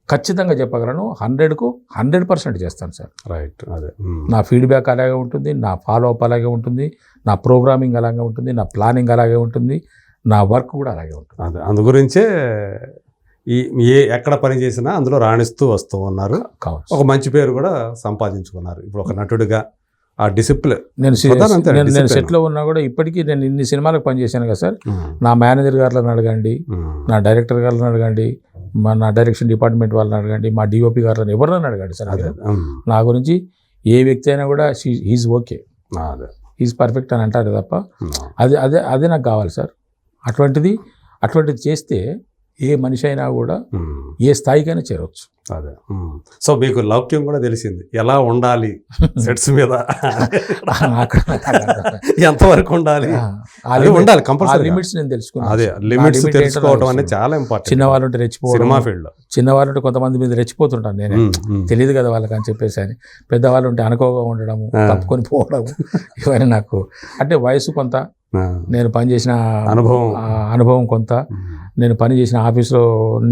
ఖచ్చితంగా చెప్పగలను. 100కు 100% చేస్తాను సార్. రైట్. అదే నా ఫీడ్బ్యాక్ అలాగే ఉంటుంది, నా ఫాలో అప్ అలాగే ఉంటుంది, నా ప్రోగ్రామింగ్ అలాగే ఉంటుంది, నా ప్లానింగ్ అలాగే ఉంటుంది, నా వర్క్ కూడా అలాగే ఉంటుంది. అదే అందు గురించే ఎక్కడ పని చేసినా అందులో రాణిస్తూ వస్తూ ఉన్నారు. ఒక మంచి పేరు కూడా సంపాదించుకున్నారు. ఇప్పుడు ఒక నటుడిగా ఆ డిసిప్లిన్. నేను సెట్లో ఉన్నా కూడా ఇప్పటికీ నేను ఇన్ని సినిమాలకు పనిచేశాను కదా సార్. నా మేనేజర్ గారులను అడగండి, నా డైరెక్టర్ గారులను అడగండి, నా డైరెక్షన్ డిపార్ట్మెంట్ వాళ్ళని అడగండి, మా డిఓపి గారులను ఎవరిని అడగండి సార్. నా గురించి ఏ వ్యక్తి అయినా కూడా ఈజ్ ఓకే, ఈజ్ పర్ఫెక్ట్ అని అంటారు తప్ప అదే నాకు కావాలి సార్. అటువంటిది చేస్తే ఏ మనిషి అయినా కూడా ఏ స్థాయికైనా చేరవచ్చు. అదే. సో మీకు లౌక్యం కూడా తెలిసింది, ఎలా ఉండాలి సెట్స్ మీద, ఎంతవరకు ఉండాలి, ఉండాలి కంపల్సరీ. లిమిట్స్ నేను తెలుసుకున్నాను. అదే లిమిట్స్ తెలుసుకోవడం అనేది చాలా ఇంపార్టెంట్. చిన్నవాళ్ళు ఉంటే రెచ్చిపోవడం, సినిమా ఫీల్డ్ లో చిన్నవాళ్ళు ఉంటే కొంతమంది మీద రెచ్చిపోతుంటాను నేనే, తెలియదు కదా వాళ్ళకి అని చెప్పేసి అని. పెద్దవాళ్ళు ఉంటే అనుకోగా ఉండడము, తప్పుకొని పోవడము, ఇవన్నీ నాకు అంటే వయసు కొంత, నేను పనిచేసిన అనుభవం కొంత, నేను పనిచేసిన ఆఫీస్లో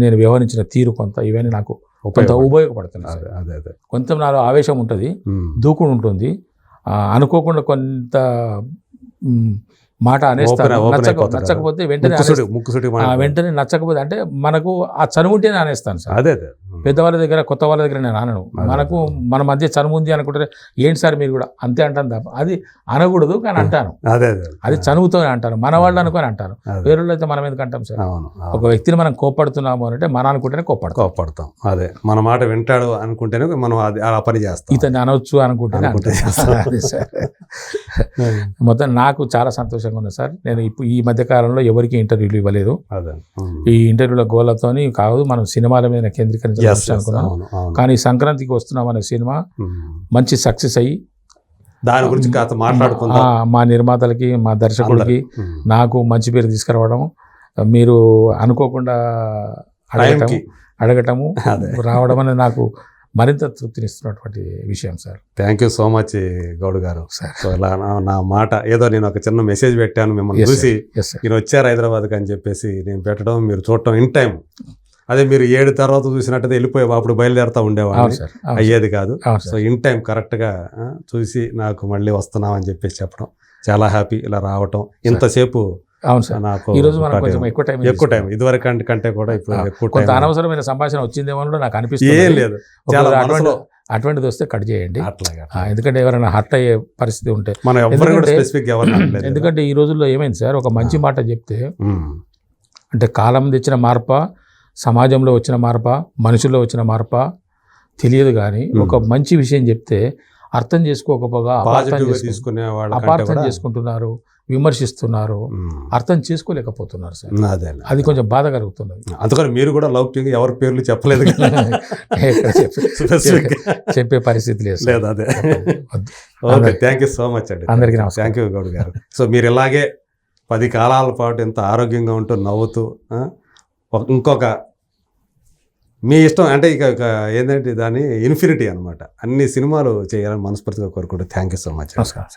నేను వ్యవహరించిన తీరు కొంత, ఇవన్నీ నాకు కొంత ఉపయోగపడుతుంది. కొంత నాలో ఆవేశం ఉంటుంది, దూకుడు ఉంటుంది, అనుకోకుండా కొంత మాట అనేస్తాను. నచ్చకపోతే వెంటనే నచ్చకపోతే అంటే మనకు ఆ చనువు ఉంటేనే అనేస్తాను సార్. అదే పెద్దవాళ్ళ దగ్గర కొత్త వాళ్ళ దగ్గర నేను అనను. మనకు మన మధ్య చనువు ఉంది అనుకుంటే ఏంటి సార్ మీరు కూడా అంతే అంటాను తప్ప అది అనకూడదు, కానీ అంటాను. అది చనువుతోనే అంటాను. మన వాళ్ళు అనుకొని అంటాను, వేరే అయితే మనం ఎందుకు అంటాం సార్. ఒక వ్యక్తిని మనం కోప్పడుతున్నాము అంటే మన అనుకుంటేనే కోప్పడతాం. అదే మన మాట వింటాడు అనుకుంటేనే మనం ఆ పని చేస్తాం. ఇతన్ని అనొచ్చు అనుకుంటేనే అదే సార్. మొత్తం నాకు చాలా సంతోషంగా ఉంది సార్. నేను ఇప్పుడు ఈ మధ్య కాలంలో ఎవరికి ఇంటర్వ్యూలు ఇవ్వలేదు. ఈ ఇంటర్వ్యూల గోలతోని కాదు, మనం సినిమాల మీద కేంద్రీకరించాలి అనుకున్నాం. కానీ సంక్రాంతికి వస్తున్నాం అనే సినిమా మంచి సక్సెస్ అయ్యి దాని గురించి మాట్లాడుకుందాం. మా నిర్మాతలకి, మా దర్శకుడికి, నాకు మంచి పేరు తీసుకురావడం, మీరు అనుకోకుండా అడగటము రావడం అనేది నాకు మరింత తృప్తినిస్తున్నటువంటి విషయం sir. Thank you so much Goud గారు. సో ఇలా నా మాట ఏదో నేను ఒక చిన్న మెసేజ్ పెట్టాను మిమ్మల్ని చూసి, నేను వచ్చారు హైదరాబాద్కి అని చెప్పేసి నేను పెట్టడం, మీరు చూడటం ఇన్ టైం. అదే మీరు 7 తర్వాత చూసినట్టయితే వెళ్ళిపోయావు, అప్పుడు బయలుదేరుతూ ఉండేవాళ్ళు, అయ్యేది కాదు. సో ఇన్ టైం కరెక్ట్గా చూసి నాకు మళ్ళీ వస్తున్నాం అని చెప్పేసి చెప్పడం చాలా హ్యాపీ. ఇలా రావటం ఇంతసేపు అవును సార్. నాకు ఈరోజు మనం కొంచెం ఎక్కువ టైం ఇదివరకు కంటే కూడా ఇప్పుడు ఎక్కువ కొంత అనవసరమైన సంభాషణ వచ్చిందేమో నాకు అనిపిస్తుంది. ఏం లేదు, అటువంటిది వస్తే కట్ చేయండి. ఎందుకంటే ఎవరైనా హర్ట్ అయ్యే పరిస్థితి ఉంటే ఎందుకంటే ఈ రోజుల్లో ఏమైంది సార్, ఒక మంచి మాట చెప్తే అంటే కాలం తెచ్చిన మార్పా, సమాజంలో వచ్చిన మార్పా, మనుషుల్లో వచ్చిన మార్పా తెలియదు. కానీ ఒక మంచి విషయం చెప్తే అర్థం చేసుకోకపోగా అపార్థం చేసుకుంటున్నారు, విమర్శిస్తున్నారు, అర్థం చేసుకోలేకపోతున్నారు సార్. అది కొంచెం బాధ కలుగుతున్నది. అందుకని మీరు కూడా లౌక్యంగా ఎవరి పేర్లు చెప్పలేదు, చెప్పే పరిస్థితి లేదు. అదే. Okay, thank you so much అండి. అందరికీ నమస్కారం. థ్యాంక్ యూ గౌడ్ గారు. సో మీరు ఇలాగే 10 కాలాల పాటు ఎంత ఆరోగ్యంగా ఉంటూ నవ్వుతూ ఇంకొక మీ ఇష్టం అంటే ఇక ఏంటంటే దాన్ని ఇన్ఫినిటీ అనమాట, అన్ని సినిమాలు చేయాలని మనస్ఫూర్తిగా కోరుకుంటూ థ్యాంక్ యూ సో మచ్. నమస్కారం.